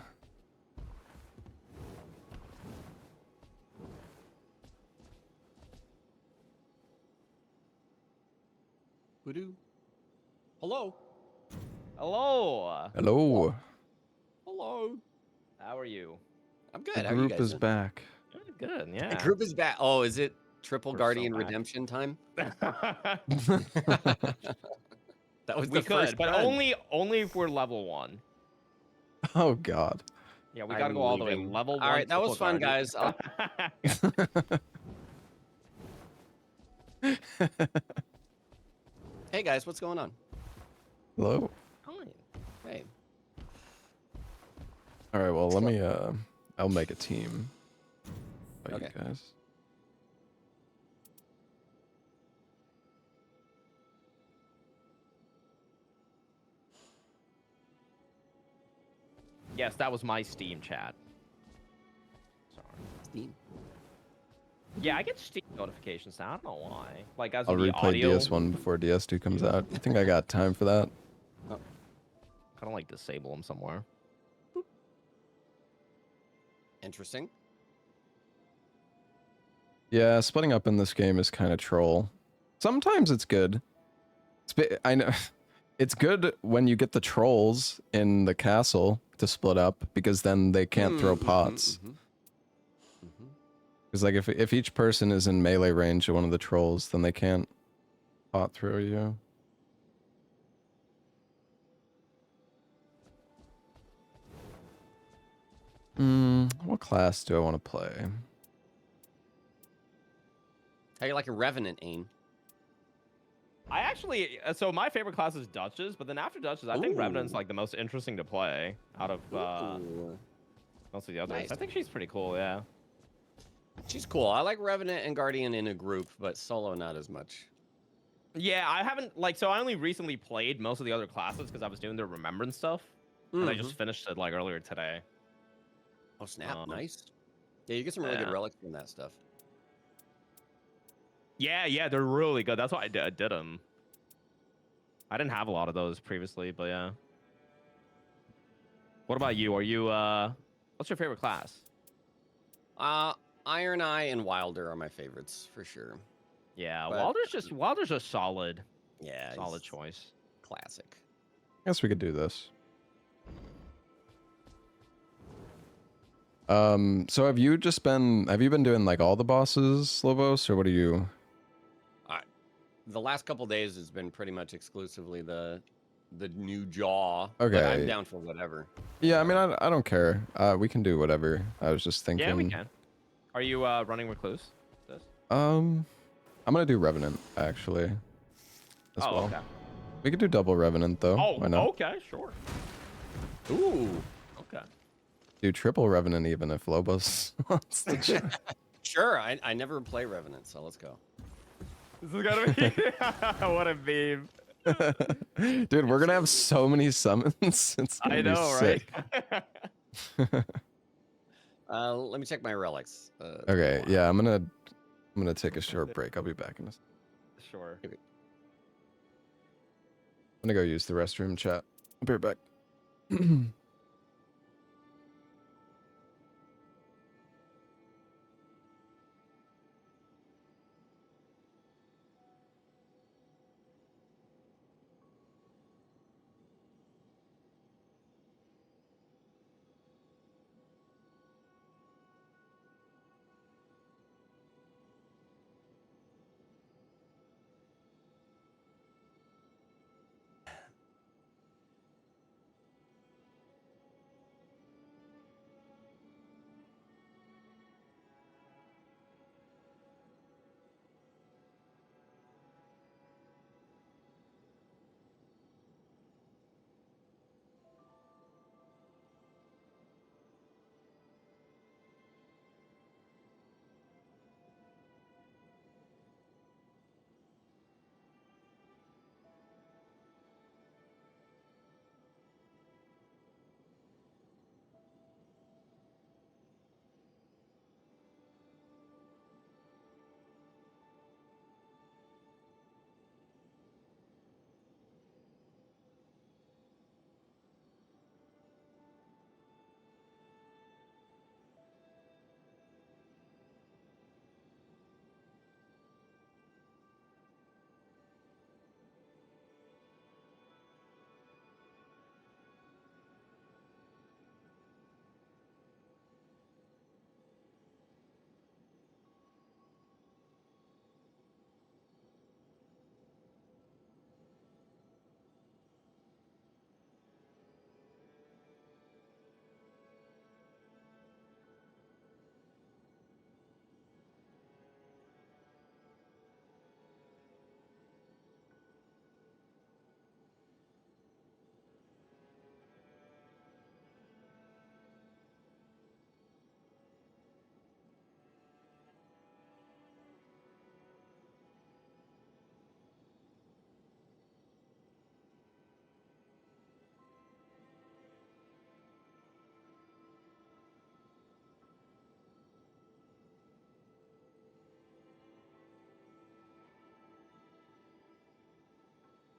Voodoo. Hello. Hello. Hello. Hello. How are you? I'm good. The How are you group guys is doing? back. Good, yeah. The group is back. Oh, is it triple We're so Guardian back. redemption time? That was We the could, first but run. only if we're level 1. Oh God. Yeah, we gotta go all the way. Level 1. All right, that was triple fun, guardian. guys. Hey guys, what's going on? Hello. Hey. All right. Well, let me. I'll make a team. By Okay. you guys. Yes, that was my Steam chat. Sorry. Steam. Yeah, I get Steam notifications now. I don't know why. Like as I'll of the replay audio, DS1 before DS2 comes out. You think I got time for that? kind of like disable them somewhere. Interesting. Yeah, splitting up in this game is kind of troll. Sometimes it's good. I know it's good when you get the trolls in the castle to split up because then they can't throw pots. Because like if each person is in melee range of one of the trolls, then they can't pot throw you. What class do I want to play? How you like a Revenant, Ain? I actually, so my favorite class is Duchess, but then after Duchess, I think Ooh. Revenant's like the most interesting to play out of Ooh. most of the others. Nice. I think she's pretty cool, yeah. She's cool. I like Revenant and Guardian in a group, but solo not as much. Yeah, I haven't, like, so I only recently played most of the other classes because I was doing the Remembrance stuff. And I just finished it, like, earlier today. Oh, snap. Um, Nice. Yeah, you get some really good yeah. relics from that stuff. Yeah, they're really good. That's why I did them. I didn't have a lot of those previously, but yeah. What about you? Are you, what's your favorite class? Iron Eye and Wilder are my favorites, for sure. Yeah, But- Wilder's just solid. Yeah, Solid he's choice. classic. I guess we could do this. So have you been doing like all the bosses, Lobos, or what are you? The last couple days has been pretty much exclusively the new jaw. Okay. But I'm down for whatever. Yeah, I mean, I don't care. We can do whatever. I was just thinking. Yeah, we can. Are you running Recluse? I'm gonna do Revenant actually. As well. Okay. We could do double Revenant though. Oh, why not? okay, sure. Ooh. Okay. Do triple Revenant even if Lobos wants to. Sure. I never play Revenant, so let's go. This is gonna be what a meme. Dude, we're gonna have so many summons. It's gonna I be know, sick. right? Let me check my relics. Okay, yeah, I'm gonna take a short break. I'll be back in a second. Sure. I'm gonna go use the restroom, chat. I'll be right back.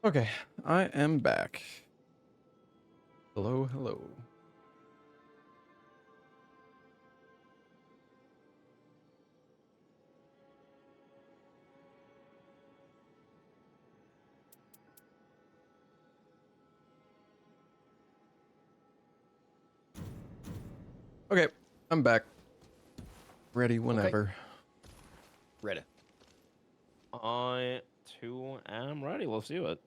Okay, I am back. Hello, hello. Okay, I'm back. Ready whenever. Ready. I too am ready. Let's do it.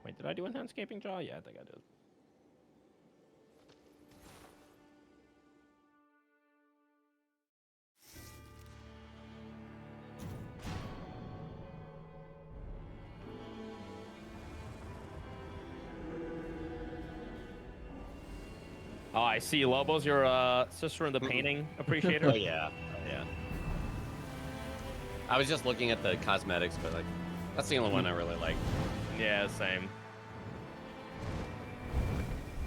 Wait, did I do enhanced-scaping jaw? Yeah, I think I did. Oh, I see. Lobos, your sister in the painting appreciator. Oh yeah. Oh yeah. I was just looking at the cosmetics, but like, that's the only one I really like. Yeah, same.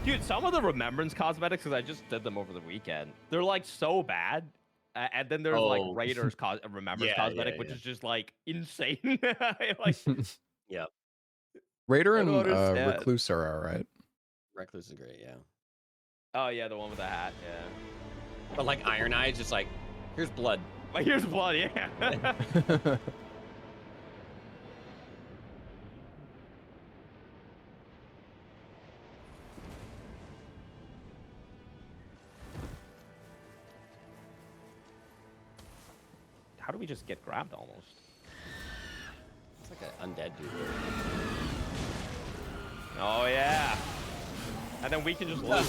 Dude, some of the Remembrance cosmetics, because I just did them over the weekend, they're like so bad. And then there's like Raiders Remembrance cosmetic, which is just like insane. Like, Yep. Raider I and don't understand. Recluse are alright. Recluse is great, yeah. Oh yeah, the one with the hat, yeah. But like Iron Eye, just like, here's blood. Like, here's blood, yeah. how do we just get grabbed almost? It's like an undead dude. Oh yeah. And then we can just loot.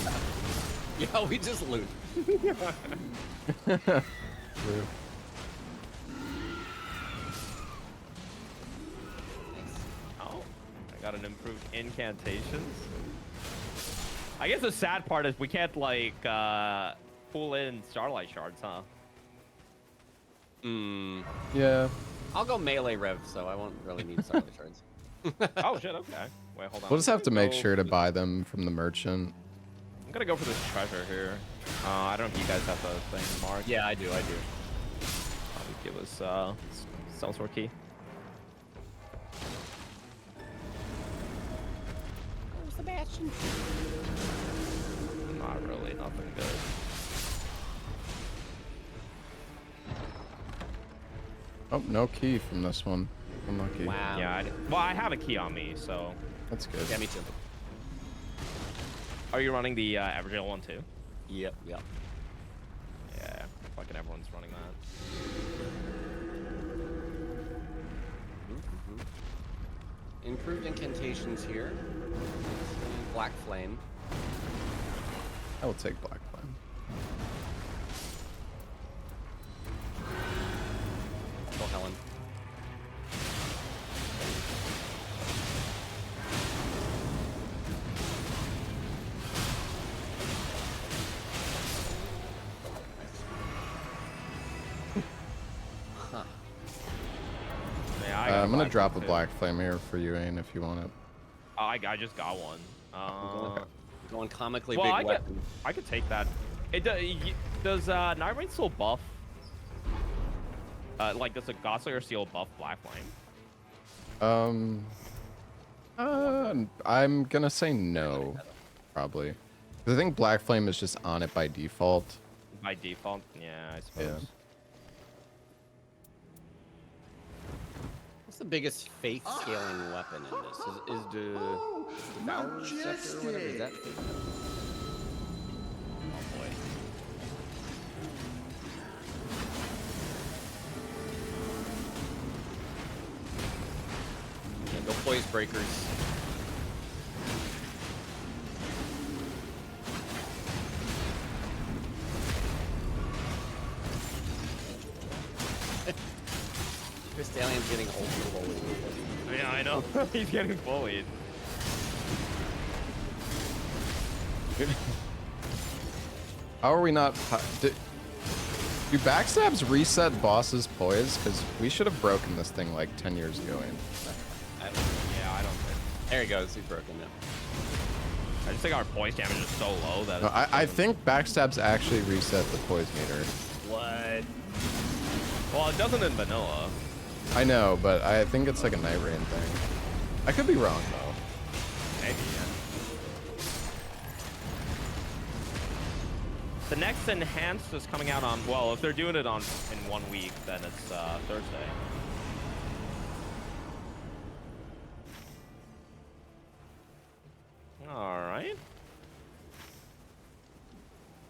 Yeah, we just loot. Oh, I got an improved incantations. I guess the sad part is we can't like pull in starlight shards, huh? Yeah. I'll go melee rev, so I won't really need starlight shards. Oh shit, okay. Wait, hold on. We'll just have to make Go sure to for buy them from the merchant. I'm gonna go for this treasure here. I don't know if you guys have the thing marked. Yeah, I do. Probably give us sellsword key. Where's the bastion? Not really, nothing good. Oh, no key from this one. Unlucky. Wow. Yeah, well, I have a key on me, so. That's good. Yeah, me too. Are you running the Evergaol one too? Yep. Yeah, fucking everyone's running that. Improved incantations here. Black flame. I will take black flame. Go Helen. Yeah, I got I'm gonna black drop a one, too. black flame here for you, Ain, if you want it. Oh, I just got one. Going comically Well, big weapon. I could take that. It does Nightreign still buff? Like does a Godslayer seal buff Black Flame? I'm gonna say no, probably. 'Cause I think black flame is just on it by default. By default, yeah, I suppose. Yeah. What's the biggest faith scaling weapon in this? Is the Devour Scepter or whatever? Is that faith? Oh boy. Yeah, go poise breakers. Crystallion's getting ultra bullied. Yeah, I know. He's getting bullied. How are we not? Do backstabs reset bosses' poise? Because we should have broken this thing like 10 years ago. Ain. Yeah, I don't think. There he goes. He's broken now. I just think our poise damage is so low that. No, I think backstabs actually reset the poise meter. What? Well, it doesn't in vanilla. I know, but I think it's like a Nightreign thing. I could be wrong though. Maybe. Yeah. The next enhanced is coming out on. Well, if they're doing it on in 1 week, then it's Thursday. All right.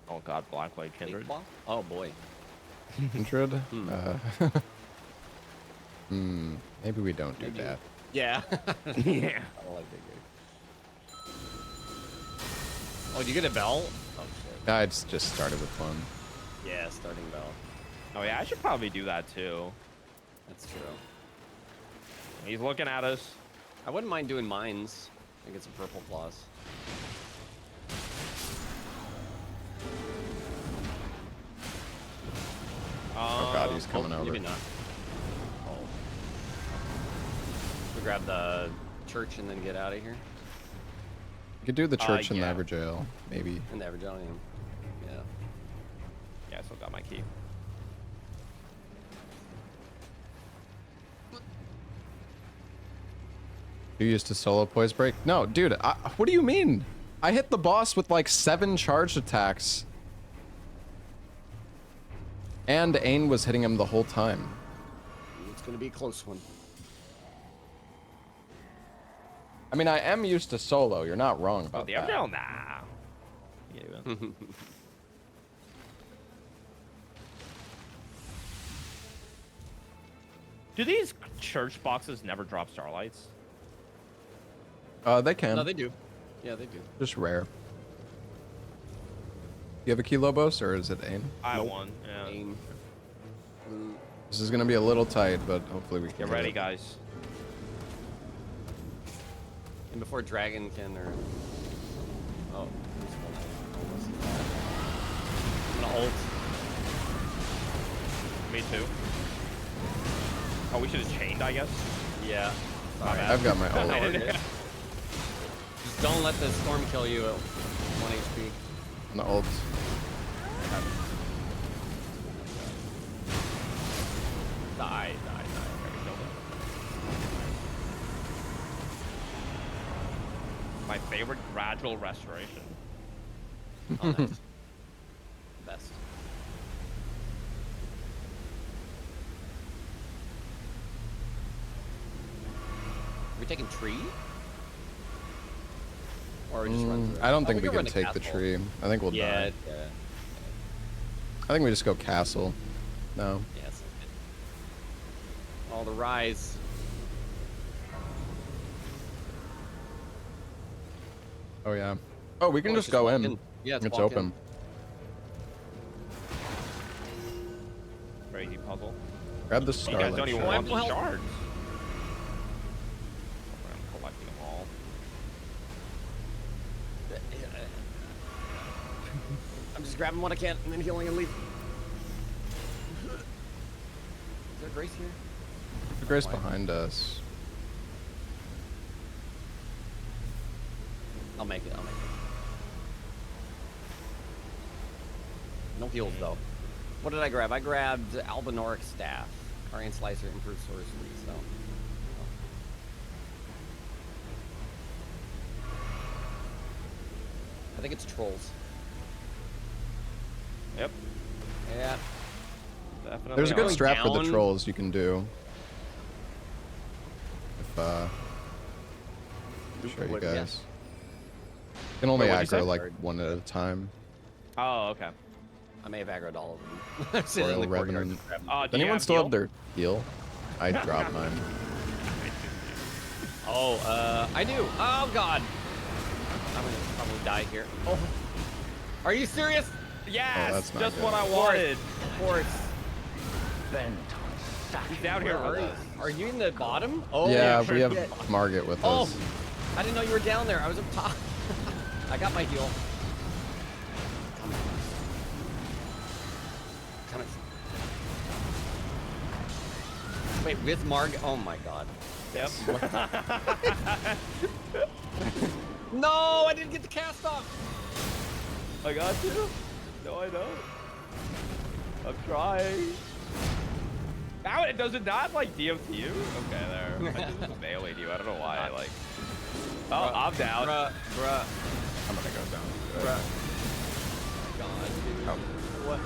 Oh God, Blacklight Kindred. Oh boy. Kindred? Maybe we don't do that. Yeah. Yeah. I like that game. Oh, did you get a bell? Oh shit. I just started with one. Yeah, starting bell. Oh yeah, I should probably do that too. That's true. He's looking at us. I wouldn't mind doing mines. I get some purple claws. Oh God, he's coming over. Maybe not. Oh. We grab the church and then get out of here. You could do the church in the yeah. Evergaol, maybe. In the Evergaol, yeah. Yeah, I still got my key. You used to solo poise break? No, dude, what do you mean? I hit the boss with like 7 charged attacks. And Ain was hitting him the whole time. It's gonna be a close one. I mean, I am used to solo. You're not wrong Oh, about the that. Evergaol? Nah. Yeah, Do these church boxes never drop starlights? They can. No, they do. Yeah, they do. Just rare. You have a key, Lobos, or is it aim? I Nope. won. Yeah. Aim. This is gonna be a little tight, but hopefully we can Get get ready, it. guys. And before Dragon can or oh, I'm gonna ult. Me too. Oh, we should have chained, I guess. Yeah. My Sorry. bad. I've got my No, ult. we're good. Just don't let the storm kill you at 1 HP. On the ult. Die. Okay, we killed My favorite gradual restoration. it. Oh, nice. Best. Are we taking tree? Or we just run through it? I don't Oh, think we run can the take the castle. tree. I think we'll Yeah, die. yeah. I think we just go castle. No. Yeah, sounds good. All the rise. Oh yeah. Oh, we can Oh, just it's go walk in. Yeah, It's walk open. Crazy puzzle. Grab the You guys starlight. don't even Oh, want the well- shards. I'm collecting them all. I'm just grabbing what I can and then healing and leaving. Is there Grace here? The Grace behind us. I'll make it. No heals though. What did I grab? I grabbed Albinoric Staff. Arcane Slicer, improved sorcery, so. I think it's trolls. Yep. Yeah. Definitely. There's a good Going strap for the down. trolls you can do. If I'll show you What- yeah. guys. You can only Wait, what'd you aggro say? like one at a time. Oh, okay. I may have aggroed all of them. Sitting in Royal the courtyard, Revenant. just grabbing- Do Does you anyone have still heal? have their heal? I dropped mine. Oh, I do. Oh God. I'm gonna probably die here. Oh. Are you serious? Yes, that's not just good. what I wanted. Of course. Bent on sacking. He's down here Where are you? earth. Are you in the bottom? Oh, yeah, shit. we have Margit with Oh, us. I didn't know you were down there. I was up top. I got my heal. Coming. Wait, with Marg? Oh my God. Yep. No, I didn't get the cast off. I got you. No, I don't. I'm trying. Now it does it not like DMT you? Okay, there. I just meleeed you. I don't know why. I like. Oh, Bruh, I'm down. Bruh. I'm gonna go down. Bruh. God, dude. Oh. What?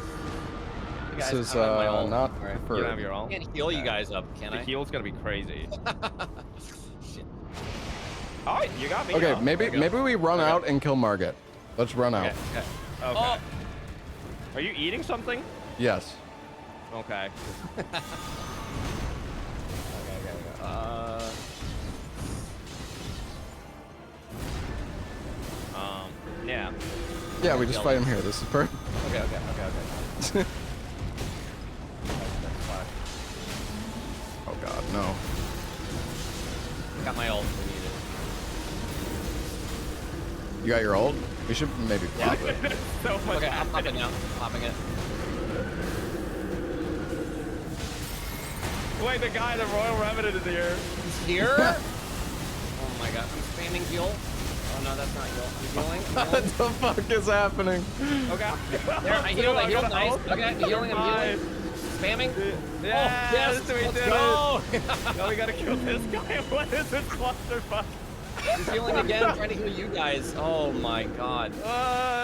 You This guys, is I don't have my ult. not All right. You preferred. don't have your I own. can't heal you guys up, can The I? heal's gonna be crazy. Shit. Oh, you got me. Okay, now. maybe There you go. we run Okay. out and kill Margit. Let's run out. Okay, okay. Okay. Oh. Are you eating something? Yes. Okay. Yeah. Yeah, we just fight him here. This is perfect. Okay. Oh god, no. Got my ult. We need it. You got your ult? We should maybe pop it. There's so much Okay, I'm popping happening. now. Popping it. Wait, the guy, the Royal Revenant is here. He's here? Oh my god, I'm spamming heal. Oh no, that's not heal. I'm healing. I'm What healing. the fuck is happening? Okay. There, I healed, nice. ult. Okay, I'm healing, Nice. Spamming. Yeah, Oh, yes, we let's did go. it. Now we gotta kill this guy. What is this clusterfuck? He's healing again, I'm trying to heal you guys. Oh my god.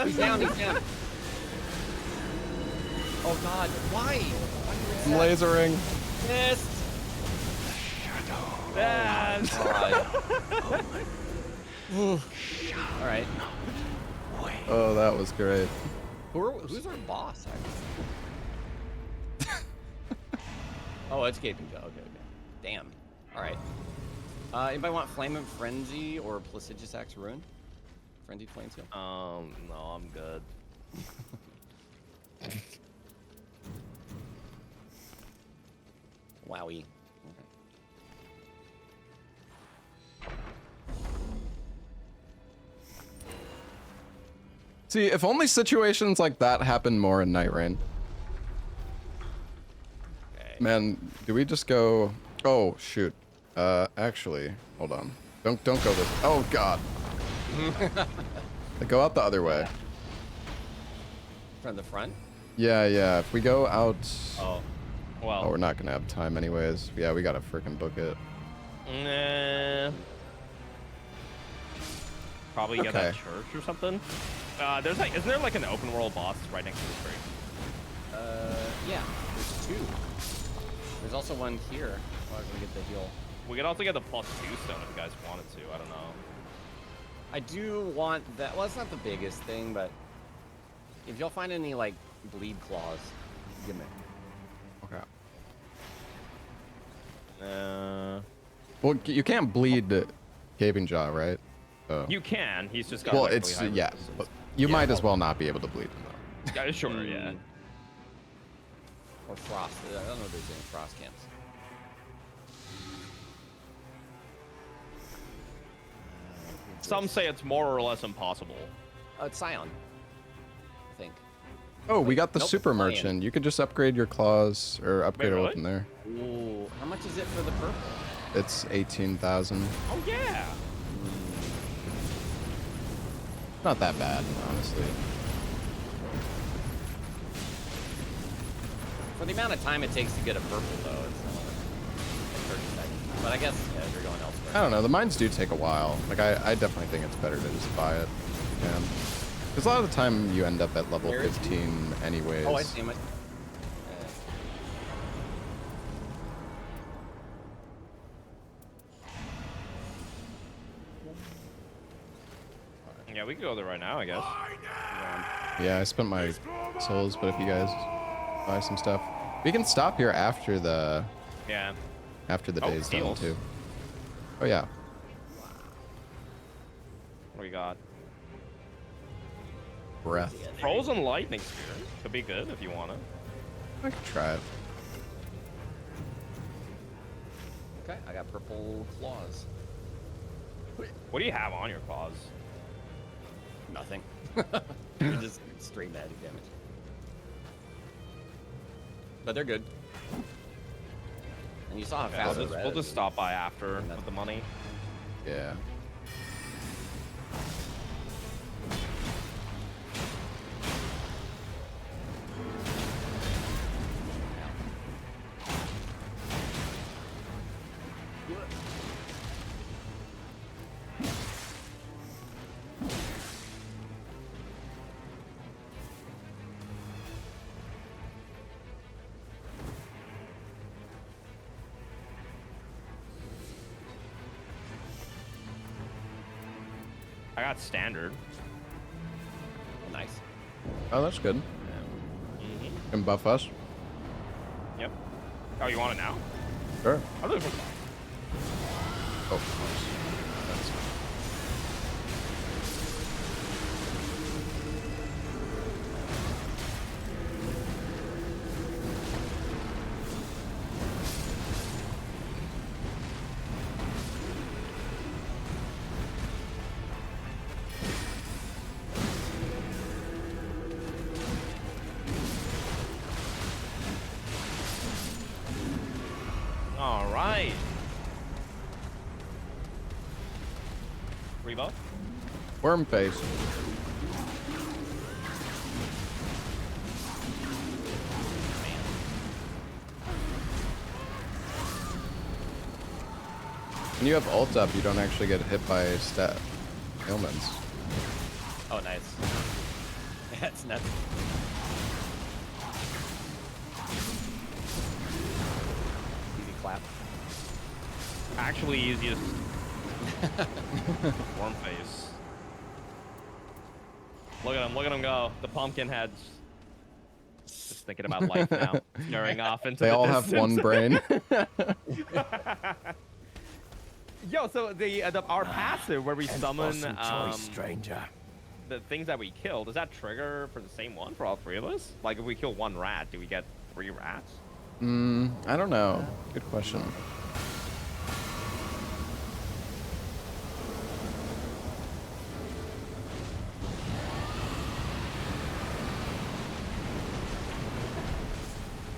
He's down, he's down. Oh god, why? I'm lasering. Missed. Yes. Alright. Oh, that was great. Who's our boss? Oh, it's Gaping Joe. Okay. Damn. All right. Anybody want Flame and Frenzy or Placiduous Axe Ruin? Frenzied Flame Seal? No, I'm good. Wowie. See, if only situations like that happen more in Nightreign. Okay. Man, do we just go? Oh shoot. Actually, hold on. Don't go this. Oh god. Go out the other way. From the front? Yeah, yeah. If we go out. Oh, well. Oh, we're not gonna have time anyways. Yeah, we gotta freaking book it. Nah. Probably get that church or something. There's like, isn't there like an open world boss right next to the tree? Yeah. There's two. There's also one here. Oh, I'm gonna get the heal. We could also get the +2 stone if you guys wanted to. I don't know. I do want that. Well, it's not the biggest thing, but if y'all find any like bleed claws, give me. Okay. Well, Well, you can't bleed Gaping Jaw, right? So. you can. He's just got. Well, like, it's really high yeah. resistance. But you Yeah, might as well not be able to bleed him though. Yeah, sure. Yeah. Or frost. I don't know if there's any frost camps. Some say it's more or less impossible. It's Scion, I think. Oh, we got the Nope, super it's not in. merchant. You could just upgrade your claws or upgrade a really? weapon there. Ooh, how much is it for the purple? It's 18,000. Oh yeah. Not that bad, honestly. For the amount of time it takes to get a purple, though, it's not like 30 seconds. But I guess yeah, if you're going elsewhere. I don't know. The mines do take a while. Like I definitely think it's better to just buy it. Yeah. Because a lot of the time you end up at level Where is he? 15 anyways. Oh, I see him. Yeah, we could go there right now, I guess. Yeah, I spent my souls, but if you guys buy some stuff, we can stop here after the Yeah. day's done heals. too. Oh yeah. What do we got? Breath. Frozen lightning spear could be good if you want it. I could try it. Okay, I got purple claws. What do you have on your claws? Nothing. They're just straight magic damage. But they're good. And you saw how Yeah, fast we'll just stop by after with the money. Yeah. I got standard. Nice. Oh, that's good. Mm-hmm. Can buff us. Yep. Oh, you want it now? Sure. I'll do it for Oh, nice. That's All right. Rebuff. Worm face. When you have ult up, you don't actually get hit by stat ailments. Oh, nice. That's nuts. Easy clap. Actually, easiest. Worm face. Look at him go. The pumpkin heads. Just just thinking about life now, staring off into They the all have one brain. Yo, so our passive where we summon stranger. the things that we kill, does that trigger for the same one for all three of us? Like if we kill one rat, do we get 3 rats? I don't know. Good question.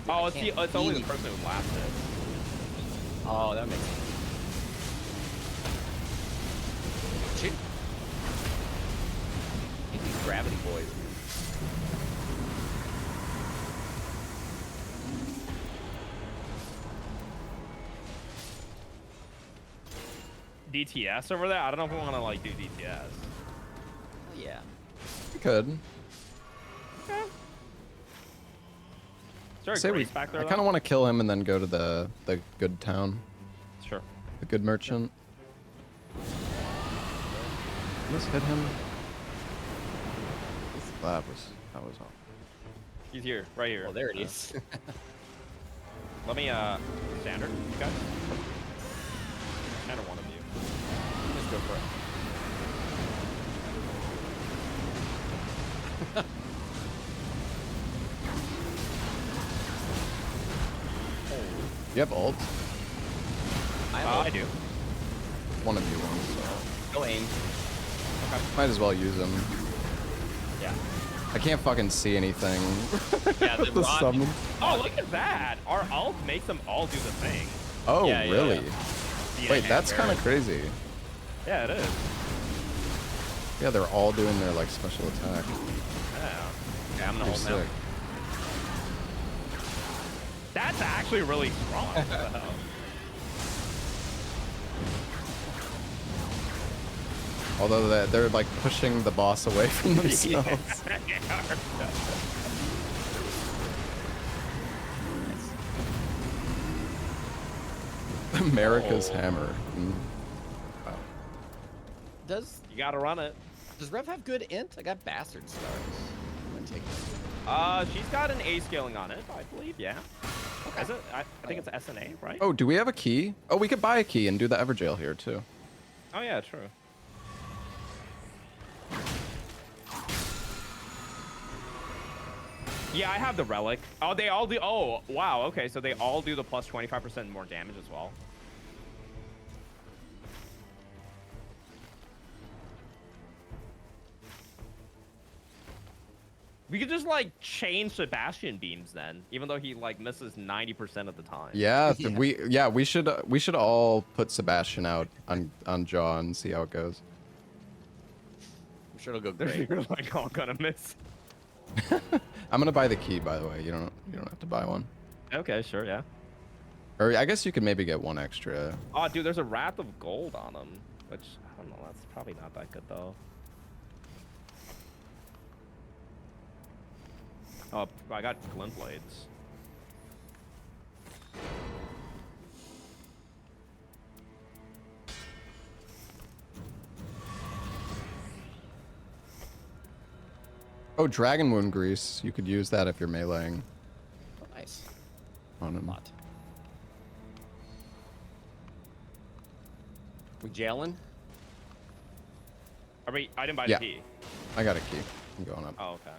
Oh, it's only the person who laughed it. Oh, that makes sense. Shoot. These gravity boys. DTS over there? I don't know if we want to like do DTS. Yeah. We could. Is there a Say we. grace back there? I kind of want to kill him and then go to the good town, Sure. the good merchant. Let's hit him. That was all. He's here, right here. Oh, there it is. Let me standard, you guys. Standard one of you. Just go for it. You have ult? I do. One of you wants. Go aim. Might as well use them. Yeah. I can't fucking see anything. Yeah, the The rod- summon. Oh, look at that! Our ult makes them all do the thing. Oh, Yeah, yeah, really? yeah. Wait, that's kind of crazy. Yeah, it is. Yeah, they're all doing their like special attack. Yeah. Okay, I'm gonna Pretty hold now. sick. That's actually really strong. What the hell? Although they're like pushing the boss away from themselves. America's Oh. hammer. Wow. Does You gotta run it. Rev have good int? I got bastard stars. I'm gonna take it. She's got an A scaling on it, I believe, yeah. Is it? I think it's SNA, right? Oh, do we have a key? Oh, we could buy a key and do the Evergaol here too. Oh yeah, true. Yeah, I have the relic. Oh, they all do. Oh, wow. Okay, so they all do the plus 25% more damage as well. We could just like change Sebastian beams then, even though he like misses 90% of the time. Yeah, Yeah. we should all put Sebastian out on Jaw and see how it goes. I'm sure it'll go They're great. like all gonna miss. I'm gonna buy the key, by the way. You don't have to buy one. Okay, sure, yeah. Or I guess you could maybe get one extra. Oh, dude, there's a Wrath of Gold on him, which I don't know. That's probably not that good though. Oh, I got glint blades. Oh, Dragon Wound Grease. You could use that if you're meleeing Oh, nice. on him. Lot. We jailing? I mean, I didn't buy Yeah. the key. I got a key. I'm going up. Oh, okay.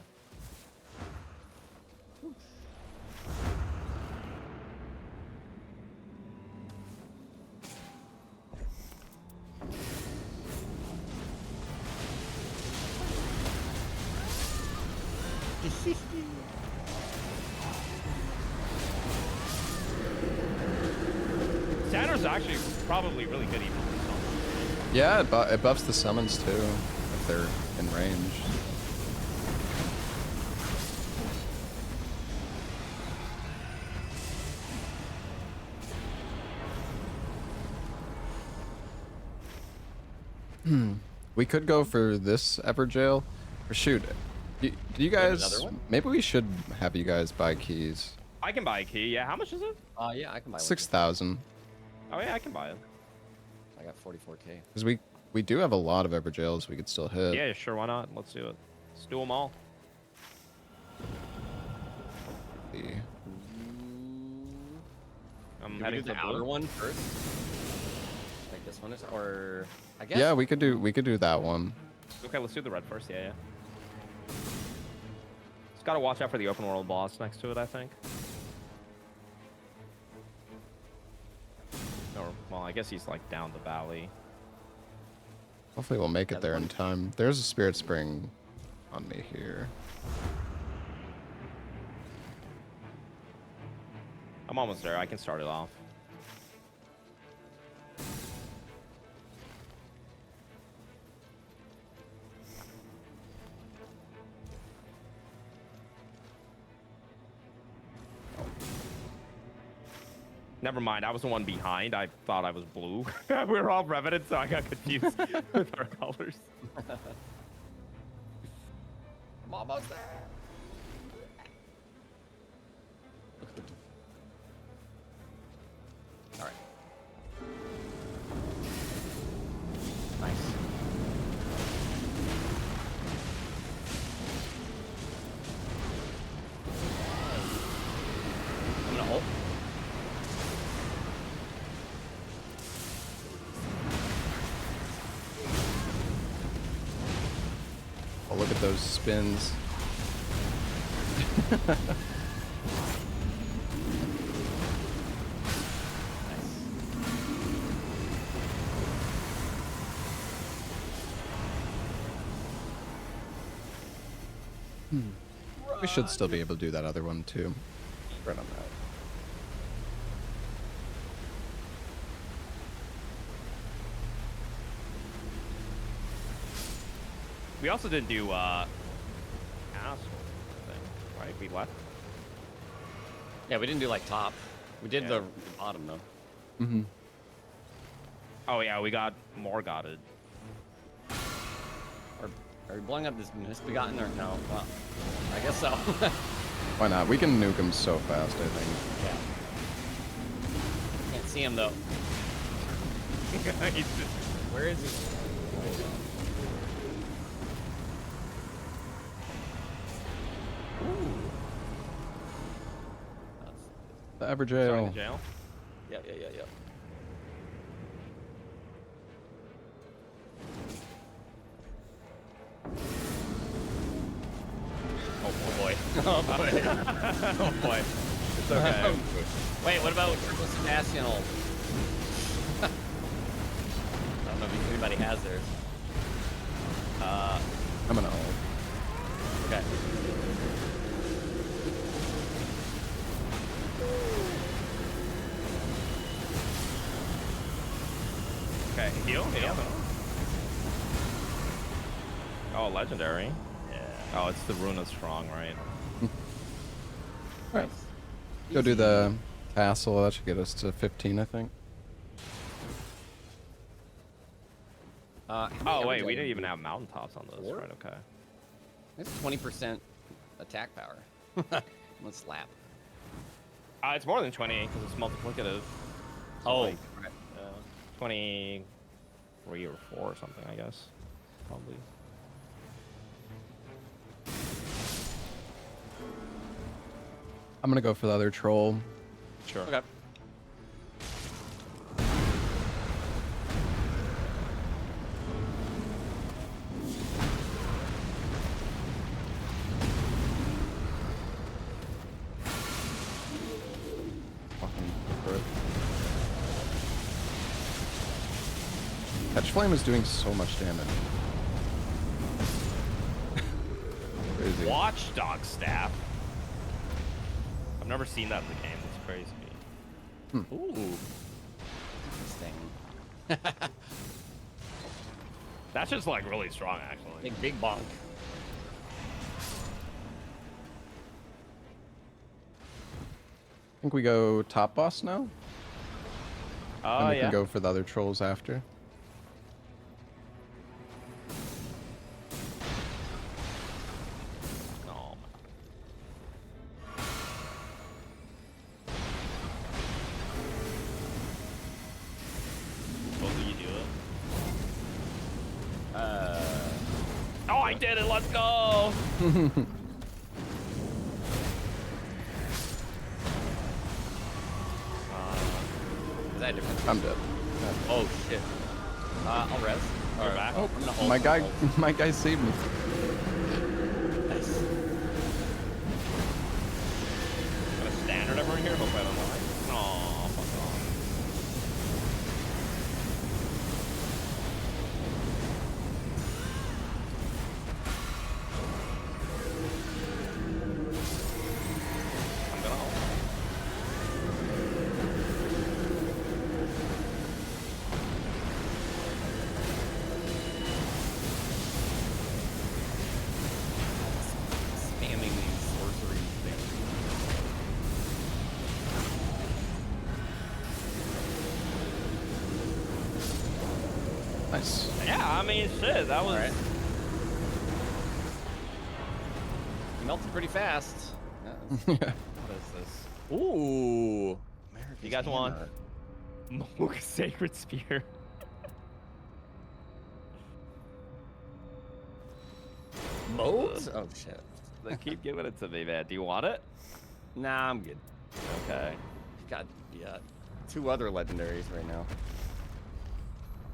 Saturn's actually probably really good even for summon. Yeah, it buffs the summons too if they're in range. We could go for this Evergaol. Or shoot, do you guys? another one? Maybe we should have you guys buy keys. I can buy a key. Yeah, how much is it? Yeah, I can buy one. 6,000. Oh yeah, I can buy it. I got 44k. Because we do have a lot of Evergaols we could still hit. Yeah, sure. Why not? Let's do it. Let's do them all. I'm Do we heading do to the outer blue. one first? Like this one is, or I guess. Yeah, we could do that one. Okay, let's do the red first. Yeah. Just gotta watch out for the open world boss next to it, I think. Or, well, I guess he's like down the valley. Hopefully we'll make it there in time. There's a spirit spring on me here. I'm almost there. I can start it off. Never mind. I was the one behind. I thought I was blue. We were all Revenant, so I got confused with our colors. I'm almost there. All right. Nice. I'm gonna hold. Oh, look at those spins. We should still be able to do that other one too. Right on that. We also didn't do asshole thing, right? We left. Yeah, we didn't do like top. We did Yeah. the bottom though. Mm-hmm. Oh yeah, we got more gotted. Are we blowing up this misbegotten or no? Well, I guess so. Why not? We can nuke him so fast, I think. Yeah. Can't see him though. He's just- Where is he? Ooh. The Going Evergaol. to jail. Yeah. Oh boy. Oh boy. Oh boy. It's okay. Wait, what about Triple Sebastian ult? I don't know if anybody has theirs. I'm gonna ult. Okay. Okay, heal. Oh, legendary. Yeah. Oh, it's the Runa strong, right? Alright. Go do the castle. That should get us to 15, I think. Oh wait, we didn't even have mountaintops on those, Four? right? Okay. It's 20% attack power. Let's slap. It's more than 20 because it's multiplicative. So Oh. like, 23 or 4 or something, I guess. Probably. I'm gonna go for the other troll. Sure. Okay. Fucking for it. Catch Flame is doing so much damage. Crazy. Watchdog staff. I've never seen that in the game. That's crazy. Ooh. Interesting. That's just like really strong, actually. Big bonk. I think we go top boss now. Oh And we yeah. can go for the other trolls after. No. Both of you do it. Oh, I did it! Let's go! that different? I'm dead. Oh shit. I'll res. You're back. Oh, I'm gonna ult, my I'm guy, gonna ult. my guy saved me. Nice. Got a standard over here. Hope I don't lie. Oh, fuck off. I'm gonna ult. Spamming these sorcery things. Nice. Yeah, I mean, shit. That was. Alright. He melted pretty fast. Yeah. What is this? Ooh. You guys want Moog Sacred Spear? modes? Oh shit. They keep giving it to me, man. Do you want it? Nah, I'm good. Okay. Got two other legendaries right now.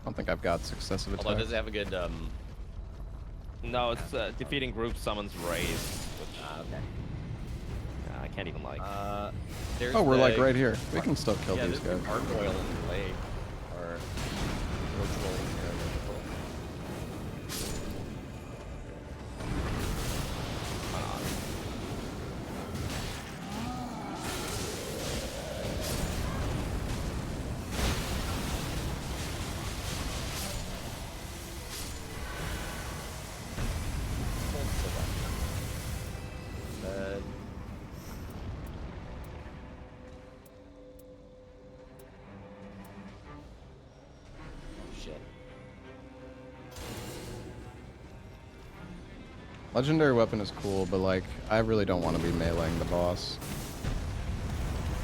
I don't think I've got successive Although it attack. does have a good No, it's defeating group summons raise, which okay. I can't even like. There's Oh, we're like the- right here. We can still kill yeah, these there's guys. the gargoyle in the lake. Or ritual. Shit. Legendary weapon is cool, but like, I really don't want to be meleeing the boss.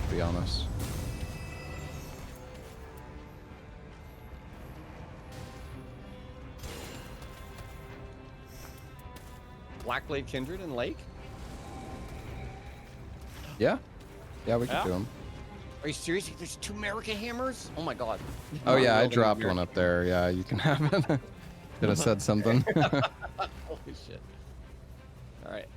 To be honest. Blackblade Kindred and Lake? Yeah? Yeah, we could Yeah. do them. Are you serious? There's 2 American hammers? Oh my god. Oh yeah, I Wielding dropped your- one up there. Yeah, you can have it. Could have said something. Holy shit. Alright.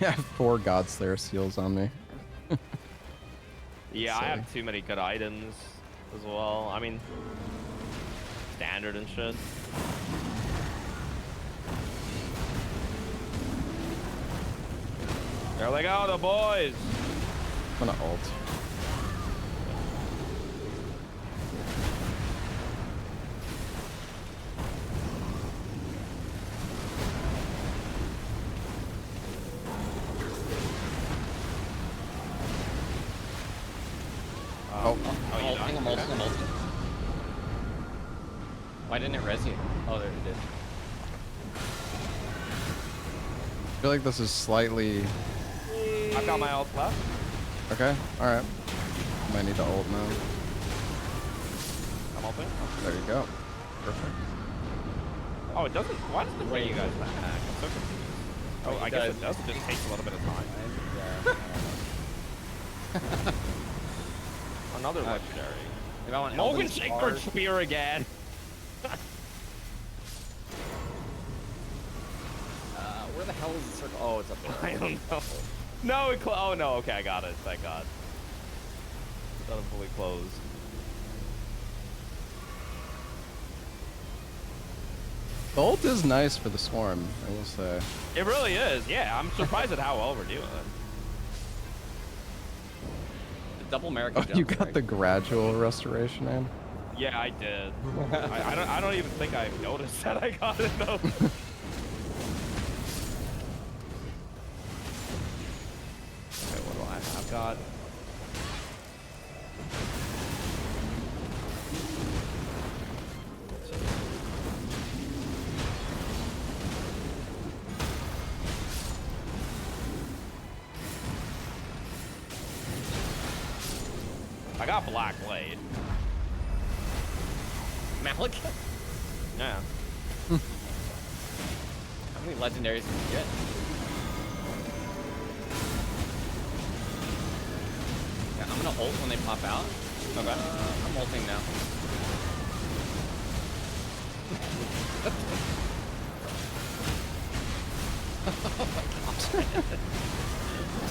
I have 4 Godslayer seals on me. Yeah, I Silly. have too many good items as well. I mean, standard and shit. There they go, the boys. I'm gonna ult. Oh, Oh, you I'm died? ulting, I'm ulting. Why didn't it res you? Oh, there it did. I feel like this is slightly... I've got my ult left. Okay, alright. Might need to ult now. I'm ulting. There you go. Perfect. Oh, it doesn't. Why does it bring you guys back? I'm so confused. Oh, It I guess does. it does. It just takes a little bit of time. Another legendary. If I want Morgan Elden's Sacred Bard- Spear again. where the hell is the circle? Oh, it's up there. I don't know. No, it oh no. Okay, I got it. Thank God. I thought it fully closed. The ult is nice for the swarm, I will say. It really is. Yeah, I'm surprised at how well we're doing. The double American Oh, jump, you got right? the gradual restoration in? Yeah, I did. I don't even think I noticed that I got it though. Okay, what do I have? I've got. I got Black Blade. Malik? Yeah. How many legendaries can you get? Yeah, I'm gonna ult when they pop out. Okay. I'm ulting now.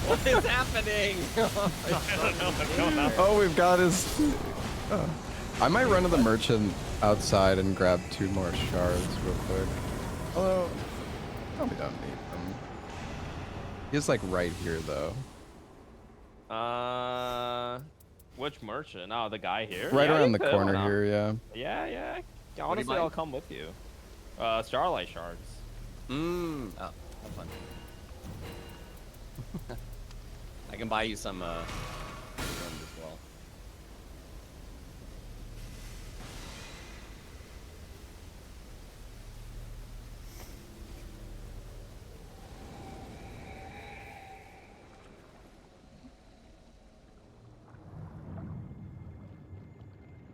What is happening? Oh, we've got his. I might run to the merchant outside and grab 2 more shards real quick. Although, probably don't need them. He's like right here though. Which merchant? Oh, the guy here. Right Yeah, around you the could, why corner not? here, yeah. Yeah. you Honestly, buying? I'll come with you. Starlight shards. Oh, have fun. I can buy you some guns as well.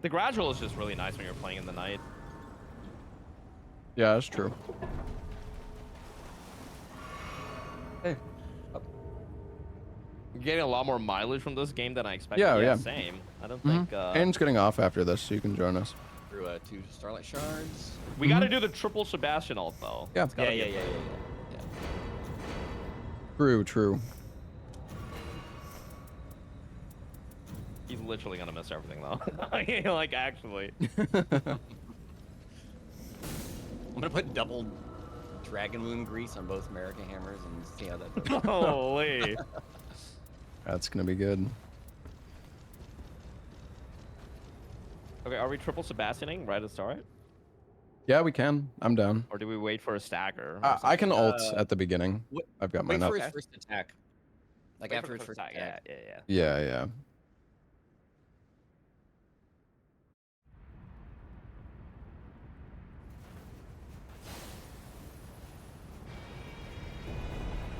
The gradual is just really nice when you're playing in the night. Yeah, that's true. Hey. You're getting a lot more mileage from this game than I expected. Yeah. Same. I don't think. Aiden's getting off after this, so you can join us. Through 2 Starlight Shards. We got to do the triple Sebastian ult though. Yeah. It's gotta be Yeah. True. He's literally gonna miss everything though. Like actually. I'm gonna put double dragon wound grease on both America hammers and see how that does. Holy. That's gonna be good. Okay, are we triple Sebastianing right at the start? Yeah, we can. I'm down. Or do we wait for a stagger? I can ult at the beginning. Wait- I've got Wait mine for up. his first attack. Like Wait after for his the first attack. attack. Yeah. Yeah.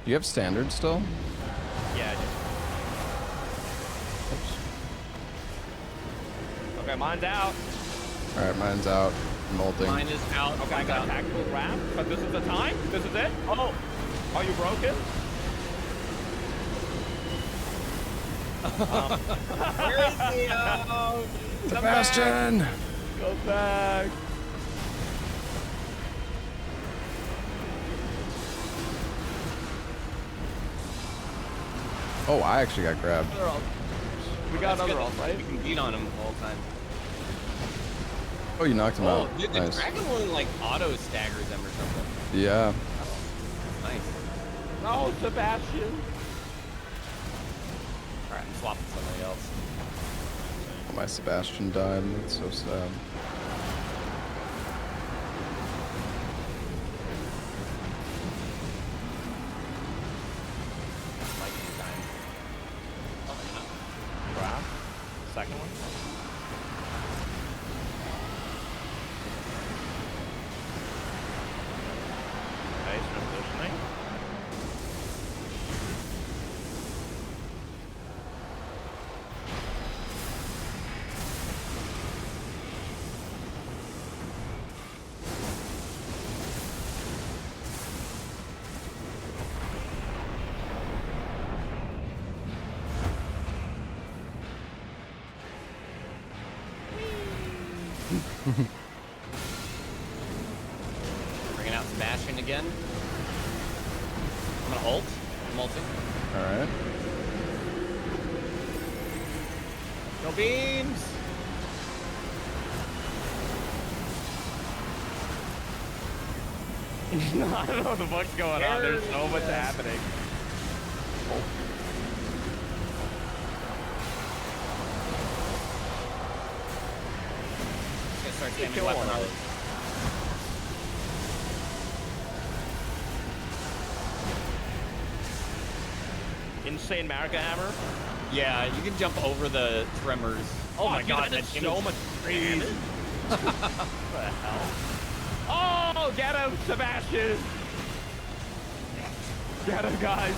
Do you have standard still? Yeah. Okay, mine's out. All right, mine's out. I'm ulting. Mine is out. Okay, I got tactical grab, but this is the time. This is it. Oh, are you broken? Where is he? Oh, Sebastian! Go back. Oh, I actually got grabbed. We got That's another good. ult, right? We can beat on him all the time. Oh, you knocked him Oh, out. dude, the Nice. dragon one like auto staggers them or something. Yeah. Nice. No, Sebastian. Alright, I'm swapping somebody else. My Sebastian died. That's so sad. Lightning time. Grab. Second one. Okay, transitioning. Bringing out Sebastian again. I'm gonna ult. I'm ulting. All right. No beams! I don't know what the fuck's going on. There's so much happening. Just gonna start spamming Kill weapon one. armor. Insane America hammer. Yeah, you can jump over the tremors. Oh my dude, god, that that's did so much damage. What the hell? Oh, get him, Sebastian! Get him, guys.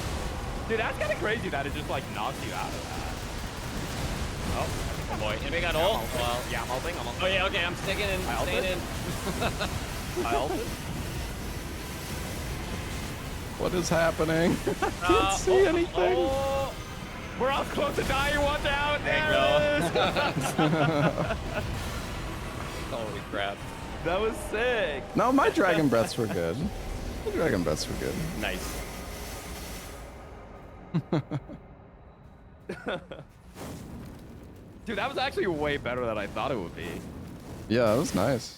Dude, that's kind of crazy that it just like knocks you out of that. Oh boy, and we got ult. Well, Yeah, I'm ulting. oh yeah, okay, I'm sticking in, I ulted? staying in. I ulted. What is happening? I can't see anything. Oh, we're all close to dying. Watch out. There you There it is. Holy crap. That was sick. No, my dragon breaths were good. My dragon breaths were good. Nice. Dude, that was actually way better than I thought it would be. Yeah, that was nice.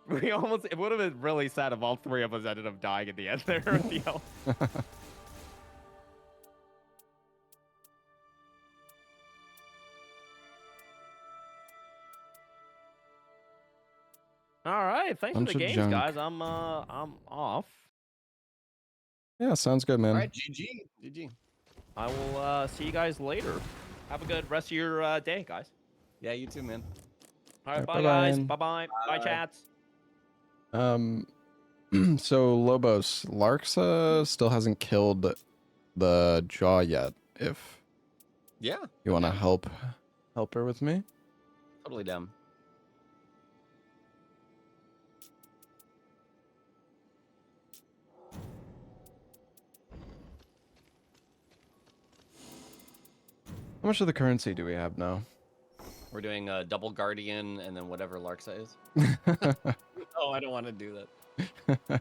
We almost, it would have been really sad if all three of us ended up dying at the end there. You know? All right, thanks for Bunch the of games, junk. guys. I'm off. Yeah, sounds good, man. All right, GG. GG. I will see you guys later. Have a good rest of your day, guys. Yeah, you too, man. All right, All right, bye, guys. bye-bye. Bye, chats. So Lobos, Larxa still hasn't killed the jaw yet. If Yeah. you want to help her with me. Totally dumb. How much of the currency do we have now? We're doing a double guardian and then whatever Larxa is. Oh, I don't want to do that.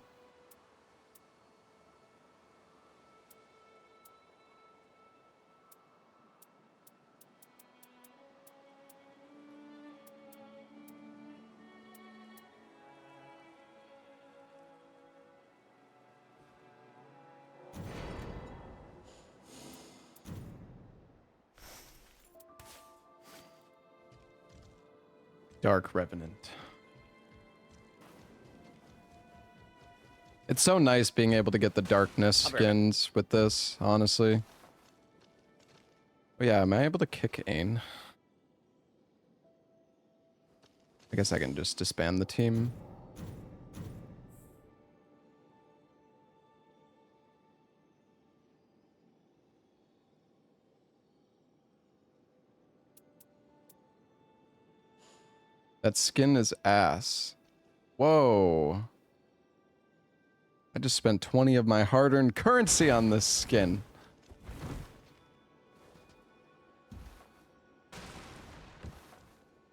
Dark Revenant. It's so nice being able to get the darkness I'll be right back. skins with this, honestly. Oh yeah, am I able to kick Ain? I guess I can just disband the team. That skin is ass. Whoa. I just spent 20 of my hard-earned currency on this skin.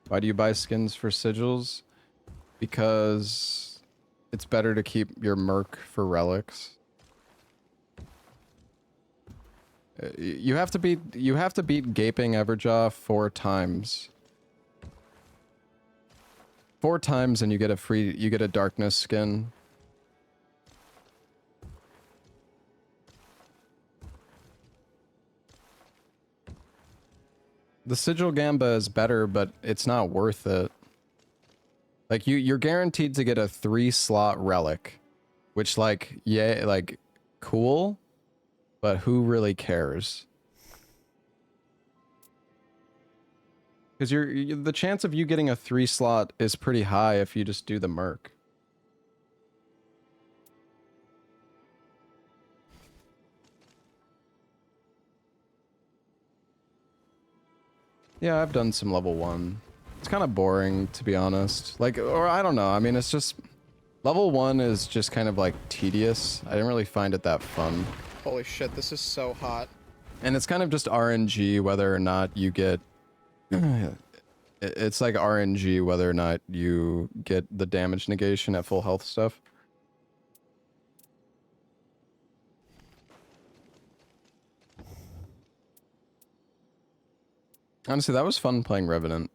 Why do you buy skins for sigils? Because it's better to keep your merc for relics. You have to beat Gaping Everjaw 4 times. 4 times and you get a darkness skin. The Sigil Gamba is better, but it's not worth it. Like you're guaranteed to get a 3-slot relic, which cool, but who really cares? Because the chance of you getting a 3-slot is pretty high if you just do the merc. Yeah, I've done some level 1. It's kind of boring, to be honest. Or I don't know. I mean, it's just... Level 1 is just kind of, tedious. I didn't really find it that fun. Holy shit, this is so hot. And it's kind of just RNG whether or not you get... It's like RNG whether or not you get the damage negation at full health stuff. Honestly, that was fun playing Revenant.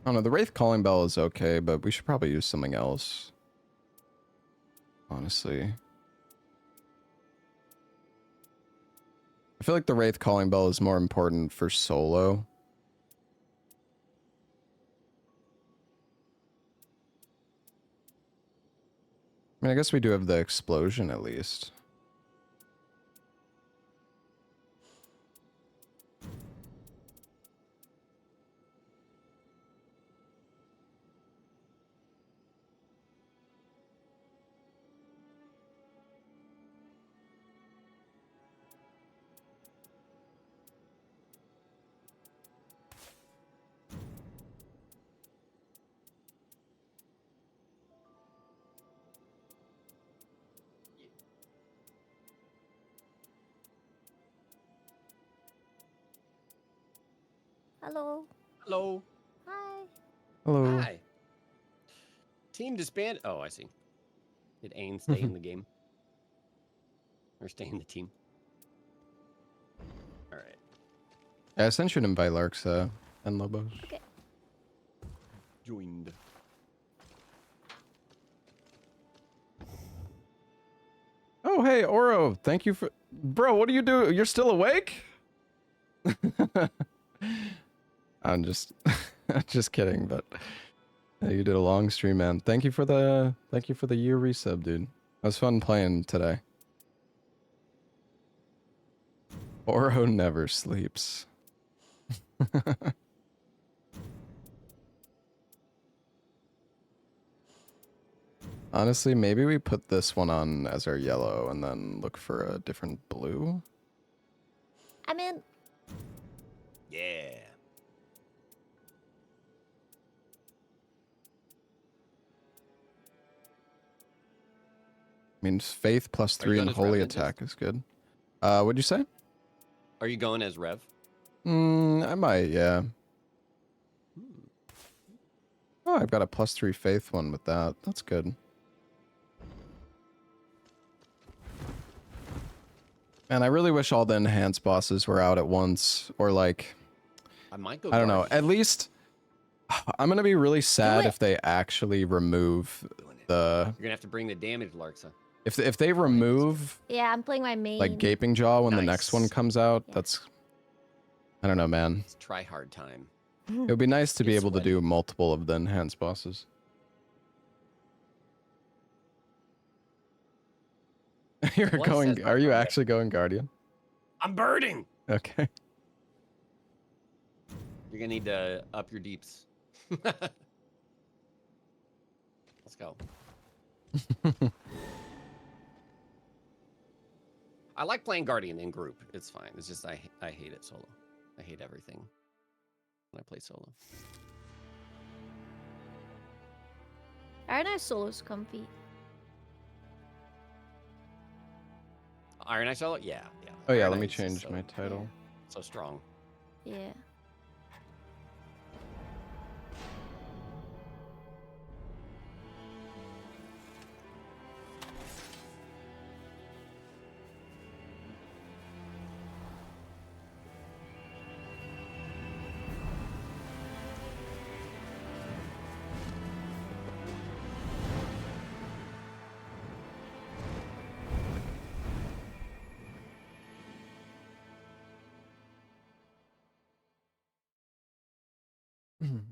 I don't know, the Wraith Calling Bell is okay, but we should probably use something else. Honestly. I feel like the Wraith Calling Bell is more important for solo. I mean, I guess we do have the explosion at least. Hello. Hello. Hi. Hello. Hi. Team disband. Oh, I see. Did Ain stay in the game? Or stay in the team? All right. Yeah, I sent you an invite, Larksa and Lobos. Okay. Joined. Oh, hey, Oro. Thank you for... Bro, what do you do? You're still awake? I'm just... just kidding, but... you did a long stream, man. Thank you for the year resub, dude. It was fun playing today. Oro never sleeps. Honestly, maybe we put this one on as our yellow and then look for a different blue. I'm in. Yeah. I mean, faith plus Are you 3 going and as holy Revenant, attack is good. What'd you say? Are you going as Rev? I might, yeah. Oh, I've got a plus 3 faith one with that. That's good. Man, I really wish all the enhanced bosses were out at once, or like, I might go. I don't know. Guardian. At least, I'm gonna be really sad it. if they actually remove the. You're gonna have to bring the damage, Larksa. If they remove Yeah, I'm playing my main. like Gaping Jaw when the next one Nice. comes out, Yeah. that's. I don't know, man. It's try hard time. It would be nice to be Get able to sweaty. do multiple of the enhanced bosses. You're What going. says Are you my- actually going Guardian? I'm birding. Okay. You're gonna need to up your deeps. Let's go. I like playing Guardian in group. It's fine. It's just I hate it solo. I hate everything when I play solo. Iron Eye solo's comfy. Iron Eye solo? Yeah, yeah. Oh yeah, Iron let me Eye is change so- my title. So strong. Yeah.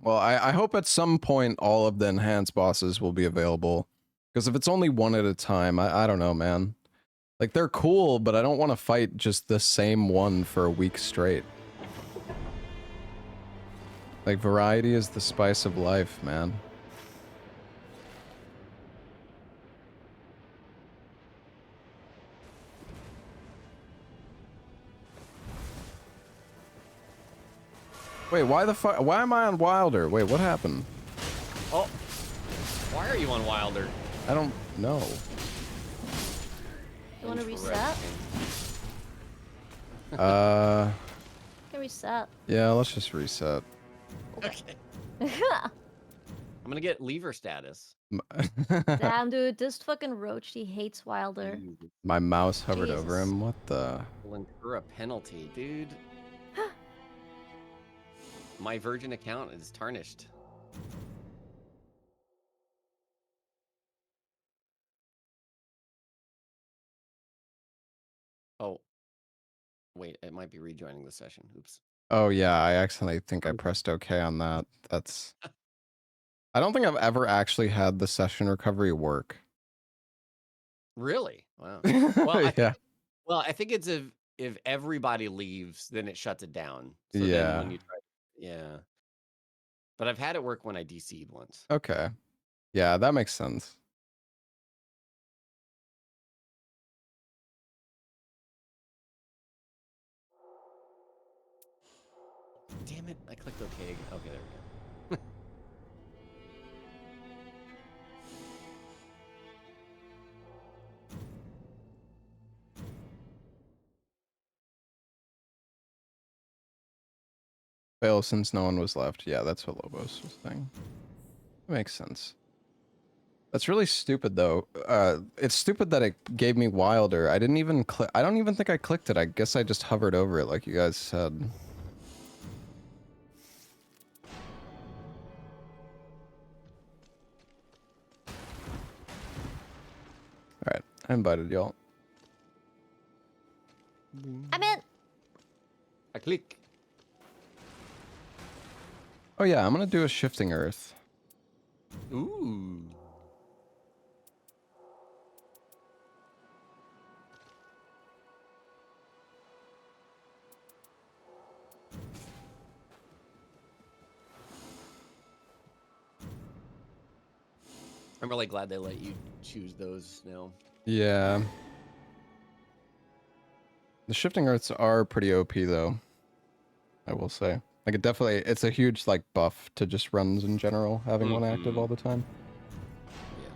Well, I hope at some point all of the enhanced bosses will be available. Because if it's only one at a time, I don't know, man. Like, they're cool, but I don't want to fight just the same one for a week straight. Like, variety is the spice of life, man. Wait, why the fuck? Why am I on Wilder? Wait, what happened? Oh, why are you on Wilder? I don't know. You want to Interesting. Uh, Can reset. yeah, let's just reset. Okay. I'm gonna get lever status. Damn, dude, this fucking roach, he hates Wilder. My mouse hovered over Jesus. him. What the? Will incur a penalty, dude. My Virgin account is tarnished. Oh, wait, it might be rejoining the session. Oops. Oh yeah, I accidentally think I pressed OK on that. That's. I don't think I've ever actually had the session recovery work. Really? Wow. Well, Yeah. I think it's if everybody leaves, then it shuts it down. So Yeah. then when you try, yeah. But I've had it work when I DC'd once. Okay. Yeah, that makes sense. Damn it! I clicked OK. Okay, there we go. Fail since no one was left. Yeah, that's what Lobos was saying. Makes sense. That's really stupid though. It's stupid that it gave me Wilder. I didn't even click. I don't even think I clicked it. I guess I just hovered over it like you guys said. Alright, I invited y'all. I'm in. I click. Oh yeah, I'm gonna do a shifting earth. Ooh. I'm really glad they let you choose those now. Yeah. The shifting earths are pretty OP though. I will say. Like it definitely, it's a huge like buff to just runs in general, having one active all the time. Yeah.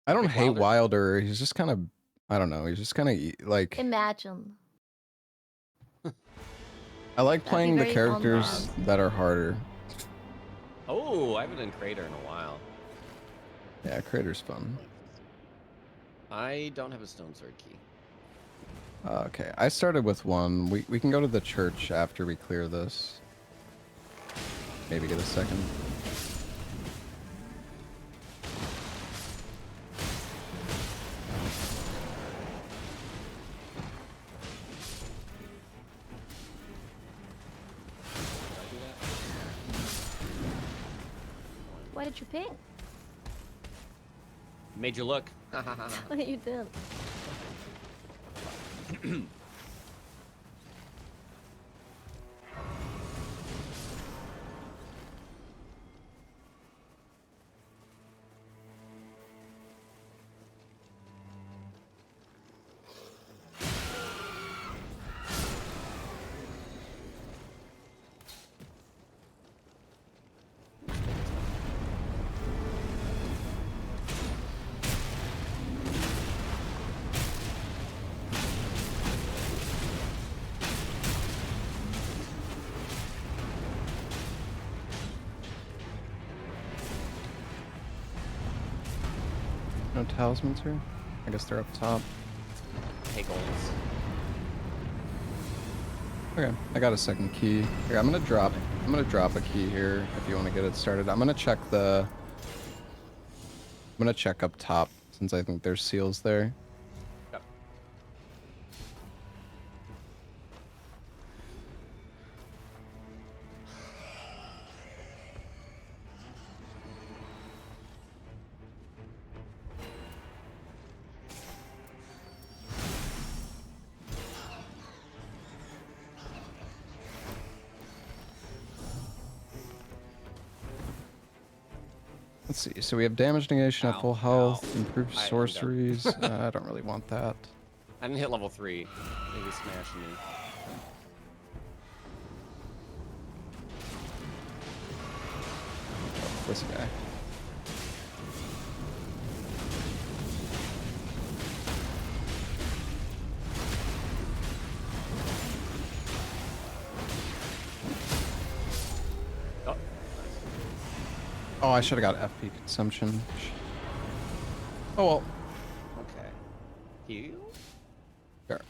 I don't Like hate Wilder? Wilder. He's just kind of, I don't know. He's just kind of like, Imagine. I like That'd be playing the very characters that are harder. Oh, I haven't done Crater in a while. Yeah, Crater's fun. I don't have a stone sword key. Okay, I started with one. We can go to the church after we clear this. Maybe get a second. Why did you ping? Made you look. You did. No talismans here? I guess they're up top. Hey, goals. Okay, I got a second key. Here, I'm gonna drop a key here if you want to get it started. I'm gonna check up top since I think there's seals there. Yep. Let's see. So we have damage negation at Ow, full health, ow. improved I'm done. sorceries. I don't really want that. I didn't hit level 3. Maybe smashing me. This guy. Oh, Oh, I should have got FP consumption. Oh well. okay. Heal? Sure.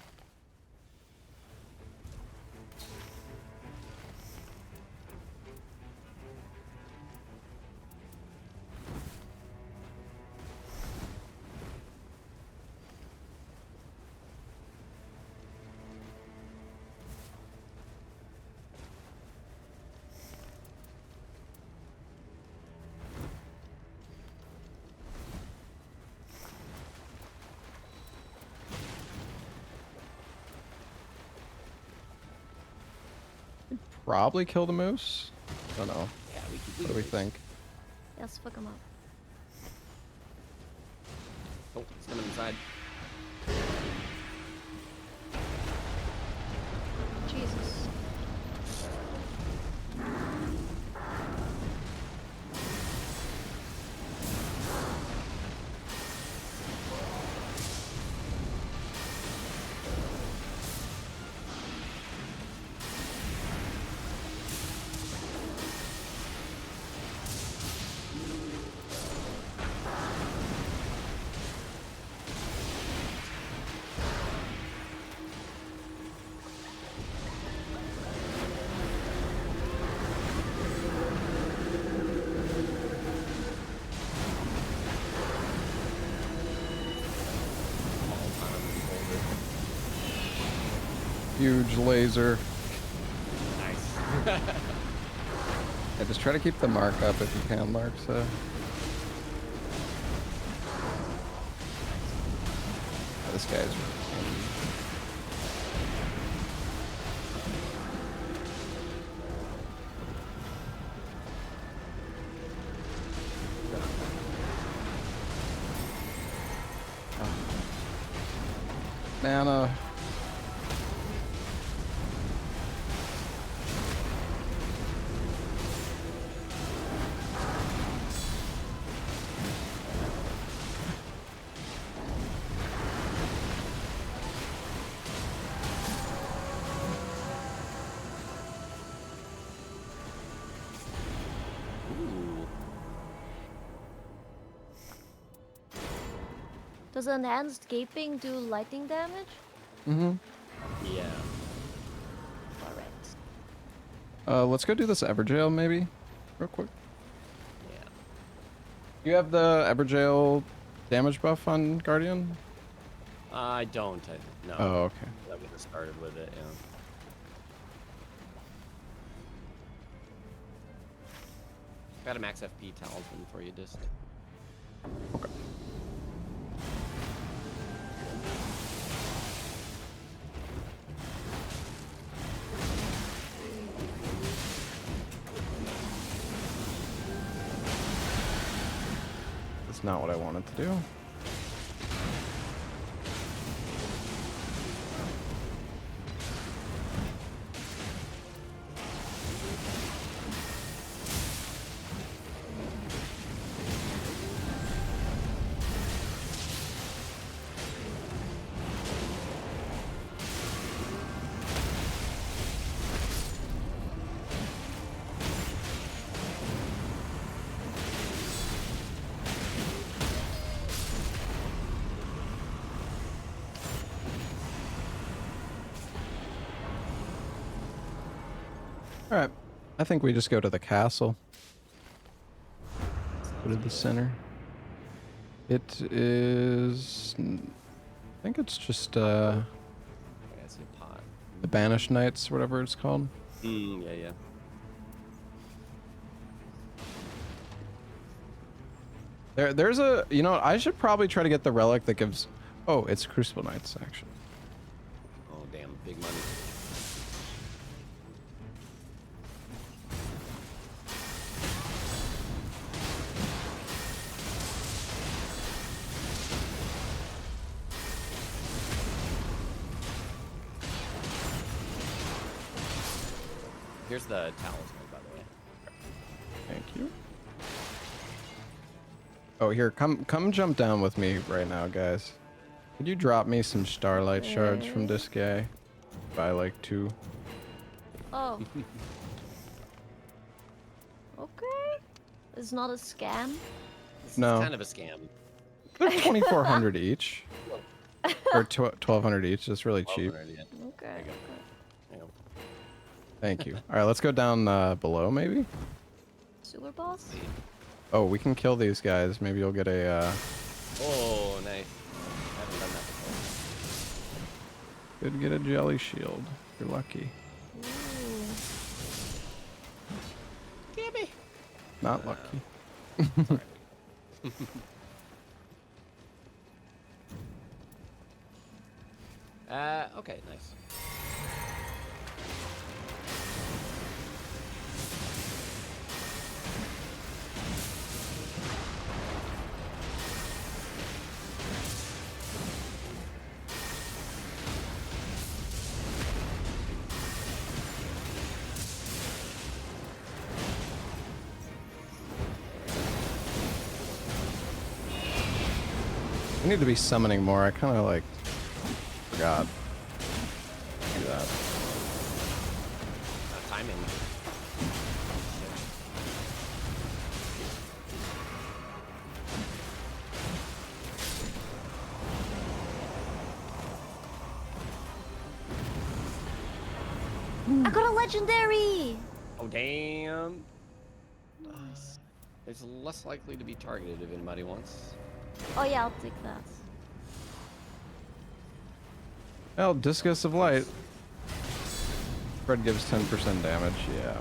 Probably kill the moose. I don't know. Yeah, What do we think? Yes, fuck him up. Oh, it's coming inside. Jesus. huge laser. Nice. Yeah, just try to keep the mark up if you can, Mark. So. This guy's. Mana. Does enhanced gaping do lightning damage? Mm-hmm. Yeah. Alright. Let's go do this Evergaol maybe, real quick. Yeah. You have the Evergaol damage buff on Guardian? I don't. No. Oh, okay. I would have started with it. Yeah. Got a max FP talisman for you, just. Okay. That's not what I wanted to do. Alright, I think we just go to the castle. Go to the center. It is... I think it's just, I see a pot. the Banished Knights, whatever it's called. Yeah, yeah. There's a... You know, I should probably try to get the relic that gives... Oh, it's Crucible Knights, actually. Oh, damn. Big money. Here's the talisman, by the way. Thank you. Oh, here, come jump down with me right now, guys. Could you drop me some Starlight shards from this guy? By like 2. Oh. Okay. It's not a scam. This No. is kind of a scam. They're 2,400 each. Or 1,200 each. It's really cheap. Yeah. Okay. There you go. There you go. Thank you. All right, let's go down below, maybe? Sewer boss? Oh, we can kill these guys. Maybe you'll get a... Oh, nice. I haven't done that before. Could get a jelly shield. If you're lucky. Ooh. Gibby. Not lucky. Okay, nice. I need to be summoning more. I kind of like forgot. Do that. Timing. I got a legendary! Oh, damn. It's less likely to be targeted if anybody wants. Oh yeah, I'll take that. Well, Discus of Light. Spread gives 10% damage, yeah.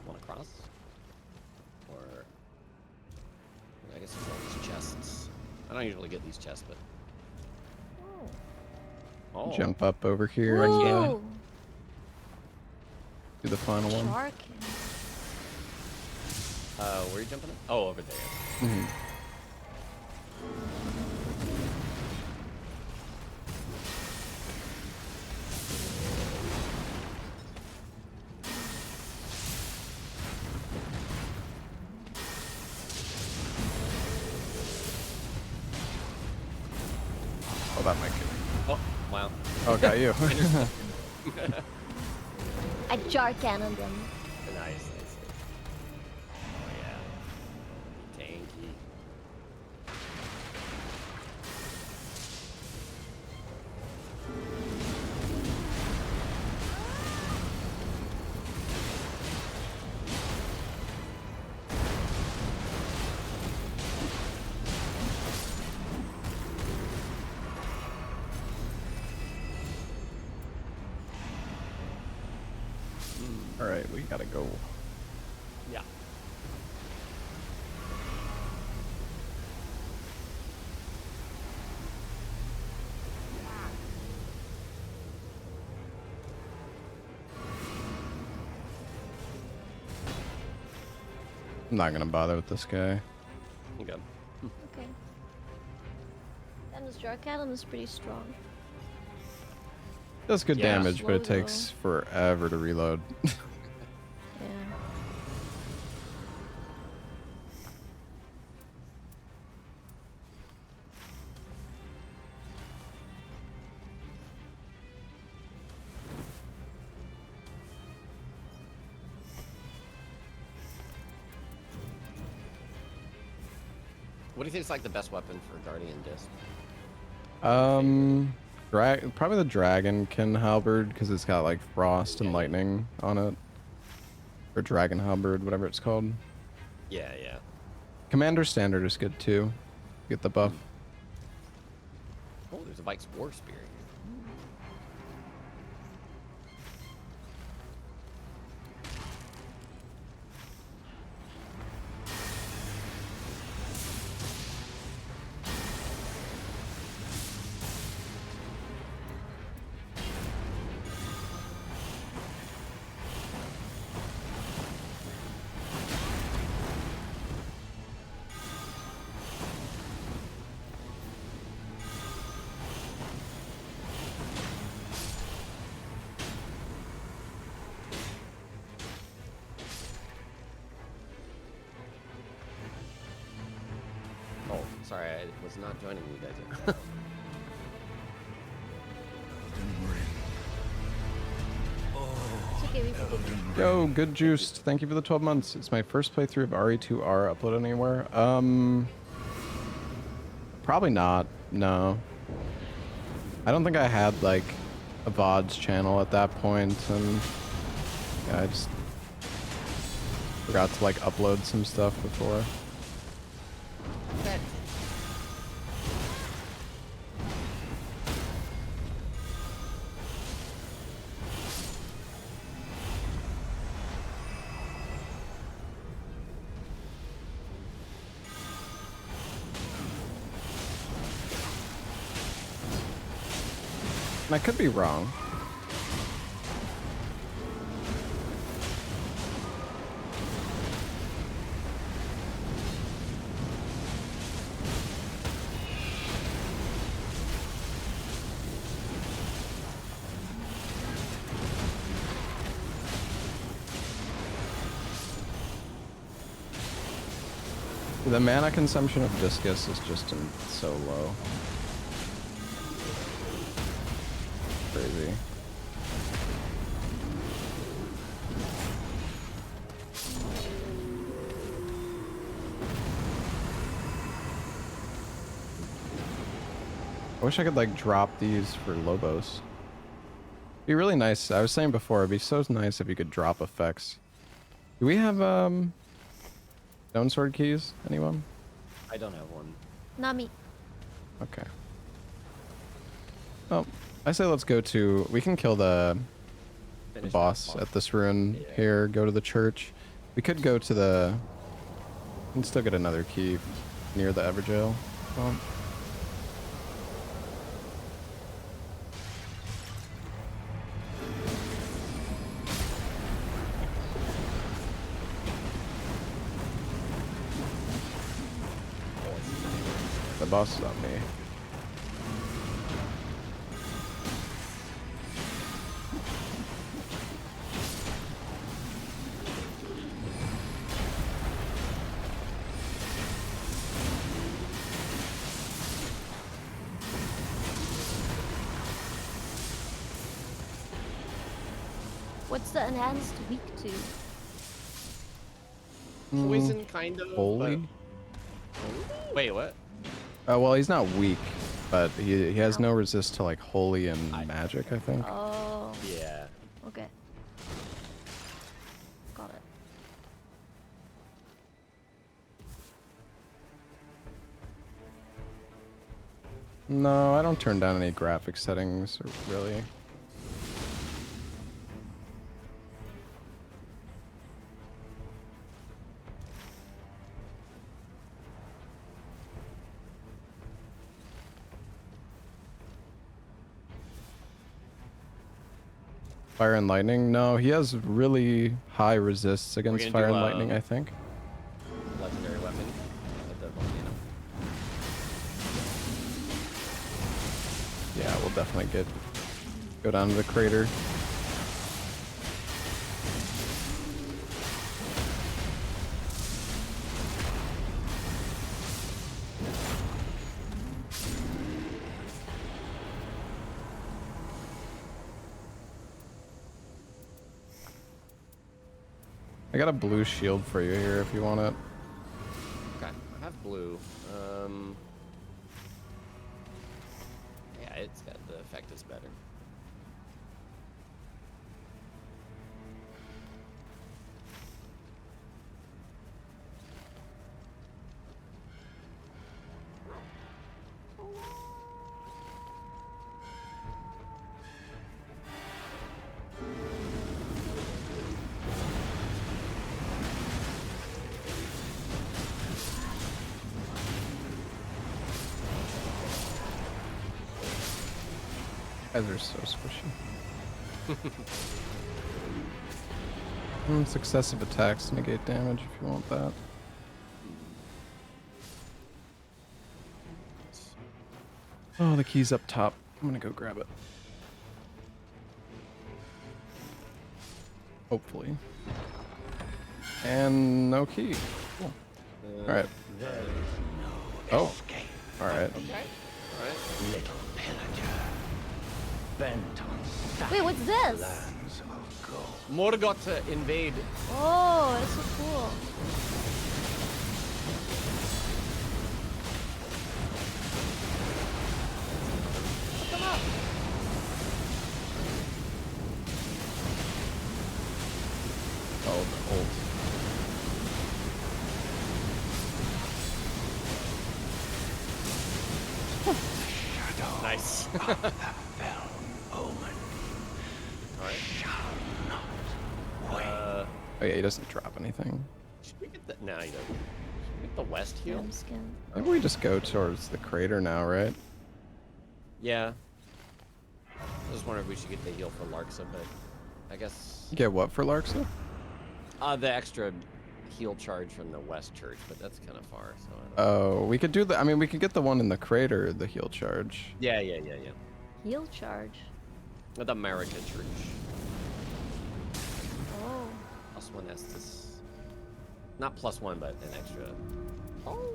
Want to cross? Or I guess it's all these chests. I don't usually get these chests, but oh, Jump up over here and Ooh, do the final one. shark. where are you jumping at? Oh, over there. Mhm. Oh, that might get me. Oh, wow. Oh, got you. I jar cannoned them. Nice. Oh yeah. Tanky. All right, we gotta go. Yeah. I'm not gonna bother with this guy. Okay. Okay. And this jar cannon is pretty strong. Does good Yeah. damage, but it Slow, takes forever to reload. Yeah. What do you think is like the best weapon for Guardian Disc? Probably the Dragonkin halberd because it's got like frost and lightning on it, or dragon halberd, whatever it's called. Yeah. Commander standard is good too. Get the buff. Oh, there's a Vike's War Spear here. Oh, sorry, I was not joining you guys yet. It's okay, we forgive you. Yo, good juiced. Thank you for the 12 months. It's my first playthrough of RE2R. Upload anywhere? Probably not. No. I don't think I had like a VODS channel at that point, and yeah, I just forgot to like upload some stuff before. And I could be wrong. The mana consumption of Discus is just so low. Crazy. I wish I could like drop these for Lobos. Be really nice. I was saying before, it'd be so nice if you could drop effects. Do we have stone sword keys? Anyone? I don't have one. Not me. Okay. Well, I say let's go to. We can kill the Finish boss that at this ruin here. Go to the church. We could go to the. We can still get another key near the Evergaol. Well, the boss is on me. What's the enhanced weak to? Poison, kind of. Holy. but- Wait, what? Well, he's not weak, but he has no resist to like holy and magic, I think. Oh. Yeah. Okay. Got it. No, I don't turn down any graphic settings, really. Fire and lightning? No, he has really high resists against gonna fire do, and lightning, I think. Legendary weapon. With the volcano. Yeah, we'll definitely go down to the crater. I got a blue shield for you here if you want it. Okay, I have blue. Yeah, it's got the effect is better. Guys are so squishy. Successive attacks negate damage if you want that. Oh, the key's up top. I'm gonna go grab it. Hopefully. And no key. Cool. Alright. Oh. Alright. Little pillager. Bent on Wait, what's this? lands of gold. Morgoth to invade. Oh, that's so cool. Look them up. Oh, the ult. Nice. Fell omen. Alright. Shall not wait. Oh yeah, he doesn't drop anything. Should we get the... Nah, you don't. Should we get the west heal? Ram skin. I think we just go towards the crater now, right? Yeah. I just wonder if we should get the heal for Larksa, but I guess Get what for Larksa? the extra heal charge from the West Church, but that's kind of far. So I don't know. Oh, we could do the. I mean, we could get the one in the crater, the heal charge. Yeah. Heal charge. With America Church. Oh. +1 Estus. Not +1, but an extra. Oh.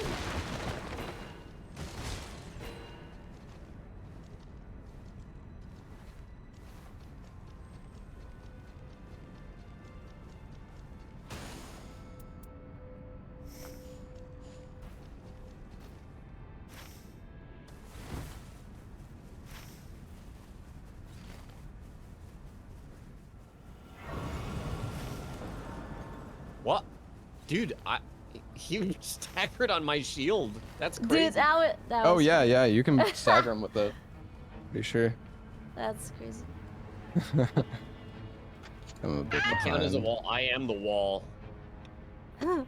What? Dude, he staggered on my shield. That's crazy. Dude, that Oh was yeah, you can stagger him with it. Pretty sure. That's crazy. I'm a bit Count as a behind. wall. I am the wall. Nice.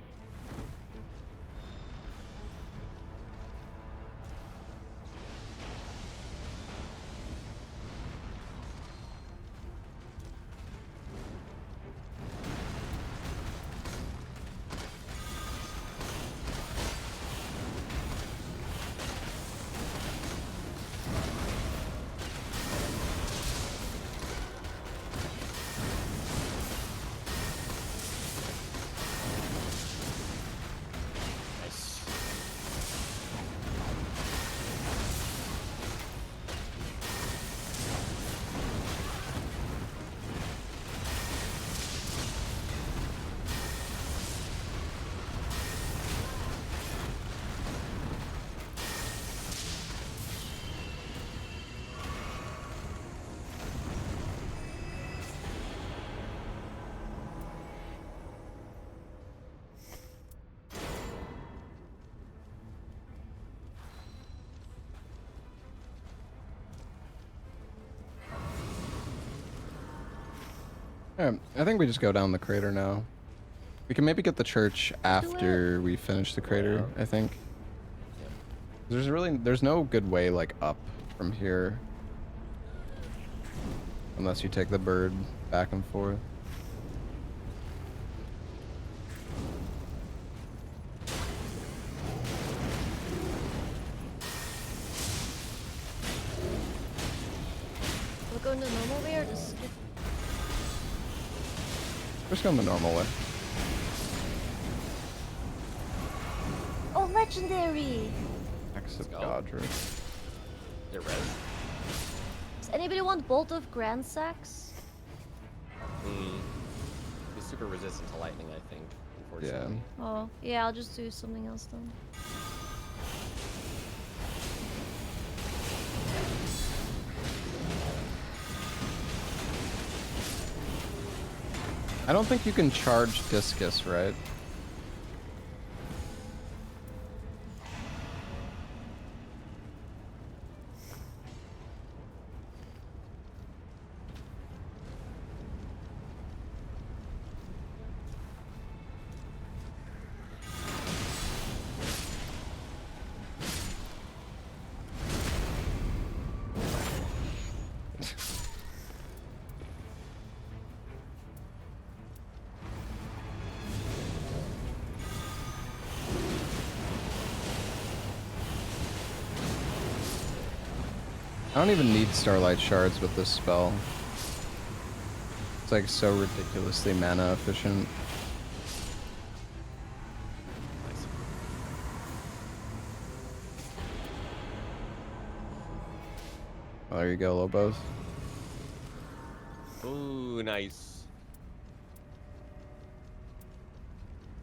Alright, I think we just go down the crater now. We can maybe get the church after we finish the crater, I think. There's no good way like up from here. Unless you take the bird back and forth. We're going the normal way or just skip? Just go the normal way. Oh, legendary! Exit go. Godric. They're red. Does anybody want Bolt of Grand Sax? He's super resistant to lightning, I think, Yeah. unfortunately. Oh, yeah, I'll just do something else then. I don't think you can charge Discus, right? I don't even need Starlight Shards with this spell. It's like so ridiculously mana efficient. Well, there you go, Lobos. Ooh, nice.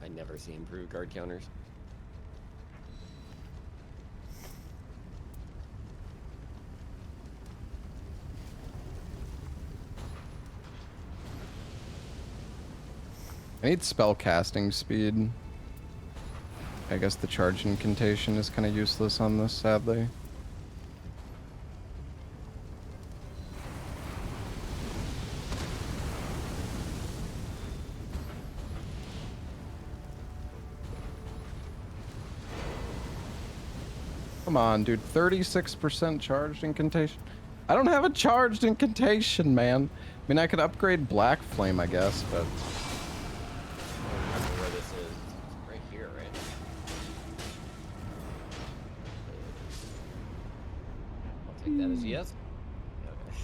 I never see improved guard counters. I need spell casting speed. I guess the charge incantation is kind of useless on this, sadly. Come on, dude. 36% charged incantation. I don't have a charged incantation, man. I mean, I could upgrade Black Flame, I guess, but... I don't remember where this is. It's right here, right? I'll take that as a yes. Okay.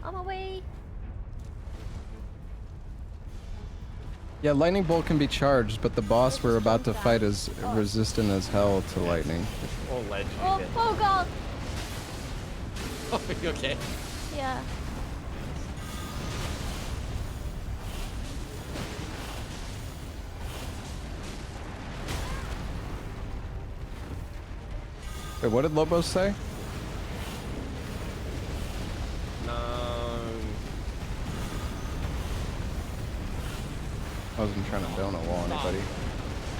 On my way. Yeah, Lightning Bolt can be charged, but the boss we're about to fight is resistant as hell to lightning. Oh, ledge. Oh, oh god. Oh, you okay? Yeah. Wait, what did Lobos say? I wasn't trying to donut wall anybody.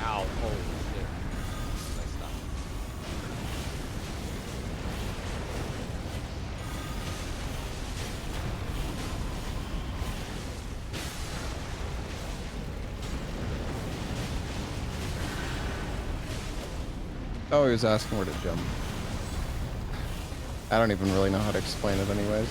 Ow. Holy shit. Nice stuff. Oh, he was asking where to jump. I don't even really know how to explain it anyways.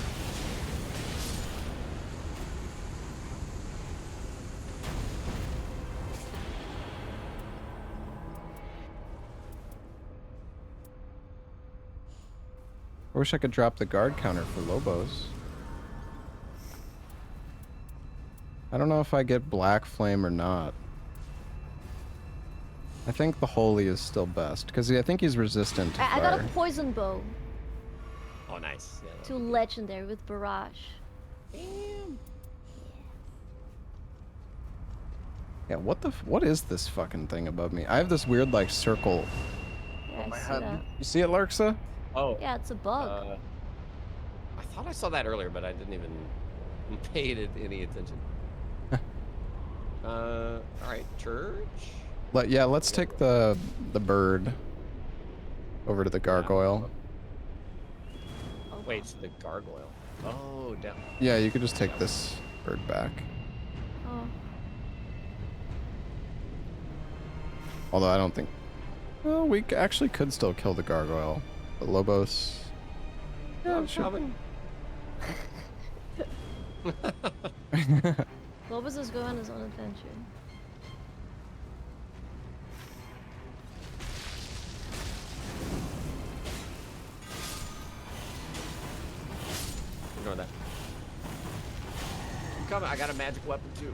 I wish I could drop the guard counter for Lobos. I don't know if I get Black Flame or not. I think the Holy is still best, because I think he's resistant to I fire. got a poison bow. Oh, nice. Yeah, To legendary with barrage. Yeah, what is this fucking thing above me? I have this weird, like, circle. Yeah, my I see head. that. You see it, Larksa? Oh. Yeah, it's a bug. I thought I saw that earlier, but I didn't even pay it any attention. All right, church. Yeah, let's take the bird over to the gargoyle. Wait, it's the gargoyle. Oh, down. Yeah, you could just take this bird back. Oh. Although I don't think... Well, we actually could still kill the gargoyle. But Lobos... Yeah, sure. Lobos is going on his own adventure. Ignore that. I'm coming. I got a magic weapon too.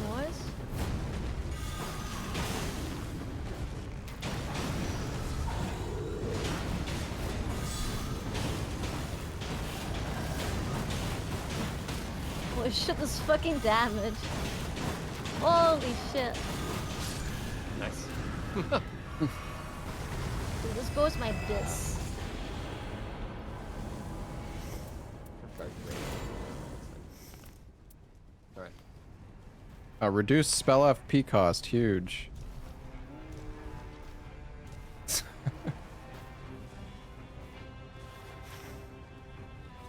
Noise? Holy shit, this fucking damage. Holy shit. Nice. Dude, this goes my diss. All right. Reduced spell FP cost, huge.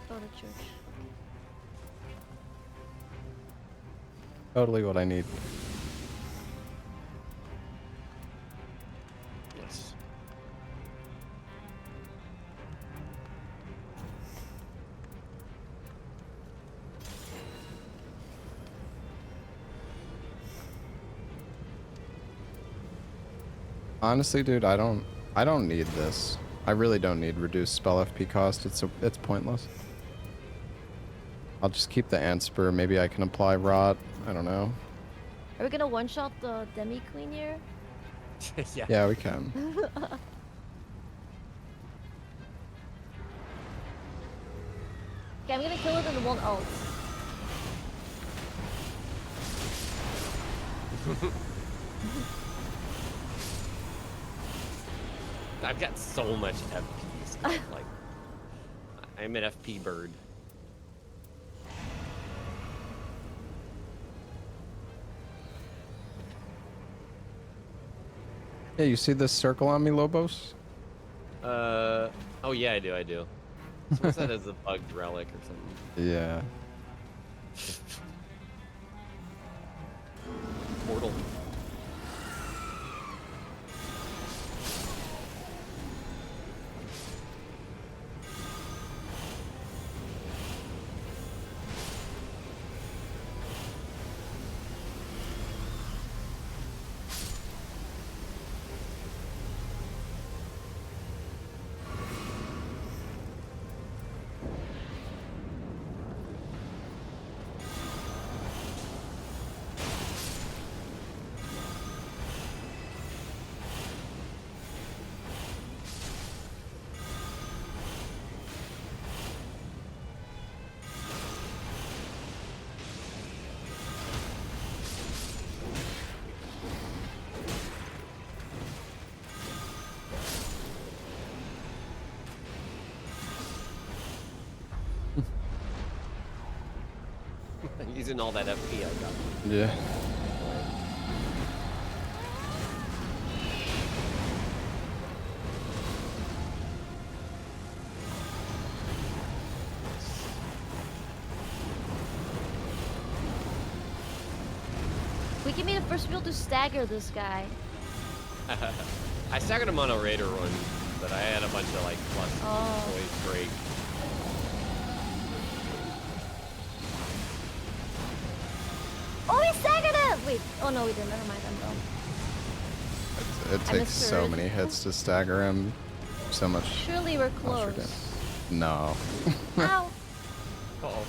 Go to church. Totally what I need. Yes. Honestly, dude, I don't need this. I really don't need reduced spell FP cost. It's pointless. I'll just keep the ant spur. Maybe I can apply rot. I don't know. Are we gonna one-shot the Demi Queen here? Yeah. Yeah, we can. Okay, I'm gonna kill it in one ult. I've got so much FP stuff. Like, I'm an FP bird. Yeah, you see this circle on me, Lobos? Oh yeah, I do. Someone said it's a bugged relic or something. Yeah. Portal. using all that FP I got. Yeah. We can be the first people to stagger this guy. I staggered him on a raider run, but I had a bunch of like plus boys break. Oh, we staggered him! Wait, oh no, we didn't. Never mind, I'm dumb. It takes so many hits to stagger him. So much. Surely we're close. No. Ow! Uh-oh.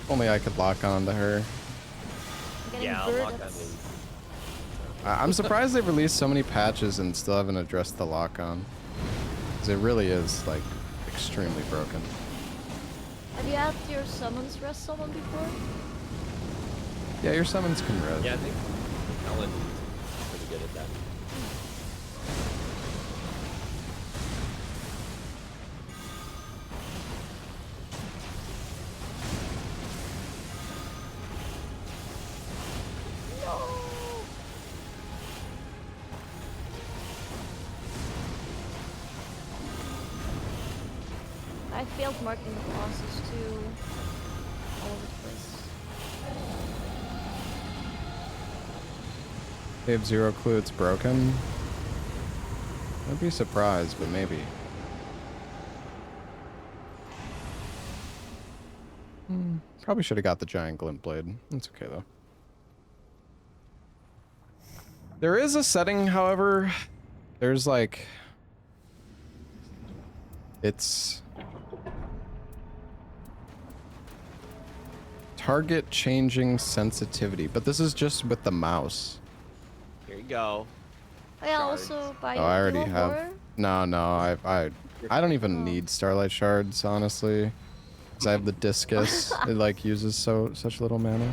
Only I could lock on to her. I'm getting Yeah, I'll lock that verdicts. in. I'm surprised they've released so many patches and still haven't addressed the lock on. Because it really is, like, extremely broken. Have you had your summons rest someone before? Yeah, your summons can res. Yeah, I think Elden is pretty good at that. I failed marking the bosses too. All over the place. They have zero clue it's broken. I'd be surprised, but maybe. Probably should have got the giant glint blade. It's okay though. There is a setting, however. There's like... It's... target changing sensitivity, but this is just with the mouse. Here you go. Oh yeah, Shards. also buy Oh, I already more have. horror? No, I don't even need starlight shards, honestly, because I have the discus. It like uses such little mana.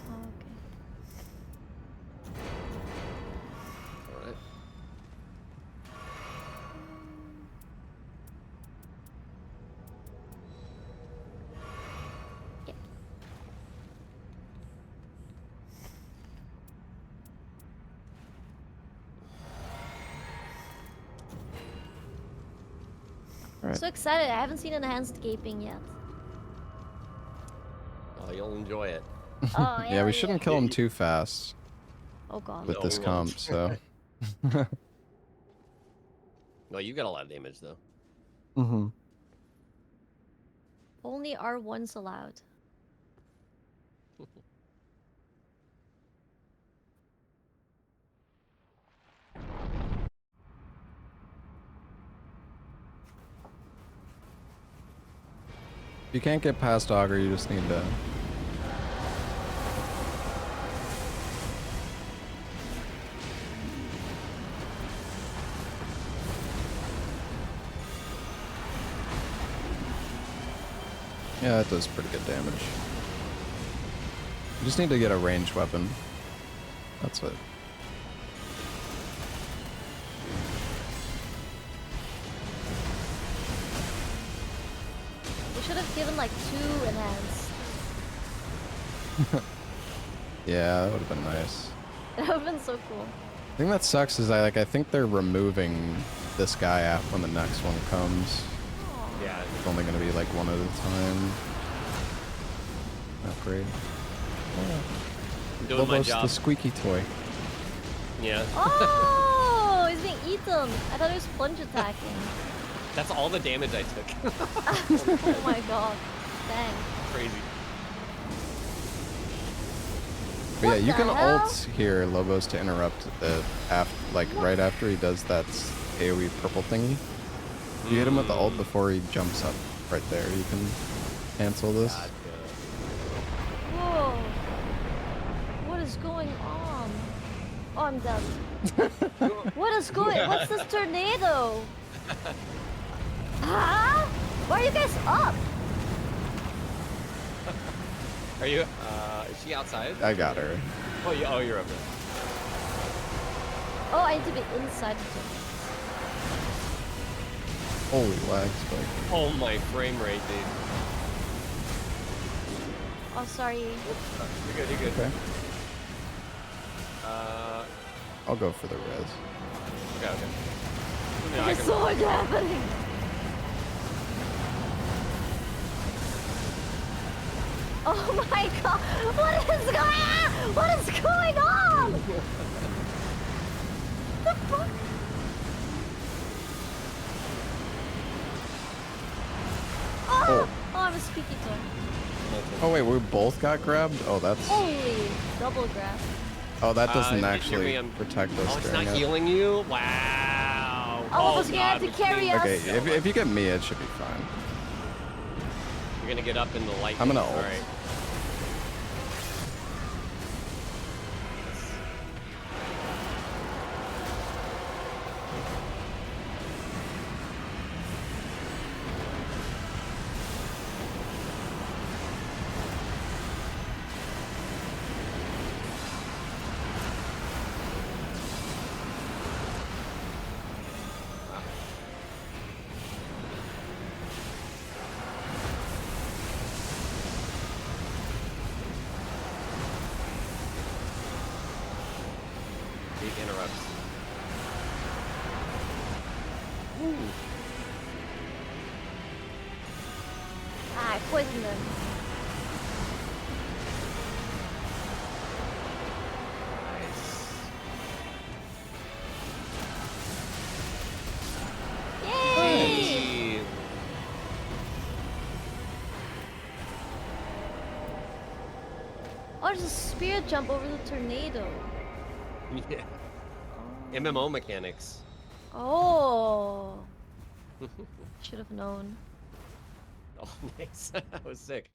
Oh, okay. All right. Yeah. All right. So excited! I haven't seen enhanced gaping yet. Oh, you'll enjoy it. Oh Yeah, we shouldn't kill him too fast Oh god. with No, this we won't. comp. So. Well, you got a lot of damage though. Mm-hmm. Only R1's allowed. If you can't get past Augur, you just need to. Yeah, that does pretty good damage. You just need to get a ranged weapon. That's it. We should have given like 2 enhanced. Yeah, that would have been nice. That would have been so cool. The thing that sucks is I think they're removing this guy after when the next one comes. Yeah. It's only gonna be like one at a time. Upgrade. I'm doing my Lobos job. the squeaky toy. Yeah. Oh, he's being eaten. I thought he was plunge attacking. That's all the damage I took. Oh my god. Dang. Crazy. But yeah, What you the can hell? ult here, Lobos, to interrupt the right after he does that AoE purple thingy. If you hit him with the ult before he jumps up right there, you can cancel this. God, Whoa. What is going on? Oh, I'm dead. What is going? What's this tornado? Huh? Why are you guys up? Are you? Is she outside? I got her. Oh, you're up there. Oh, I need to be inside the tornado. Holy lag spike. Oh my frame rate, dude. Oh, sorry. You're good. You're good. Okay. I'll go for the res. Okay. I There's can so much happening. Oh my god! What is going on? What is going on? The fuck? Oh, I'm a squeaky toy. Oh wait, we both got grabbed? Oh, that's... Holy, double grab. Oh, that doesn't you're actually being- protect us Oh, it's during not it. healing you? Wow. All of us God, gonna have to we're carry getting- us. Okay, if you get me, it should be fine. You're gonna get up in the light. I'm gonna All ult. right. Big interrupts. Ah, I poisoned them. Yay! Oh, there's a spear jump over the tornado. Yeah. MMO mechanics. Oh. Should have known. Oh, nice. That was sick.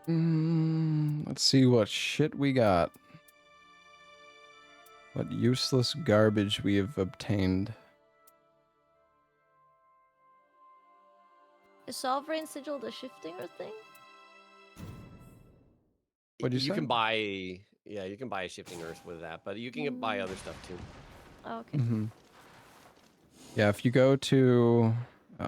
Let's see what shit we got. What useless garbage we have obtained. Is Sovereign Sigil the shifting or thing? What'd you say? can buy, yeah, you can buy a shifting earth with that, but you can buy other stuff too. Oh, okay. Mm-hmm. Yeah, if you go to, I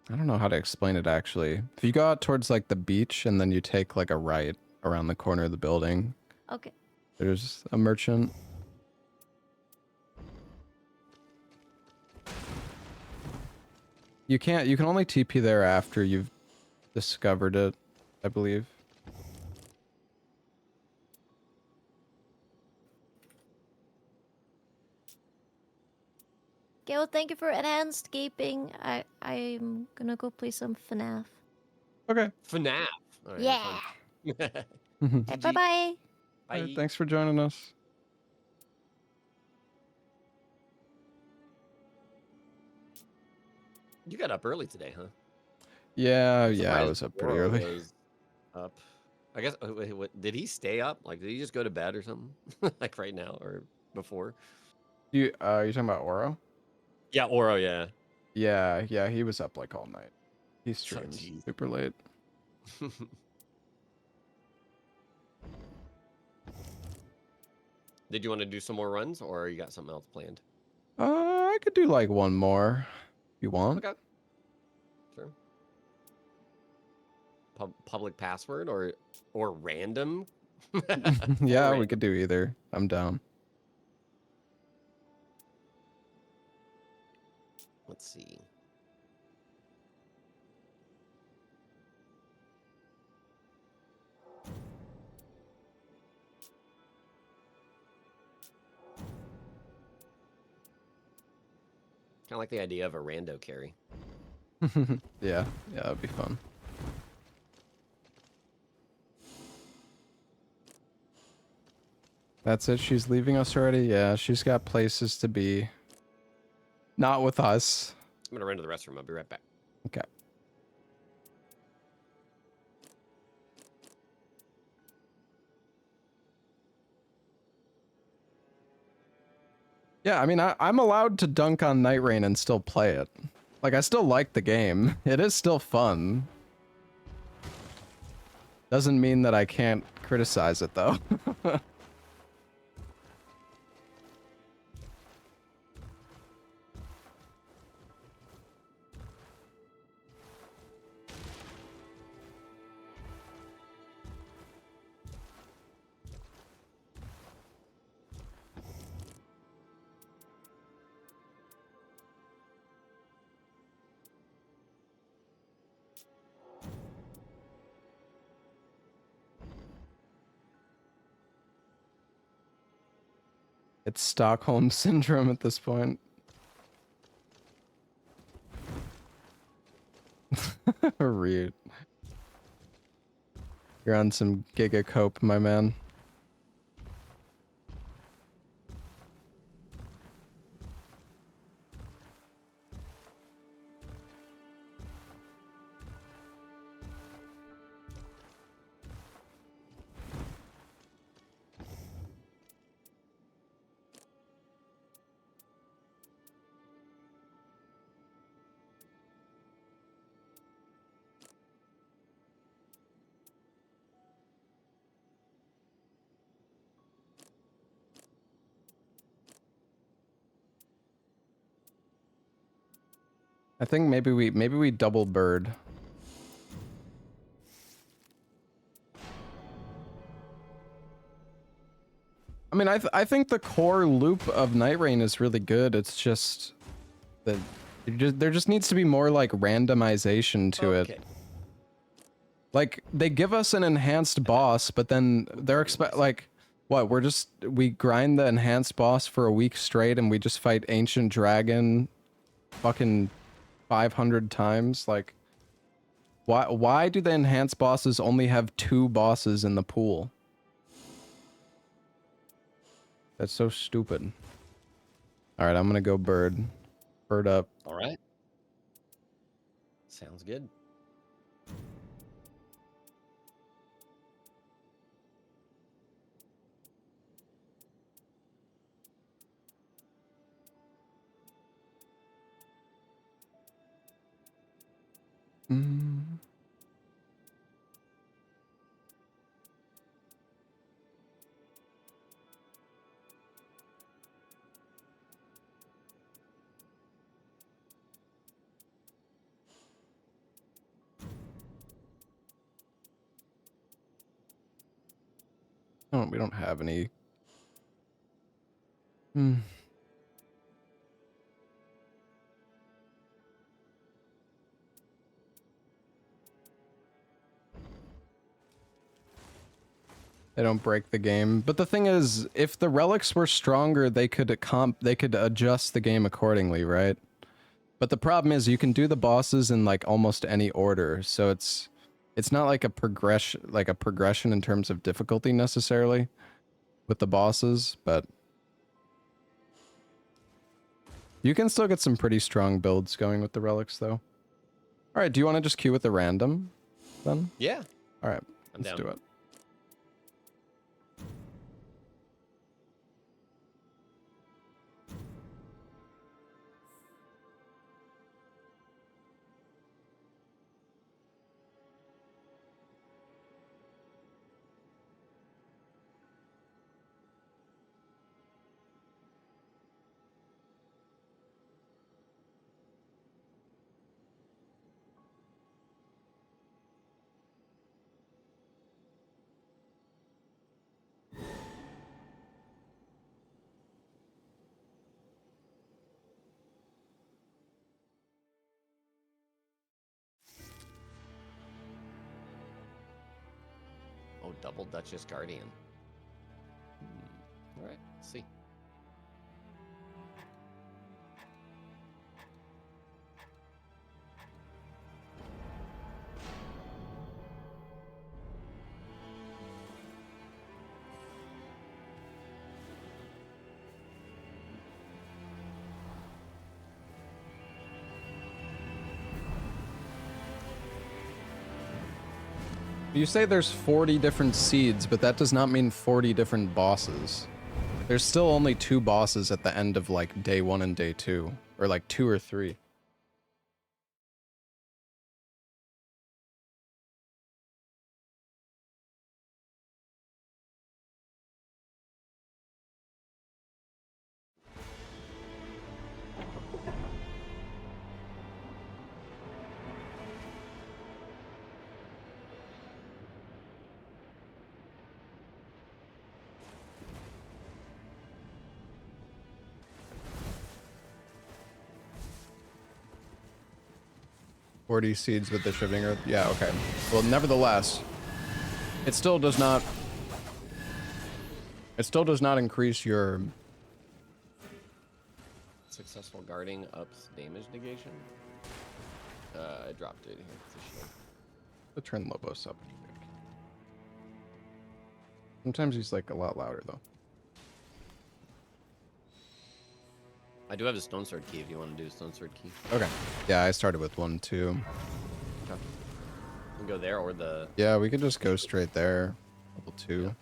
don't know how to explain it actually. If you go out towards like the beach and then you take like a right around the corner of the building, Okay. there's a merchant. You can only TP there after you've discovered it, I believe. Okay, well, thank you for enhanced gaping. I'm gonna go play some FNAF. Okay. FNAF. All right, Yeah. fun. Okay, bye bye. Bye. Alright, thanks for joining us. You got up early today, huh? Yeah, I'm yeah, I surprised was up pretty Goro early. was up. I guess. Wait, what, did he stay up? Like, did he just go to bed or something? Like right now or before? You talking about Oro? Yeah, Oro. Yeah. Yeah, he was up like all night. He streams geez. super late. Did you want to do some more runs, or you got something else planned? I could do like one more if you want. Okay. Sure. Public password or random? Yeah, we Random. could do either. I'm down. Let's see. Kind of like the idea of a rando carry. Yeah, that'd be fun. That's it. She's leaving us already. Yeah, she's got places to be. Not with us. I'm gonna run to the restroom. I'll be right back. Okay. Yeah, I mean, I'm allowed to dunk on Nightreign and still play it. Like, I still like the game. It is still fun. Doesn't mean that I can't criticize it, though. It's Stockholm syndrome at this point. Reed. You're on some giga cope, my man. I think maybe we double bird. I mean, I think the core loop of Nightreign is really good. It's just that there just needs to be more like randomization to it. Like they give us an enhanced boss, but then they're like what? We grind the enhanced boss for a week straight and we just fight Ancient Dragon fucking 500 times. Like why do the enhanced bosses only have 2 bosses in the pool? That's so stupid. All right, I'm gonna go bird up. All right. Sounds good. Oh, we don't have any. They don't break the game. But the thing is, if the relics were stronger, they could adjust the game accordingly, right? But the problem is you can do the bosses in like almost any order, so it's not like a progression in terms of difficulty necessarily with the bosses, but you can still get some pretty strong builds going with the relics though. All right, do you want to just queue with the random then? Yeah. All right, I'm let's down. do it. Oh, double Duchess Guardian. All right, let's see. You say there's 40 different seeds, but that does not mean 40 different bosses. There's still only 2 bosses at the end of like day 1 and day 2, or like 2 or 3. Forty seeds with the shivering earth. Yeah, okay. Well, nevertheless, it still does not increase your Successful guarding ups damage negation. I dropped it here. It's a shield. The turn Lobos up. Sometimes he's like a lot louder though. I do have a stone sword key if you want to do a stone sword key. Okay. Yeah, I started with 1, 2. Okay. You can go there or the. Yeah, we could just go straight there. Level 2.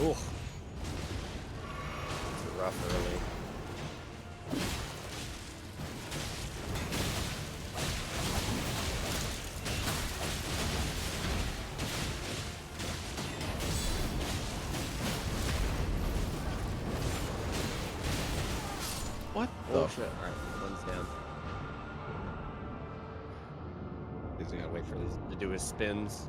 Ooh. It's rough early. What Oh the? shit! All right, one's down. Is he Gotta wait for this to do his spins.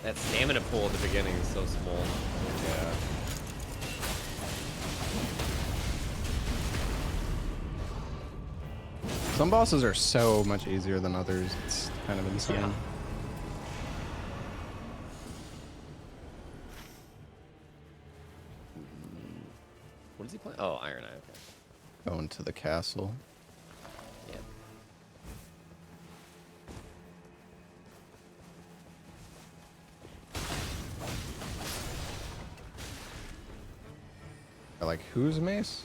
That stamina pool at the beginning is so small. Yeah. Some bosses are so much easier than others. It's kind of insane. Yeah. What is he playing? Oh, Iron Eye. Okay. Going to the castle. Yeah. I like whose mace?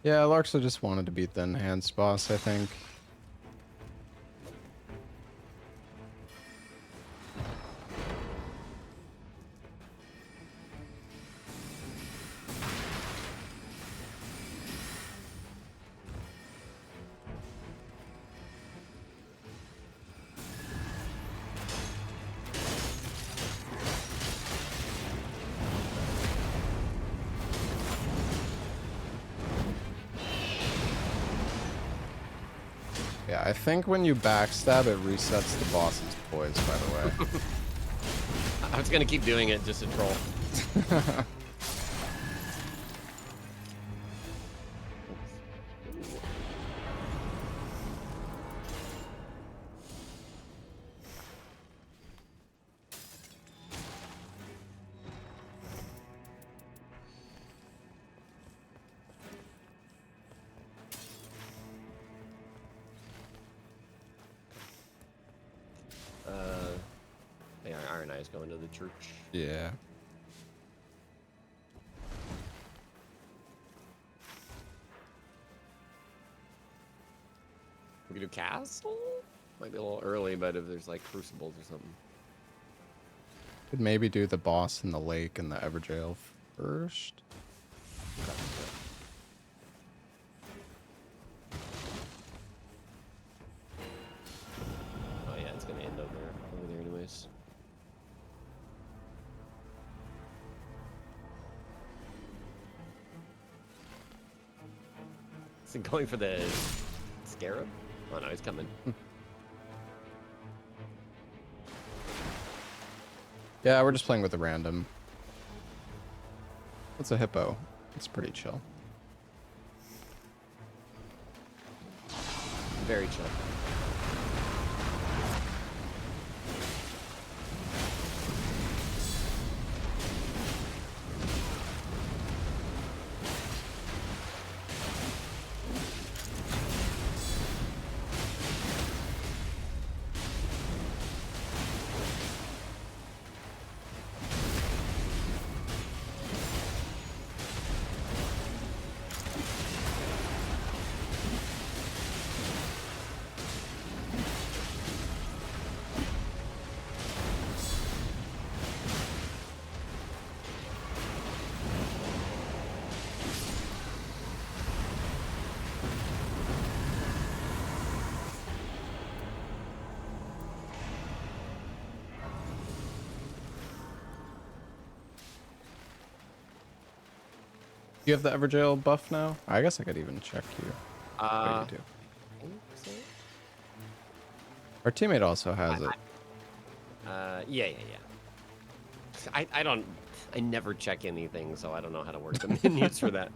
Yeah, Larksa just wanted to beat the enhanced boss, I think. Yeah, I think when you backstab, it resets the boss's poise, by the way. I was gonna keep doing it just to troll. Yeah, Iron Eye is going to the church. Yeah. We can do castle? Might be a little early, but if there's like crucibles or something. Could maybe do the boss in the lake and the Evergaol first. Oh yeah, it's gonna end over there anyways. Is it going for the scarab? Oh no, he's coming. Yeah, we're just playing with the random. What's a hippo? It's pretty chill. Very chill. You have the Evergaol buff now? I guess I could even check you. What do you do? Our teammate also has it. Yeah. I never check anything, so I don't know how to work the menus for that.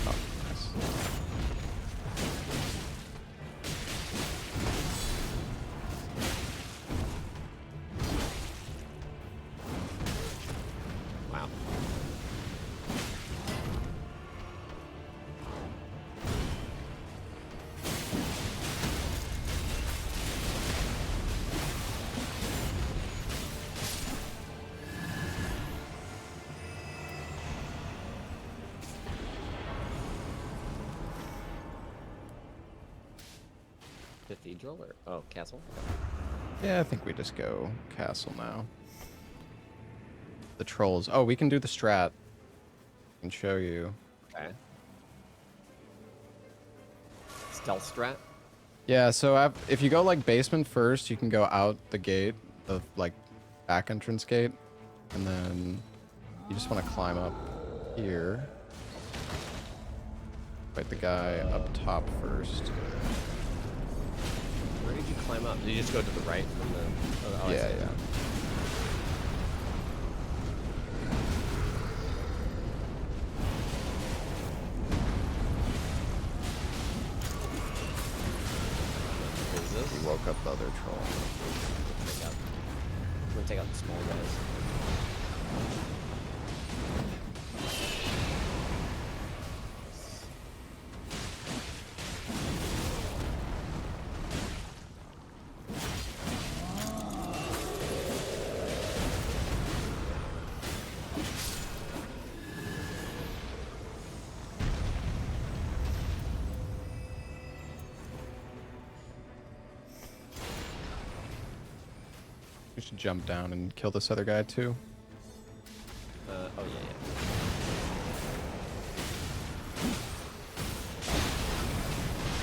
Oh, nice. Wow. Cathedral or castle? Yeah, I think we just go castle now. The trolls. Oh, we can do the strat. I can show you. Okay. Stealth strat? Yeah, so if you go like basement first, you can go out the gate, the like back entrance gate, and then you just want to climb up here. Fight the guy up top first. Where did you climb up? Did you just go to the right from the? Oh, I Yeah, see. yeah. What is this? He woke up the other troll. I'm gonna take out the small guys. We should jump down and kill this other guy too. Oh yeah.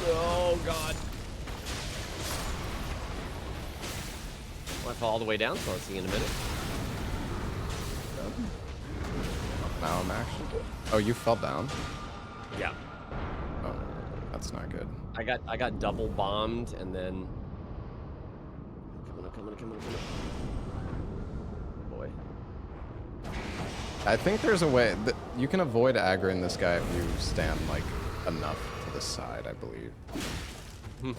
Oh god. Well, I fall all the way down, so I'll see you in a minute. Now I'm actually. Oh, you fell down. Yeah. Oh, that's not good. I got double bombed and then coming. Boy. I think there's a way that you can avoid aggroing this guy if you stand like enough to the side, I believe. I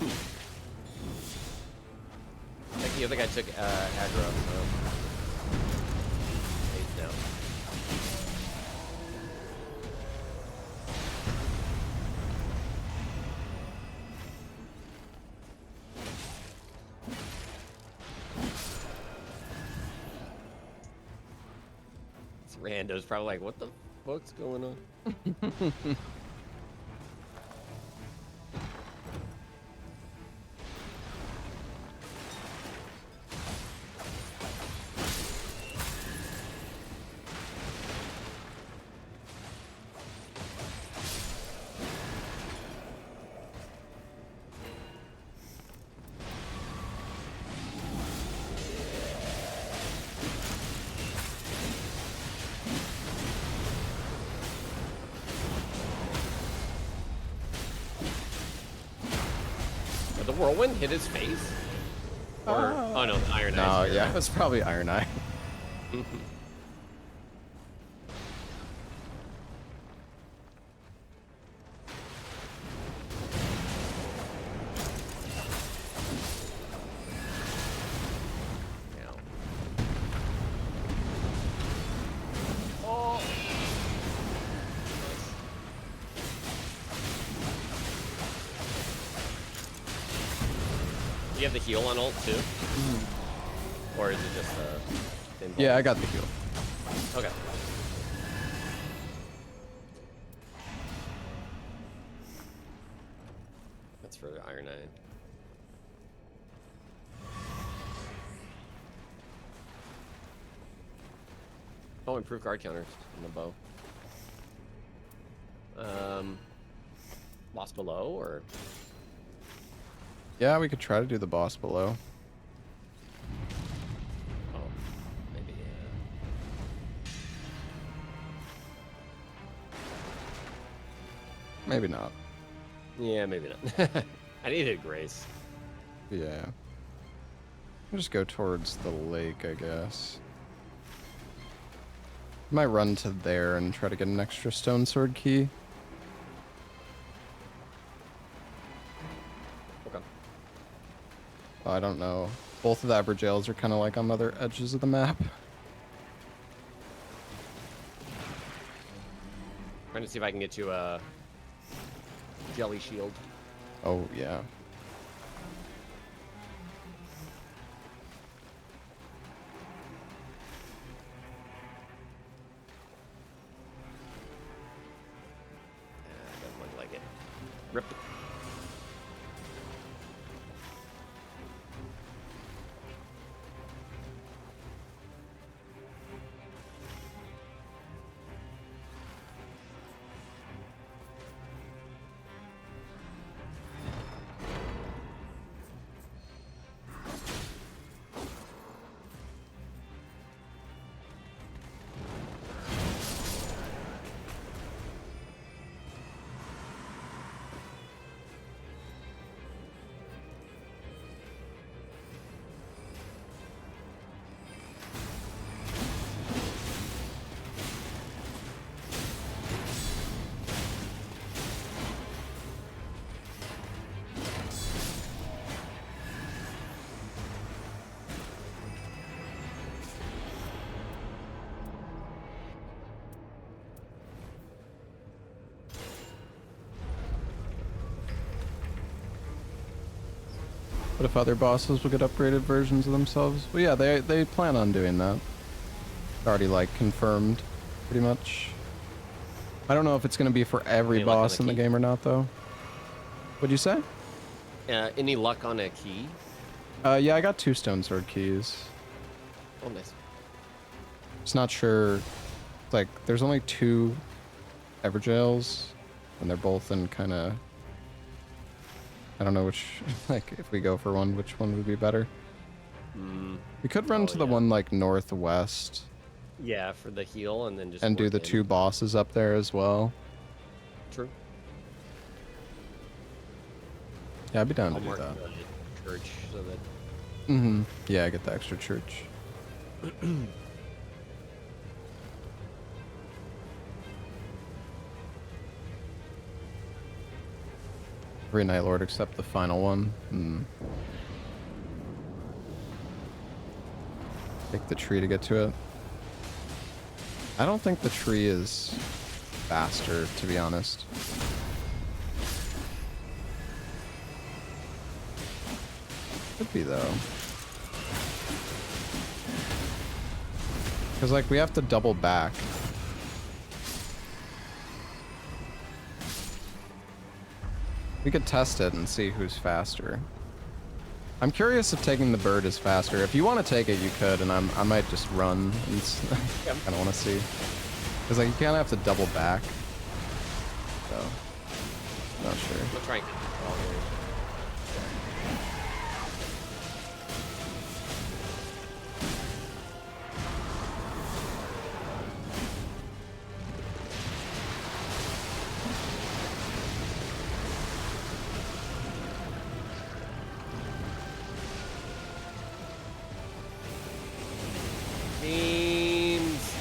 think the other guy took aggro. So. He's down. This rando's probably like, what the fuck's going on? Did the whirlwind hit his face? Or, oh no, the Iron No, Eyes. yeah, it's probably Iron Eye. Ow. Oh. Do you have the heal on ult too? Or is it just thin Yeah, ball? I got the heal. Okay. That's for Iron Eye. Oh, improved guard counters on the bow. boss below, or Yeah, we could try to do the boss below. oh, maybe. Maybe not. Yeah, maybe not. I needed grace. Yeah. I'll just go towards the lake, I guess. Might run to there and try to get an extra stone sword key. Okay. I don't know. Both of the Evergails are kind of like on other edges of the map. Trying to see if I can get you a jelly shield. Oh, yeah. Doesn't look like it. Rip. What if other bosses will get upgraded versions of themselves? Well, yeah, they plan on doing that. Already, like, confirmed, pretty much. I don't know if it's going to be for every Any luck on boss the in the key? game or not, though. What'd you say? Any luck on a key? Yeah, I got 2 stone sword keys. Oh, nice. Just not sure. Like, there's only 2 Evergails, and they're both in kind of... I don't know which, like, if we go for one, which one would be better. We could run to the one, like, northwest Yeah, for the heal, and then just and do work the in. 2 bosses up there as well. True. Yeah, I'd be down I'll to do mark that. the church so that Mm-hmm. Yeah, I get the extra church. Every Night Lord except the final one. Take the tree to get to it. I don't think the tree is faster, to be honest. Could be, though. Because, like, we have to double back. We could test it and see who's faster. I'm curious if taking the bird is faster. If you want to take it, you could, and I might just run. And I don't want to see. Because, like, you kind of have to double back. So, not sure. we'll try and get the ball here. Teams.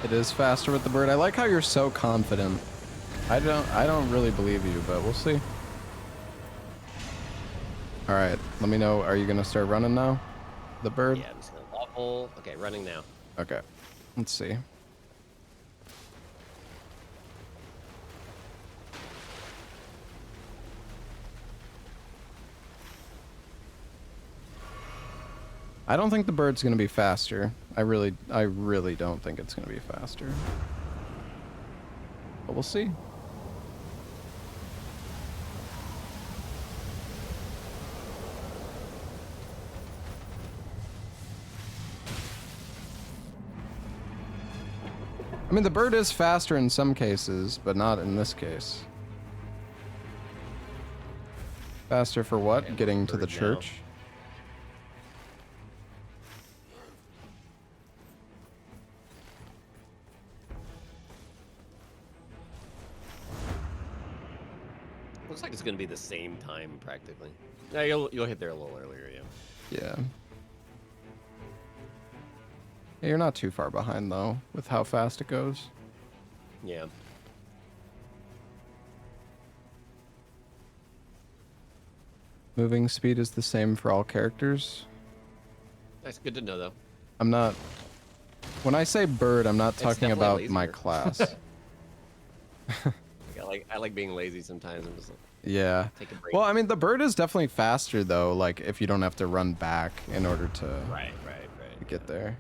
It is faster with the bird. I like how you're so confident. I don't really believe you, but we'll see. All right, let me know. Are you gonna start running now? The bird? Yeah, I'm just gonna level. Okay, running now. Okay. Let's see. I don't think the bird's gonna be faster. I really don't think it's gonna be faster. But we'll see. I mean, the bird is faster in some cases, but not in this case. Faster for what? Okay, Getting to the bird now. church? Looks like it's gonna be the same time practically. Yeah, you'll hit there a little earlier, yeah. Yeah. Yeah, you're not too far behind, though, with how fast it goes. Yeah. Moving speed is the same for all characters. That's good to know though. I'm not... When I say bird, I'm not It's talking definitely about my lazier. class. I like being lazy sometimes. I'm just like, Yeah. take a break. Well, I mean, the bird is definitely faster, though, like, if you don't have to run back in order to right. get there.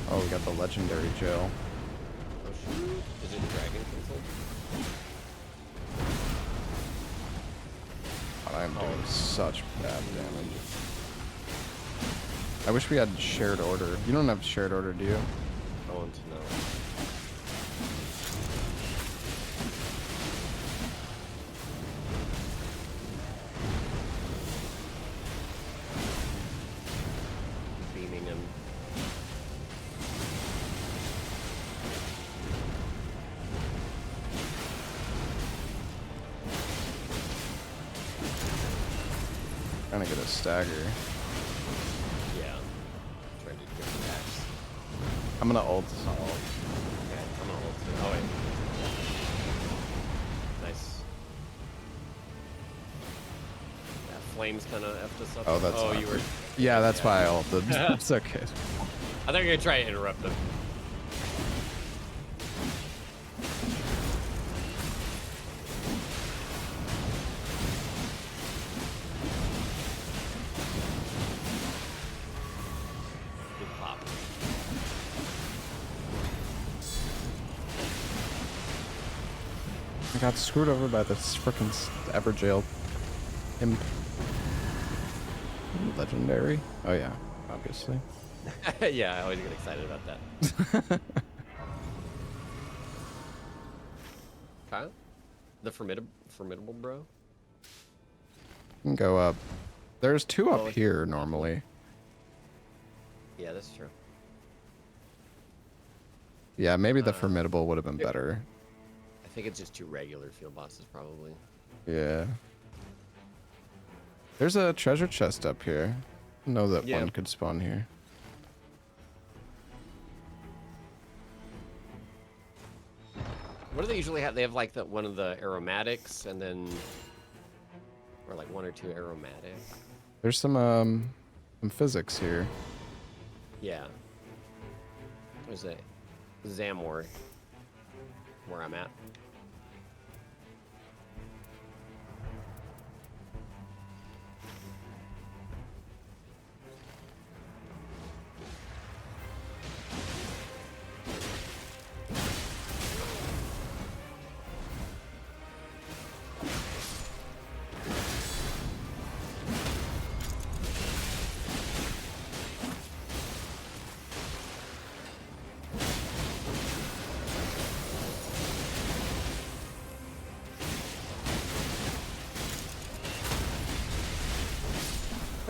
Oh, we got the legendary jail. Oh shoot! Is it dragon console? God, I'm doing such bad damage. I wish we had shared order. You don't have shared order, do you? I want to know. Beaming him. Trying to get a stagger. Yeah. Trying to get the axe. I'm gonna ult. Okay, I'm gonna ult too. Oh wait. Nice. That flames kind of effed us up. Oh, that's Oh, not you were. Yeah, that's why I ulted. It's okay. I thought you were gonna try to interrupt them. Good pop. I got screwed over by this frickin' Evergaol imp. Legendary? Oh yeah, obviously. Yeah, I always get excited about that. Kyle? The formidable bro? You can go up. There's two Oh, up it's- here normally. Yeah, that's true. Yeah, maybe the formidable would have been yeah. better. I think it's just two regular field bosses, probably. Yeah. There's a treasure chest up here. I know that Yeah. one could spawn here. What do they usually have? They have like one of the aromatics, and then, or like one or two aromatic. There's some physics here. Yeah. There's a Zamor, where I'm at.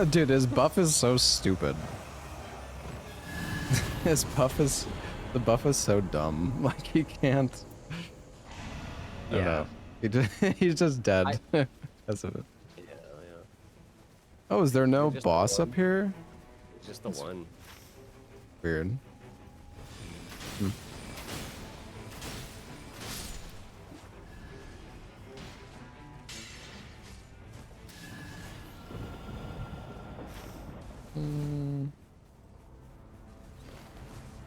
Dude, his buff is so stupid. His buff is... The buff is so dumb. Like, he can't... I don't know. He's just dead because of it. Yeah, yeah. Oh, is there no Just the boss one. up here? Just the one. Weird. Hmm. Mm,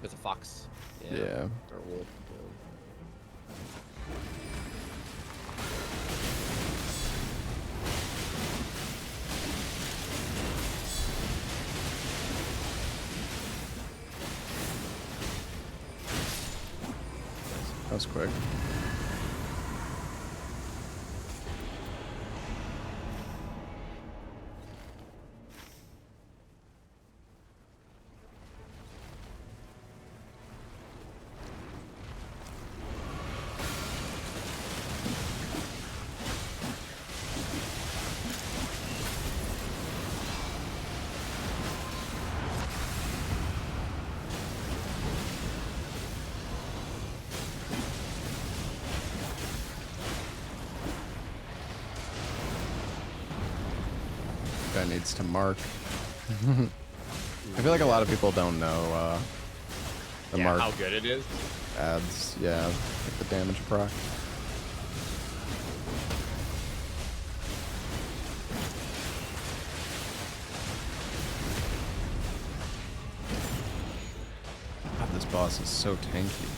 There's a fox. yeah. Or wolf. was quick. Guy needs to mark. I feel like a lot of people don't know the mark how good it is. adds, yeah, like the damage proc. God, this boss is so tanky.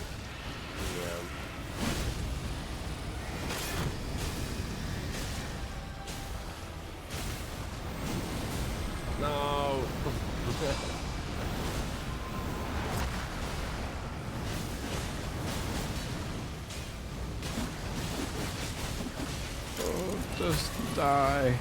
No. Oh, just die.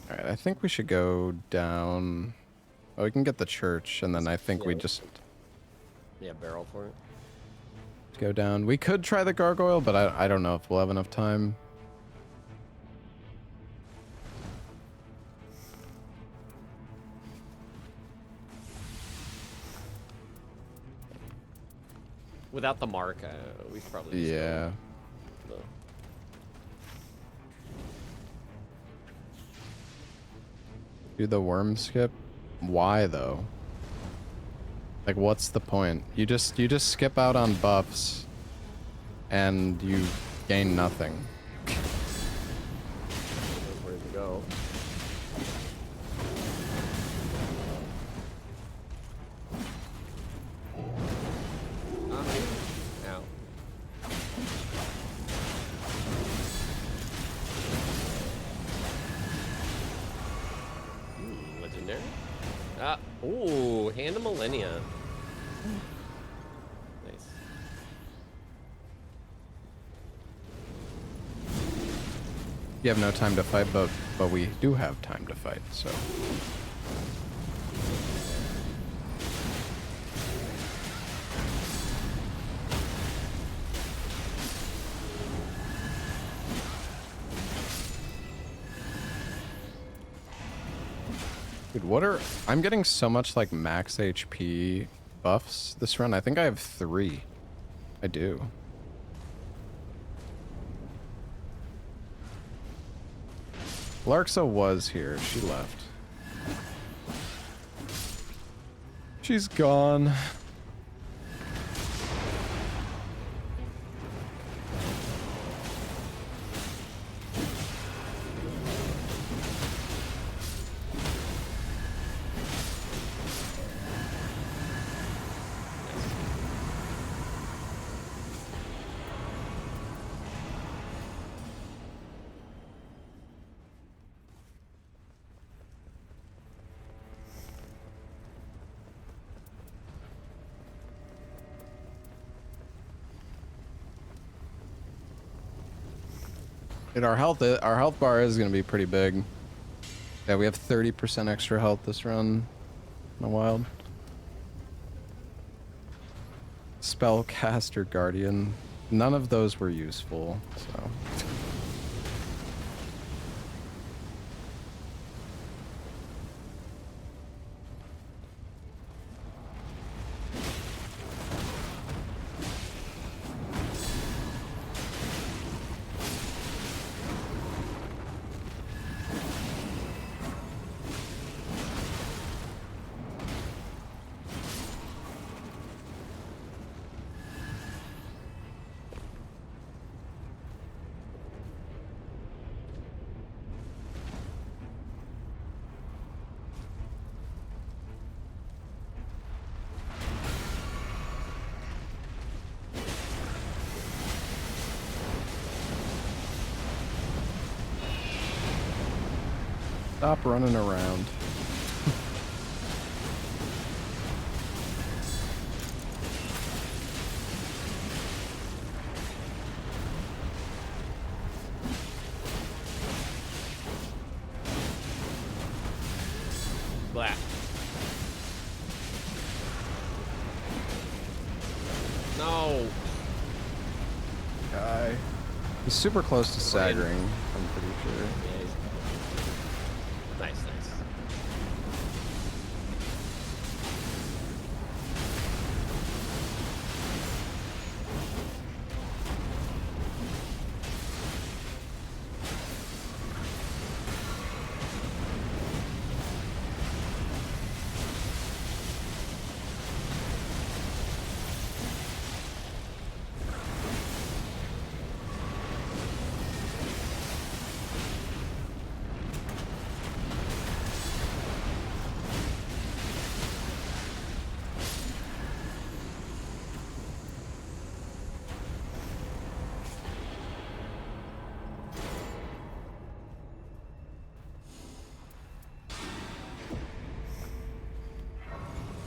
Alright, I think we should go down. Oh, we can get the church, and then I think we just Yeah, barrel for it. go down. We could try the gargoyle, but I don't know if we'll have enough time. Without the mark, we should probably just Yeah. go. Do the worm skip? Why though? Like, what's the point? You just skip out on buffs, and you gain nothing. Where to go? Ow. Legendary. Ooh, Hand of Millennia. Nice. You have no time to fight, but we do have time to fight, so. Dude, I'm getting so much like max HP buffs this run. I think I have 3. I do. Larxa was here. She left. She's gone. And our health bar is going to be pretty big. Yeah, we have 30% extra health this run in the wild. Spellcaster Guardian. None of those were useful, so. Stop running around. Black. No. Guy. He's super close to staggering, I'm pretty sure. Yeah, nice, nice.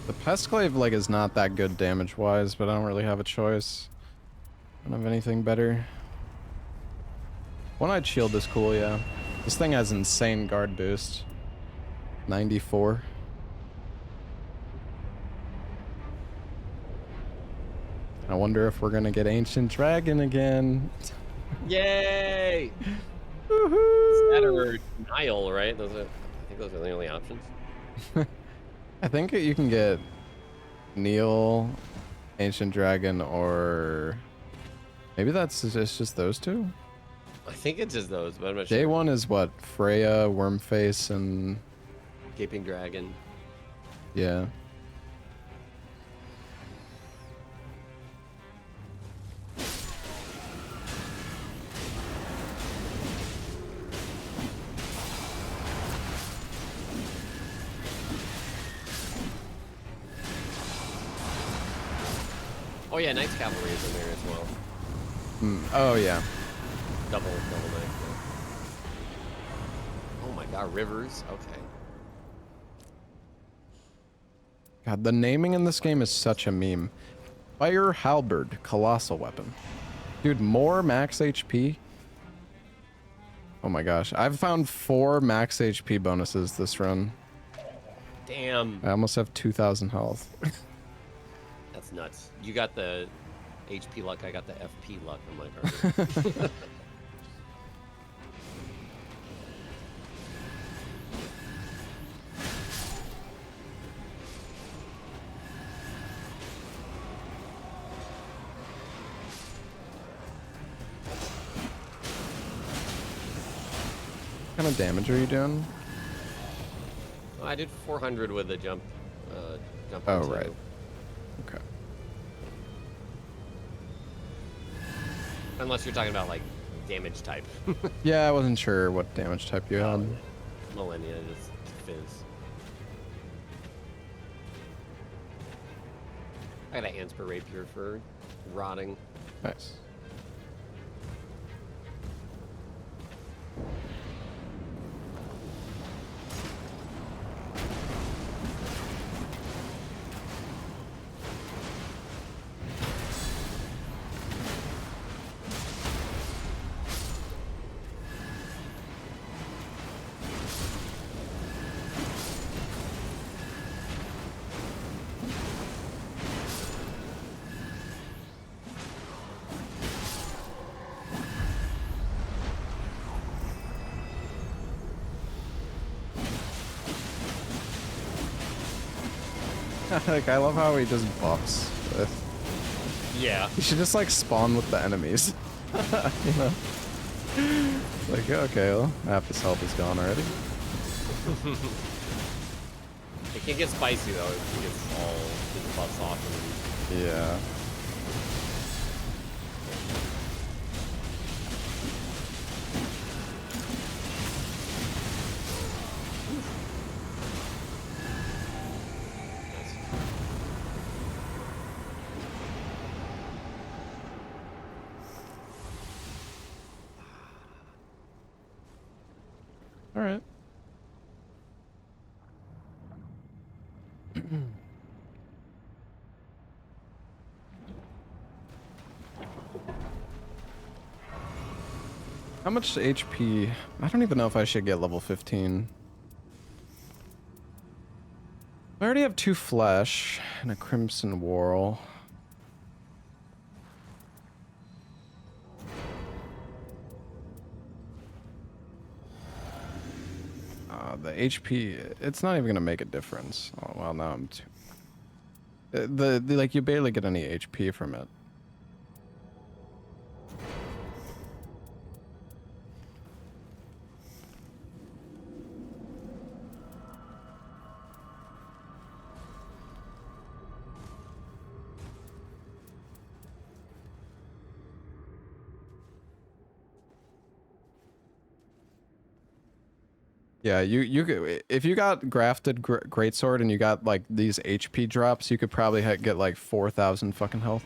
The Pestclave like is not that good damage wise, but I don't really have a choice. I don't have anything better. One-eyed shield is cool, yeah. This thing has insane guard boost. 94. I wonder if we're gonna get Ancient Dragon again. Yay! Woohoo! That or Nile, right? Those are, I think those are the only options. I think you can get Neil, Ancient Dragon, or maybe that's just those two. I think it's just those, but I'm not Day sure. one is what? Freya, Wormface, and Gaping Dragon. yeah. Oh yeah, Knight's Cavalry is in there as well. Oh yeah. Double knight. Yeah. Oh my god, Rivers. Okay. God, the naming in this game is such a meme. Fire Halberd, colossal weapon. Dude, more max HP. Oh my gosh, I've found 4 max HP bonuses this run. Damn. I almost have 2,000 health. That's nuts. You got the HP luck, I got the FP luck on my card. What kind of damage are you doing? I did 400 with the jump. Jump Oh, onto- right. Okay. Unless you're talking about like damage type. Yeah, I wasn't sure what damage type you had. Millennia just fizz. I got an Ansper Rapier for rotting. Nice. Like, I love how he just buffs with... Yeah. You should just, like, spawn with the enemies. You know? Like, okay, well, half his health is gone already. It can get spicy though if he gets all his buffs off. Yeah. All right. How much HP? I don't even know if I should get level 15. I already have 2 flesh and a crimson whorl. The HP, it's not even gonna make a difference. Oh, well, now I'm too... like, you barely get any HP from it. Yeah, you could, if you got grafted greatsword and you got like these HP drops, you could probably get like 4,000 fucking health.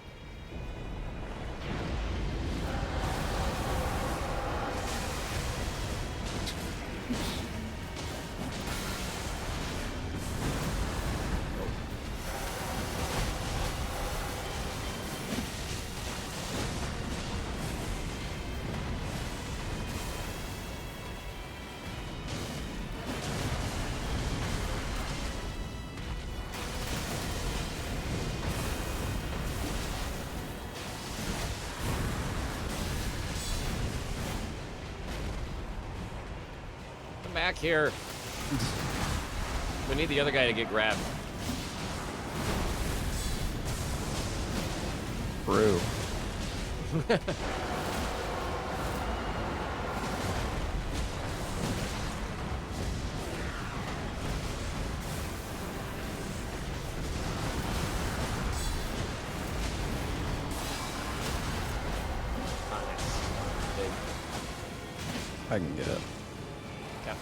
Back here. We need the other guy to get grabbed. Brew. I can get it. Okay.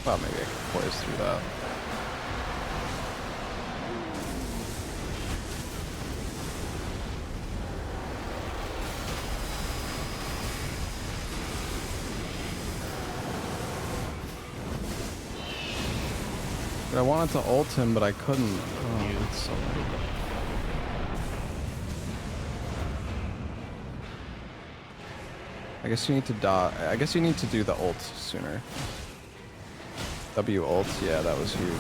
Thought maybe I could poise through that. I wanted to ult him, but I couldn't. Oh, that's so bad. I guess you need to dodge. I guess you need to do the ult sooner. W ult, yeah, that was huge.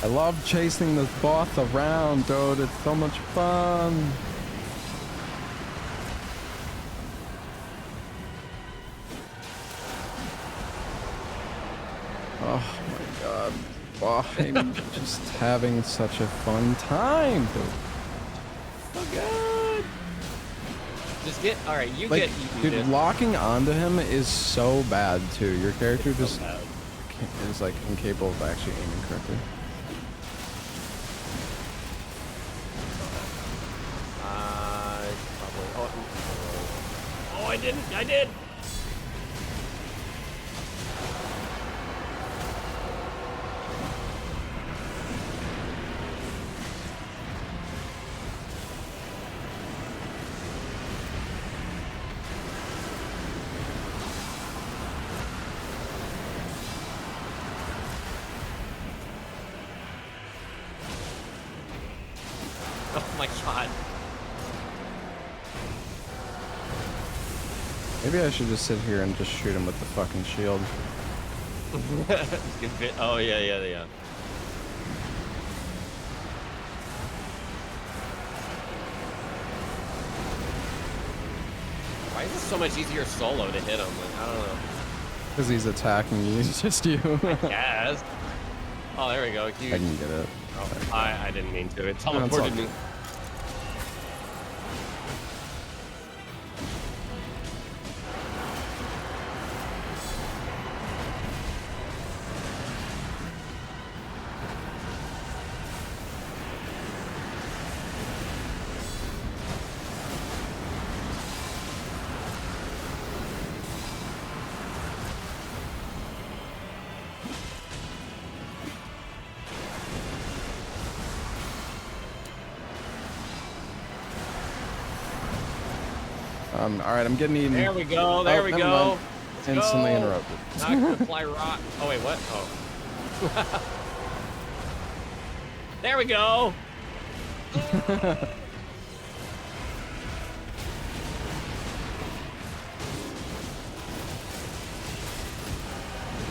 I love chasing this boss around, dude. It's so much fun. Oh my god. Oh, I'm just having such a fun time, dude. So good. Just get, all right, you Like, get, dude, this. locking onto him is so bad too. Your character It's just so bad. is like incapable of actually aiming correctly. Probably. Oh, I didn't. I did. Oh my god. Maybe I should just sit here and just shoot him with the fucking shield. Oh yeah, yeah, yeah. Why is this so much easier solo to hit him? Like, I don't know. Because he's attacking you, it's just you. Yes. Oh, there we go. I can get it. Oh, I didn't mean to. It No, it's all teleported me. good. All right, I'm getting eaten. There we go. There we never go. mind. Let's Instantly go. interrupted. Now I can apply rock. Oh wait, what? Oh. There we go.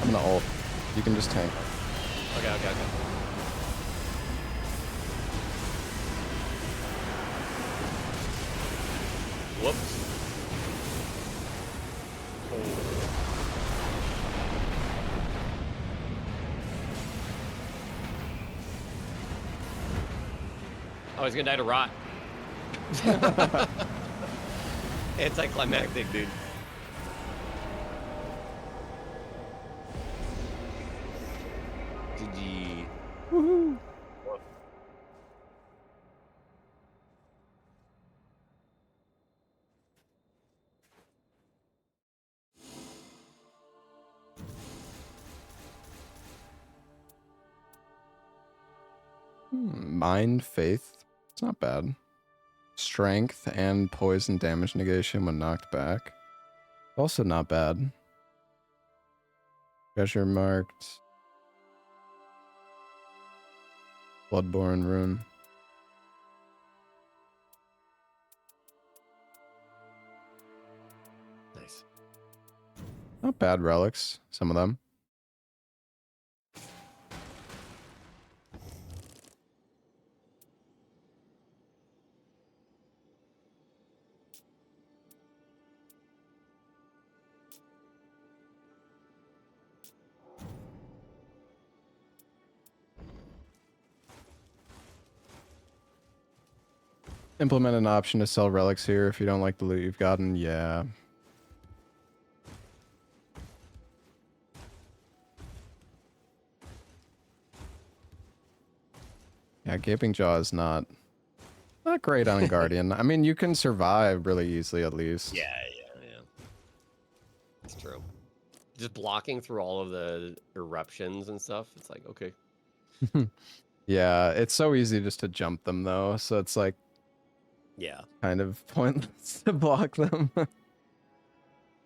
I'm gonna ult. You can just tank. Okay, okay, okay. Whoops. Oh, he's gonna die to rot. Anticlimactic, dude. GG. Woohoo! Mind Faith. It's not bad. Strength and poison damage negation when knocked back. Also not bad. Treasure marked. Bloodborne rune. Nice. Not bad relics, some of them. Implement an option to sell relics here if you don't like the loot you've gotten. Yeah. Yeah, Gaping Jaw is not great on Guardian. I mean, you can survive really easily at least. Yeah. It's true. Just blocking through all of the eruptions and stuff. It's like, okay. Yeah, it's so easy just to jump them though, so it's like Yeah. kind of pointless to block them.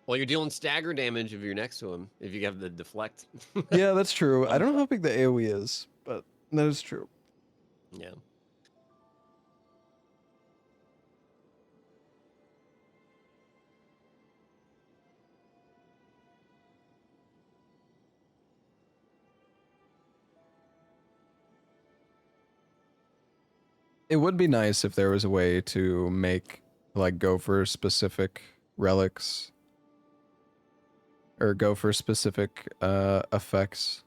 Well, you're dealing stagger damage if you're next to him, if you have the deflect. Yeah, that's true. I don't know how big the AoE is, but that is true. Yeah. It would be nice if there was a way to make, like, go for specific relics. Or go for specific effects.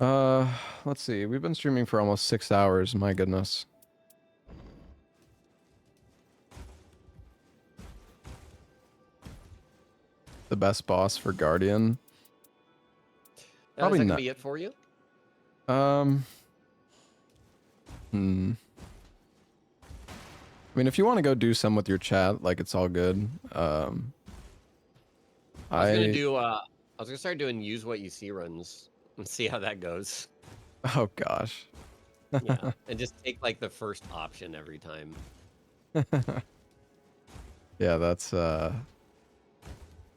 Let's see. We've been streaming for almost 6 hours. My goodness. The best boss for Guardian. Probably Probably that not. could be it for you. I mean, if you want to go do some with your chat, like, it's all good. I was gonna start doing use what you see runs and see how that goes. Oh gosh. Yeah, and just take like the first option every time. Yeah, that's not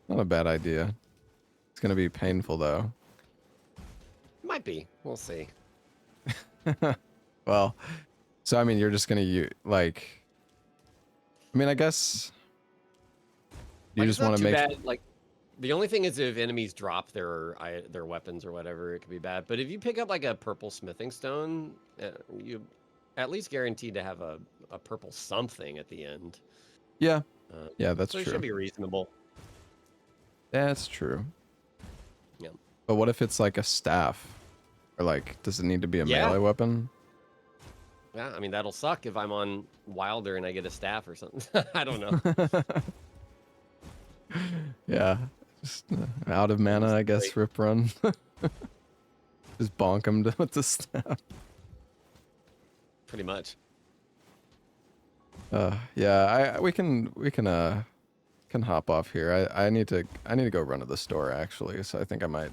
a bad idea. It's gonna be painful though. Might be. We'll see. Well, so I mean, you're just gonna use like. I mean, I guess you Like, just it's not want to too make. bad. Like, the only thing is if enemies drop their weapons or whatever, it could be bad. But if you pick up like a purple smithing stone, you at least guaranteed to have a purple something at the end. Yeah, yeah, that's so true. it should be reasonable. That's true. Yeah. But what if it's like a staff, or like, does it need to be a melee weapon? Yeah, I mean that'll suck if I'm on Wilder and I get a staff or something. I don't know. Yeah, just out of mana, I guess. Rip run. Just bonk him with the staff. Pretty much. Yeah, we can hop off here. I need to go run to the store actually, so I think I might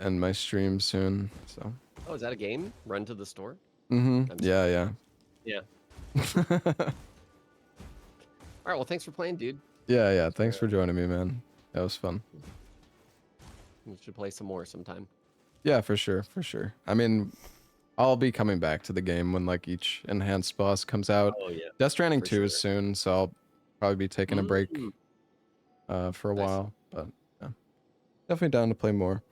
end my stream soon. So. Oh, is that a game? Run to the store? Yeah. Yeah. All right. Well, thanks for playing, dude. Yeah. Thanks for joining me, man. That was fun. We should play some more sometime. Yeah, for sure. I mean, I'll be coming back to the game when like each enhanced boss comes out. Oh yeah. Death Stranding For 2 is sure. soon, so I'll probably be taking a break for a Nice. while. But yeah, definitely down to play more.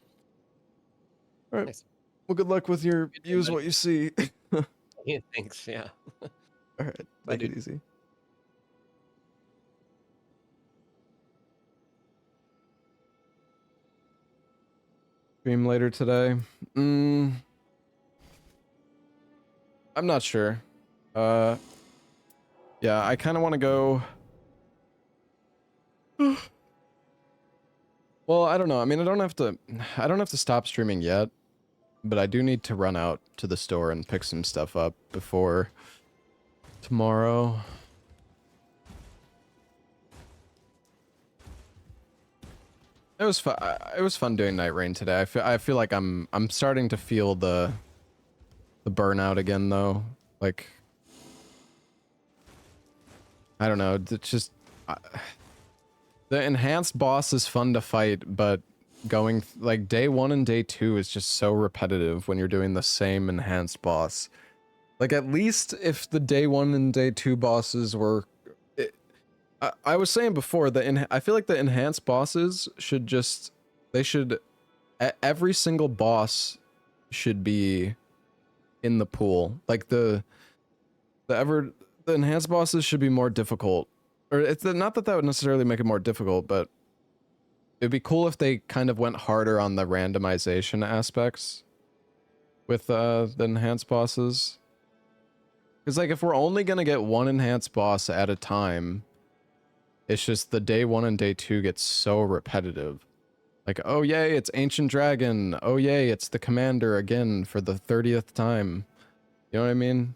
All right. Nice. Well, good luck with your Good day, use buddy. what you see. Yeah, thanks. Yeah. All right. Bye, Take it dude. easy. Stream later today. I'm not sure. Yeah, I kind of want to go. Well, I don't know. I mean, I don't have to stop streaming yet, but I do need to run out to the store and pick some stuff up before tomorrow. It was fun. It was fun doing Nightreign today. I feel like I'm starting to feel the burnout again though. Like I don't know. It's just the enhanced boss is fun to fight, but going like day 1 and day 2 is just so repetitive when you're doing the same enhanced boss. Like at least if the day 1 and day 2 bosses were I was saying before that I feel like the enhanced bosses should just every single boss should be in the pool. Like the enhanced bosses should be more difficult. Or it's not that would necessarily make it more difficult, but it'd be cool if they kind of went harder on the randomization aspects with the enhanced bosses. Because like if we're only gonna get one enhanced boss at a time, it's just the day 1 and day 2 gets so repetitive. Like, oh yay, it's Ancient Dragon. Oh yay, it's the Commander again for the 30th time. You know what I mean?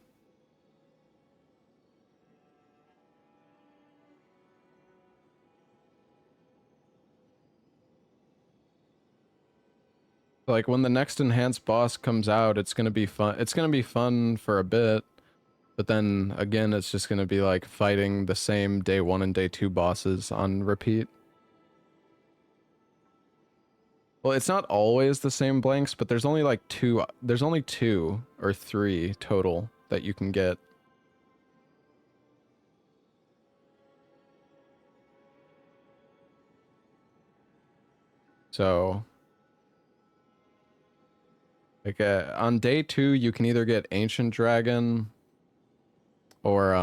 Like when the next enhanced boss comes out, it's gonna be fun. It's gonna be fun for a bit, but then again, it's just gonna be like fighting the same day 1 and day 2 bosses on repeat. Well, it's not always the same blanks, but there's only like two. There's only 2 or 3 total that you can get. So, like on day 2, you can either get Ancient Dragon or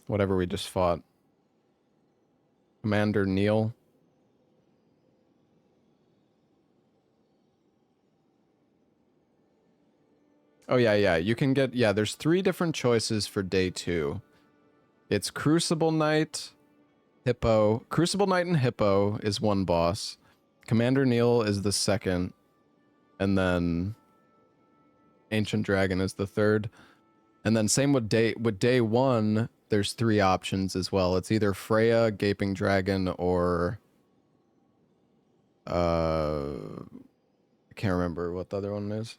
whatever we just fought, Commander Neil. Oh yeah, you can get, there's 3 different choices for day 2. It's Crucible Knight, Hippo. Crucible Knight and Hippo is one boss. Commander Neil is the second. And then Ancient Dragon is the third. And then same with day 1, there's 3 options as well. It's either Freya, Gaping Dragon, or I can't remember what the other one is.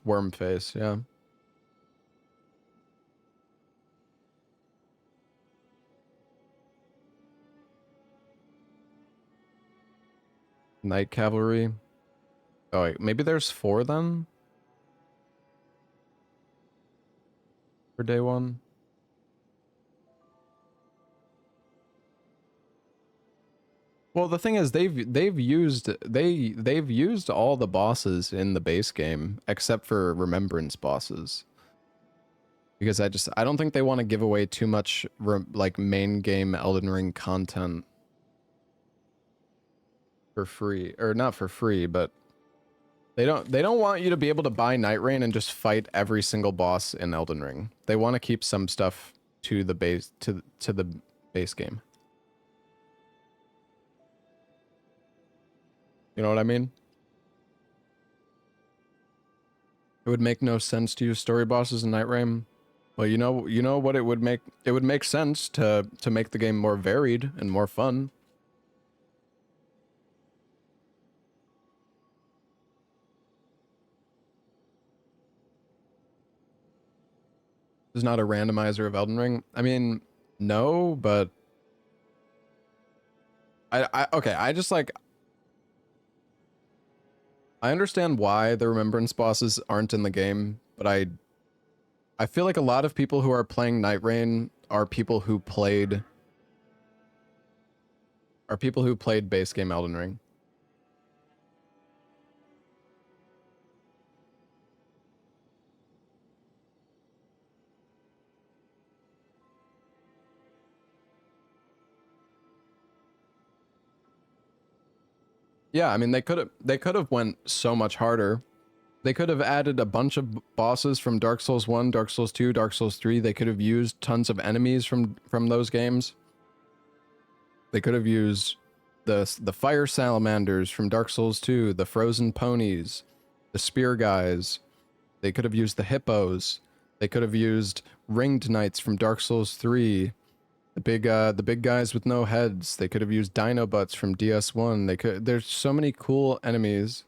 Wormface, yeah. Night Cavalry. Oh wait, maybe there's 4 then? For day 1? Well, the thing is, they've used all the bosses in the base game except for Remembrance bosses, because I don't think they want to give away too much like main game Elden Ring content for free, or not for free, but they don't want you to be able to buy Nightreign and just fight every single boss in Elden Ring. They want to keep some stuff to the base to the base game. You know what I mean? It would make no sense to use story bosses in Nightreign. Well, you know what it would make? It would make sense to make the game more varied and more fun. There's not a randomizer of Elden Ring. I mean, no, but okay, I just like I understand why the remembrance bosses aren't in the game, but I feel like a lot of people who are playing Nightreign are people who played base game Elden Ring. Yeah, I mean they could have went so much harder. They could have added a bunch of bosses from Dark Souls 1, Dark Souls 2, Dark Souls 3. They could have used tons of enemies from those games. They could have used the fire salamanders from Dark Souls 2, the frozen ponies, the spear guys. They could have used the hippos. They could have used ringed knights from Dark Souls 3. The big guys with no heads. They could have used Dinobots from DS1. There's so many cool enemies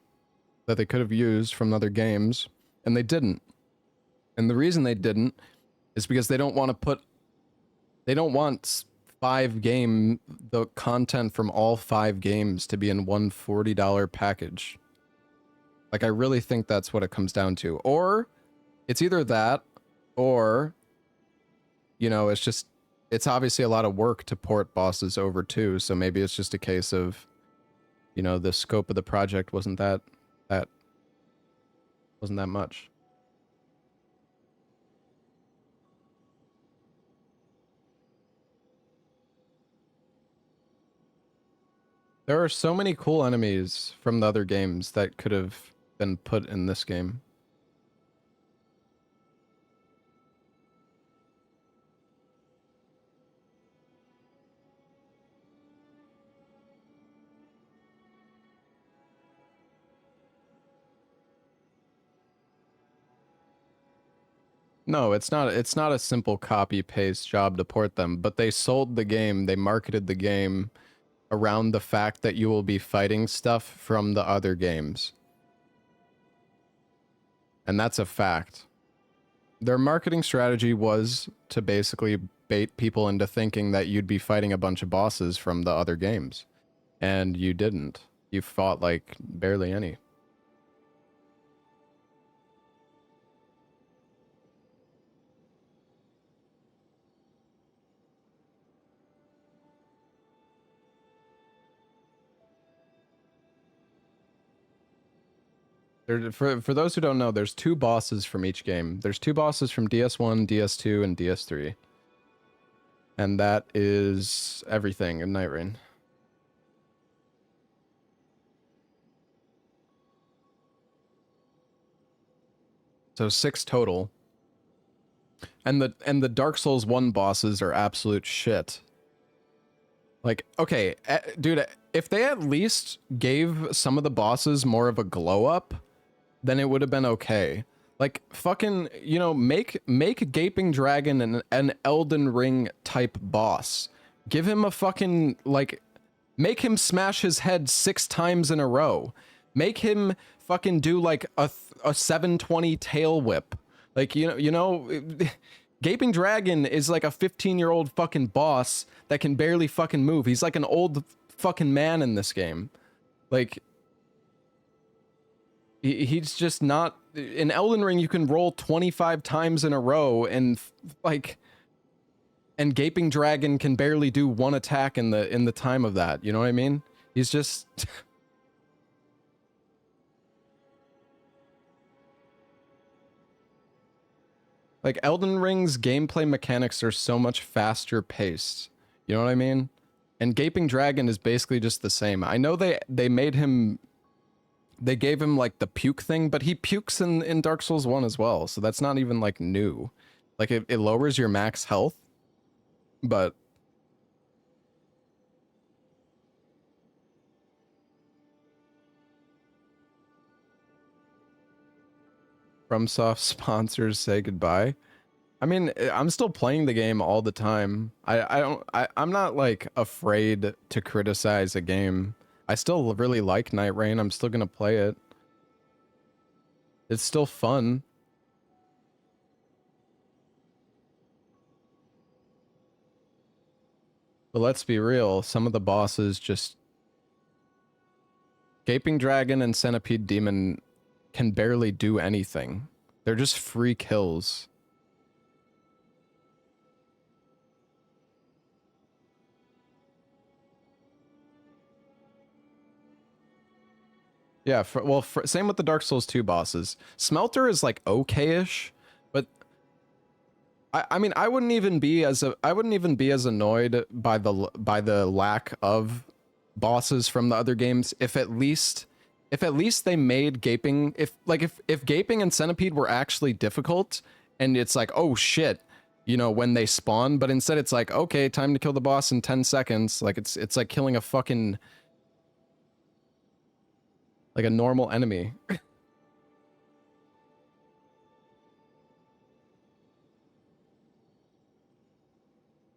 that they could have used from other games, and they didn't. And the reason they didn't is because they don't want the content from all 5 games to be in one $40 package. Like, I really think that's what it comes down to. Or it's either that, or, you know, it's obviously a lot of work to port bosses over too, so maybe it's just a case of, you know, the scope of the project wasn't that much. There are so many cool enemies from the other games that could have been put in this game. No, it's not a simple copy paste job to port them, but they sold the game, they marketed the game around the fact that you will be fighting stuff from the other games. And that's a fact. Their marketing strategy was to basically bait people into thinking that you'd be fighting a bunch of bosses from the other games. And you didn't. You fought like barely any. For those who don't know, there's 2 bosses from each game. There's 2 bosses from DS1, DS2, and DS3. And that is everything in Nightreign. So 6 total. And the Dark Souls 1 bosses are absolute shit. Like, okay, dude, if they at least gave some of the bosses more of a glow up, then it would have been okay. Like, fucking, you know, make Gaping Dragon an Elden Ring type boss. Give him a fucking, like, make him smash his head 6 times in a row. Make him fucking do, like, a 720 tail whip. Like, you know, Gaping Dragon is like a 15-year-old fucking boss that can barely fucking move. He's like an old fucking man in this game. Like, he's just not... In Elden Ring, you can roll 25 times in a row and, like... And Gaping Dragon can barely do 1 attack in the time of that. You know what I mean? He's just... Like, Elden Ring's gameplay mechanics are so much faster paced. You know what I mean? And Gaping Dragon is basically just the same. I know they made him... They gave him, like, the puke thing, but he pukes in Dark Souls 1 as well, so that's not even, like, new. Like, it lowers your max health, but... FromSoft sponsors say goodbye. I mean, I'm still playing the game all the time. I'm not, like, afraid to criticize a game. I still really like Nightreign. I'm still gonna play it. It's still fun. But let's be real, some of the bosses just... Gaping Dragon and Centipede Demon can barely do anything. They're just free kills. Yeah, same with the Dark Souls 2 bosses. Smelter is like okay-ish, but I mean I wouldn't even be as annoyed by the lack of bosses from the other games if at least they made Gaping, if Gaping and Centipede were actually difficult and it's like, oh shit, you know, when they spawn, but instead it's like, okay, time to kill the boss in 10 seconds. Like it's like killing a fucking, like a normal enemy.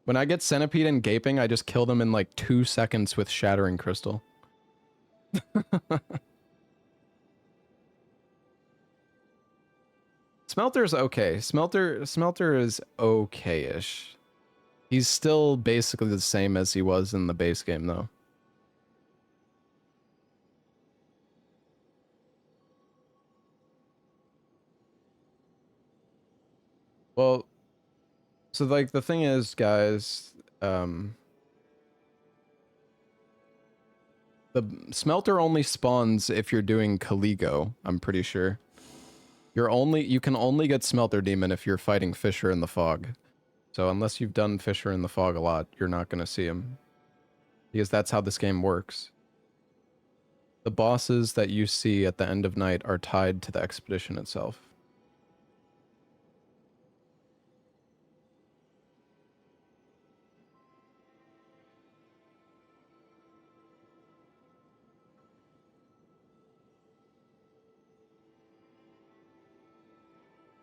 When I get Centipede and Gaping, I just kill them in like 2 seconds with Shattering Crystal. Smelter's okay. Smelter is okay-ish. He's still basically the same as he was in the base game, though. Well, so like the thing is, guys, the Smelter only spawns if you're doing Caligo, I'm pretty sure. You can only get Smelter Demon if you're fighting Fissure in the Fog. So unless you've done Fissure in the Fog a lot, you're not going to see him. Because that's how this game works. The bosses that you see at the end of night are tied to the expedition itself.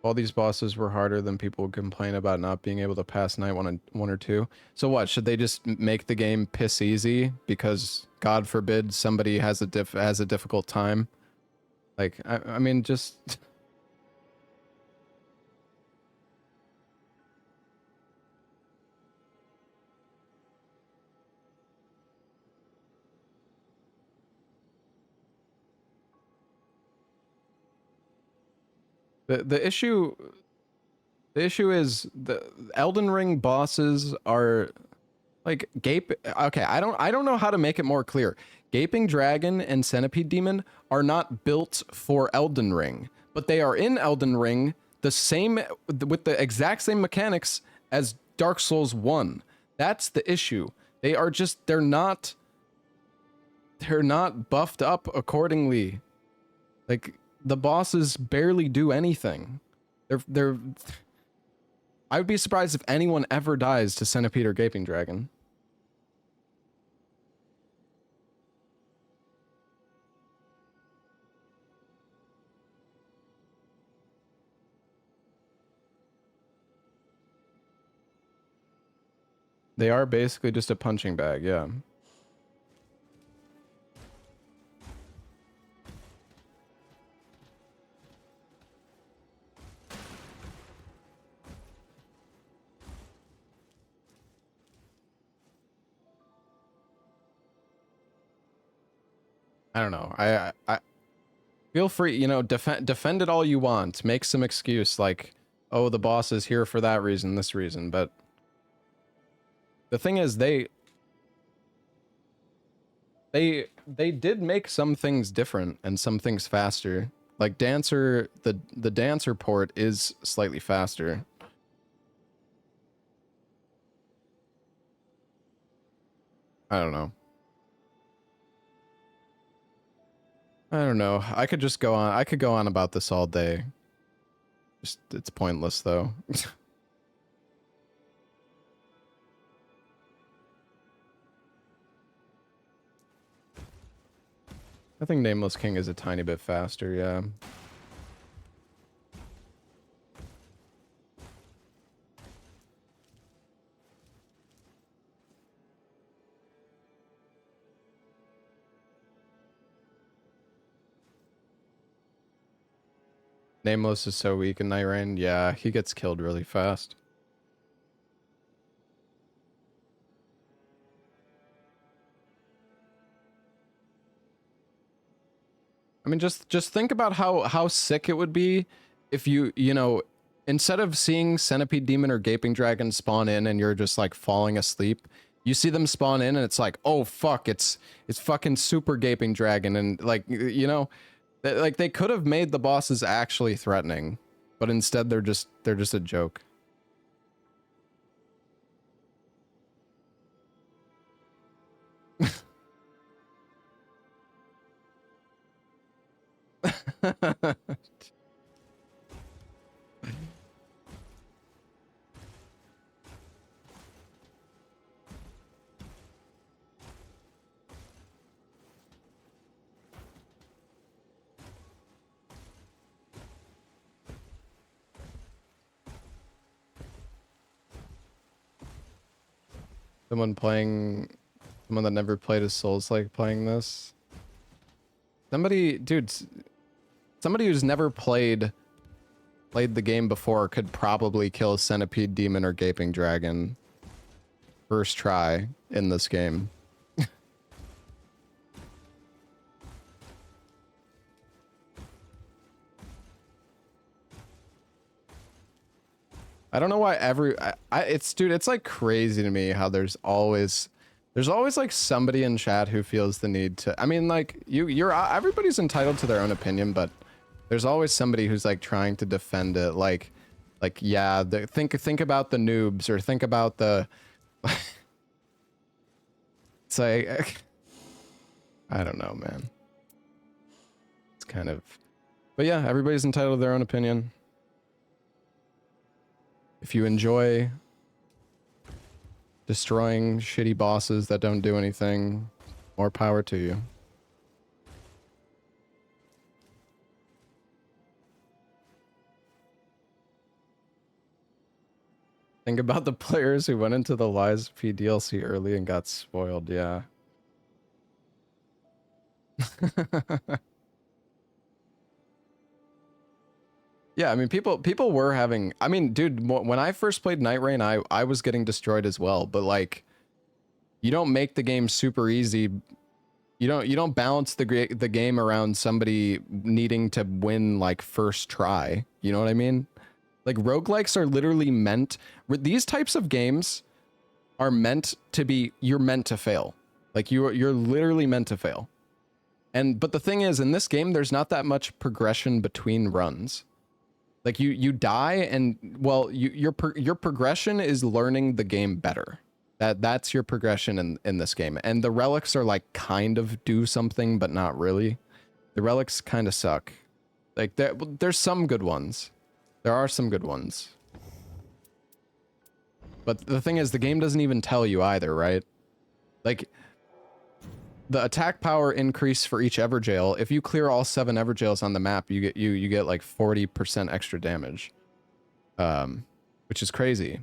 All these bosses were harder than people would complain about not being able to pass night one or two. So what, should they just make the game piss easy because God forbid somebody has a difficult time? Like, I mean, just the issue is the Elden Ring bosses are like okay, I don't know how to make it more clear. Gaping Dragon and Centipede Demon are not built for Elden Ring, but they are in Elden Ring with the exact same mechanics as Dark Souls 1. That's the issue. They're not buffed up accordingly. Like, the bosses barely do anything. I would be surprised if anyone ever dies to Centipede or Gaping Dragon. They are basically just a punching bag, yeah. I don't know. I feel free, you know, defend it all you want. Make some excuse like, oh, the boss is here for that reason, this reason, but the thing is they did make some things different and some things faster. Like Dancer, the Dancer port is slightly faster. I don't know. I don't know. I could just go on. I could go on about this all day. Just, it's pointless though. I think Nameless King is a tiny bit faster, yeah. Nameless is so weak in Nightreign. Yeah, he gets killed really fast. I mean, just think about how sick it would be if you know, instead of seeing Centipede Demon or Gaping Dragon spawn in and you're just like falling asleep, you see them spawn in and it's like, oh fuck, it's fucking Super Gaping Dragon, and like, you know, like they could have made the bosses actually threatening, but instead they're just a joke. Someone that never played a Souls-like playing this. Somebody, dude, somebody who's never played the game before could probably kill Centipede Demon or Gaping Dragon first try in this game. I don't know why it's like crazy to me how there's always like somebody in chat who feels the need to, I mean, like everybody's entitled to their own opinion, but there's always somebody who's like trying to defend it, like yeah, think about the noobs, or think about the it's like, I don't know, man. It's kind of, but yeah, everybody's entitled to their own opinion. If you enjoy destroying shitty bosses that don't do anything, more power to you. Think about the players who went into the Lies P DLC early and got spoiled, yeah. Yeah, I mean, people were having, I mean, dude, when I first played Nightreign, I was getting destroyed as well, but like, you don't make the game super easy. You don't balance the game around somebody needing to win like first try. You know what I mean? Like, roguelikes are literally meant, these types of games are meant to be, you're meant to fail. Like, you're literally meant to fail. But the thing is, in this game, there's not that much progression between runs. Like, you die, and well, your progression is learning the game better. That's your progression in this game. And the relics are like kind of do something, but not really. The relics kind of suck. Like, there's some good ones. There are some good ones. But the thing is, the game doesn't even tell you either, right? Like, the attack power increase for each Evergaol, if you clear all 7 Evergaols on the map, you get like 40% extra damage. Which is crazy.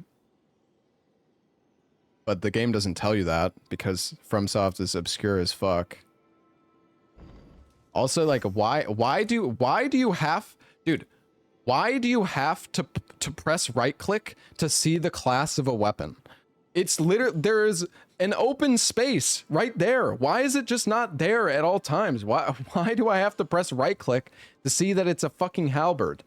But the game doesn't tell you that, because FromSoft is obscure as fuck. Also, like, why do you have, dude, why do you have to press right click to see the class of a weapon? It's literally, there is an open space right there. Why is it just not there at all times? Why do I have to press right click to see that it's a fucking halberd?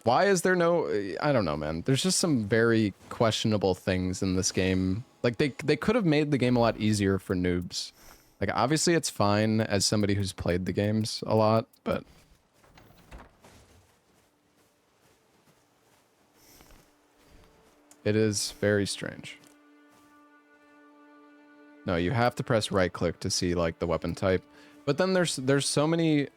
Why is there no, I don't know, man. There's just some very questionable things in this game. Like, they could have made the game a lot easier for noobs. Like, obviously it's fine as somebody who's played the games a lot, but it is very strange. No, you have to press right click to see like the weapon type. But then there's so many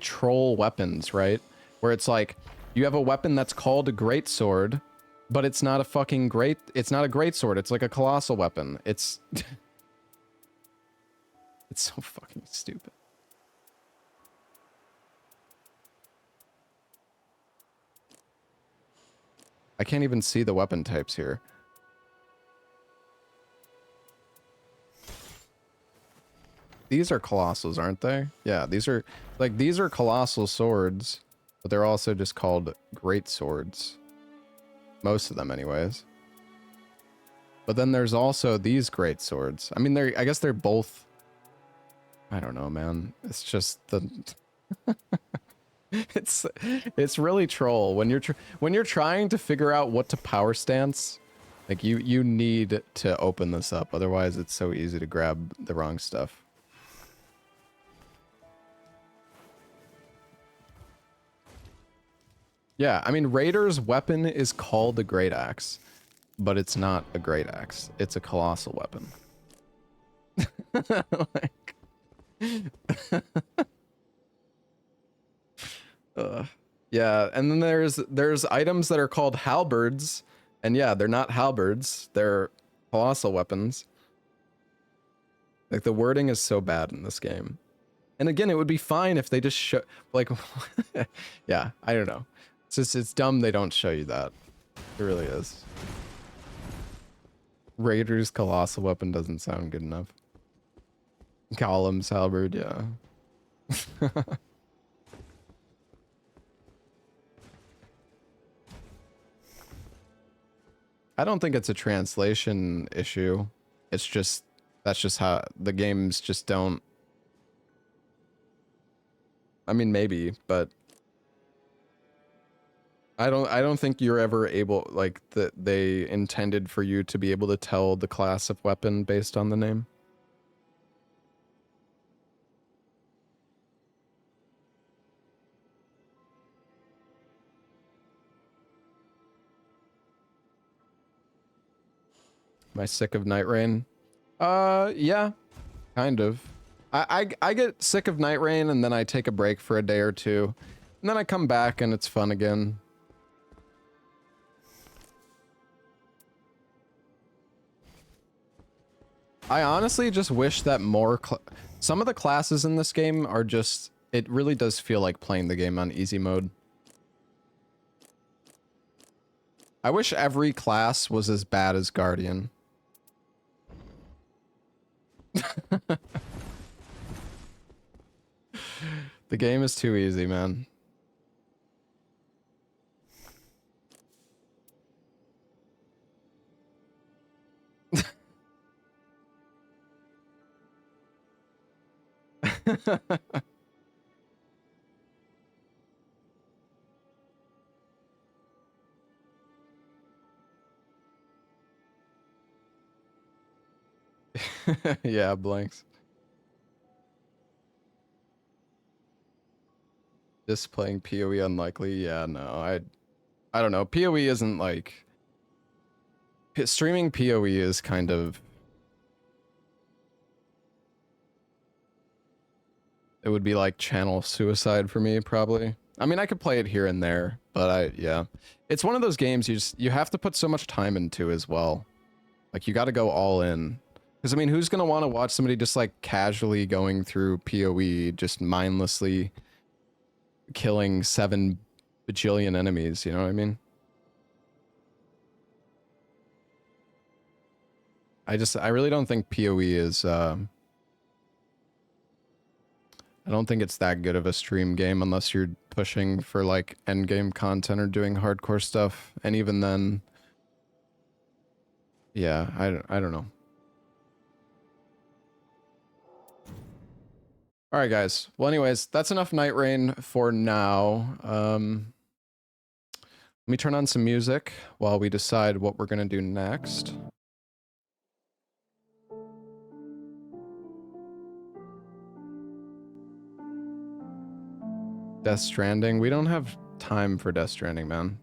troll weapons, right? Where it's like, you have a weapon that's called a greatsword, but it's not a fucking it's not a greatsword, it's like a colossal weapon. It's it's so fucking stupid. I can't even see the weapon types here. These are colossals, aren't they? Yeah, these are colossal swords, but they're also just called great swords. Most of them, anyways. But then there's also these great swords. I mean, I guess they're both. I don't know, man. It's just the. it's really troll when you're trying to figure out what to power stance. Like you need to open this up, otherwise it's so easy to grab the wrong stuff. Yeah, I mean Raider's weapon is called a great axe, but it's not a great axe. It's a colossal weapon. Like, yeah, and then there's items that are called halberds, and yeah, they're not halberds, they're colossal weapons. Like the wording is so bad in this game. And again, it would be fine if they just show like yeah, I don't know. It's dumb they don't show you that. It really is. Raider's colossal weapon doesn't sound good enough. Golem's halberd, yeah. I don't think it's a translation issue. It's just that's just how the games just don't. I mean, maybe, but I don't think you're ever able like that they intended for you to be able to tell the class of weapon based on the name. Am I sick of Nightreign? Yeah, kind of. I get sick of Nightreign and then I take a break for a day or two, and then I come back and it's fun again. I honestly just wish that more some of the classes in this game are just, it really does feel like playing the game on easy mode. I wish every class was as bad as Guardian. The game is too easy, man. Yeah, blanks. Just playing PoE unlikely. Yeah, no, I don't know. PoE isn't like streaming PoE is kind of, it would be like channel suicide for me probably. I mean, I could play it here and there, but yeah. It's one of those games you have to put so much time into as well. Like you got to go all in. Because I mean, who's going to want to watch somebody just like casually going through PoE, just mindlessly killing 7 bajillion enemies, you know what I mean? I really don't think PoE is, I don't think it's that good of a stream game unless you're pushing for like endgame content or doing hardcore stuff. And even then, yeah, I don't know. All right, guys. Well, anyways, that's enough Nightreign for now. Let me turn on some music while we decide what we're gonna do next. Death Stranding. We don't have time for Death Stranding, man.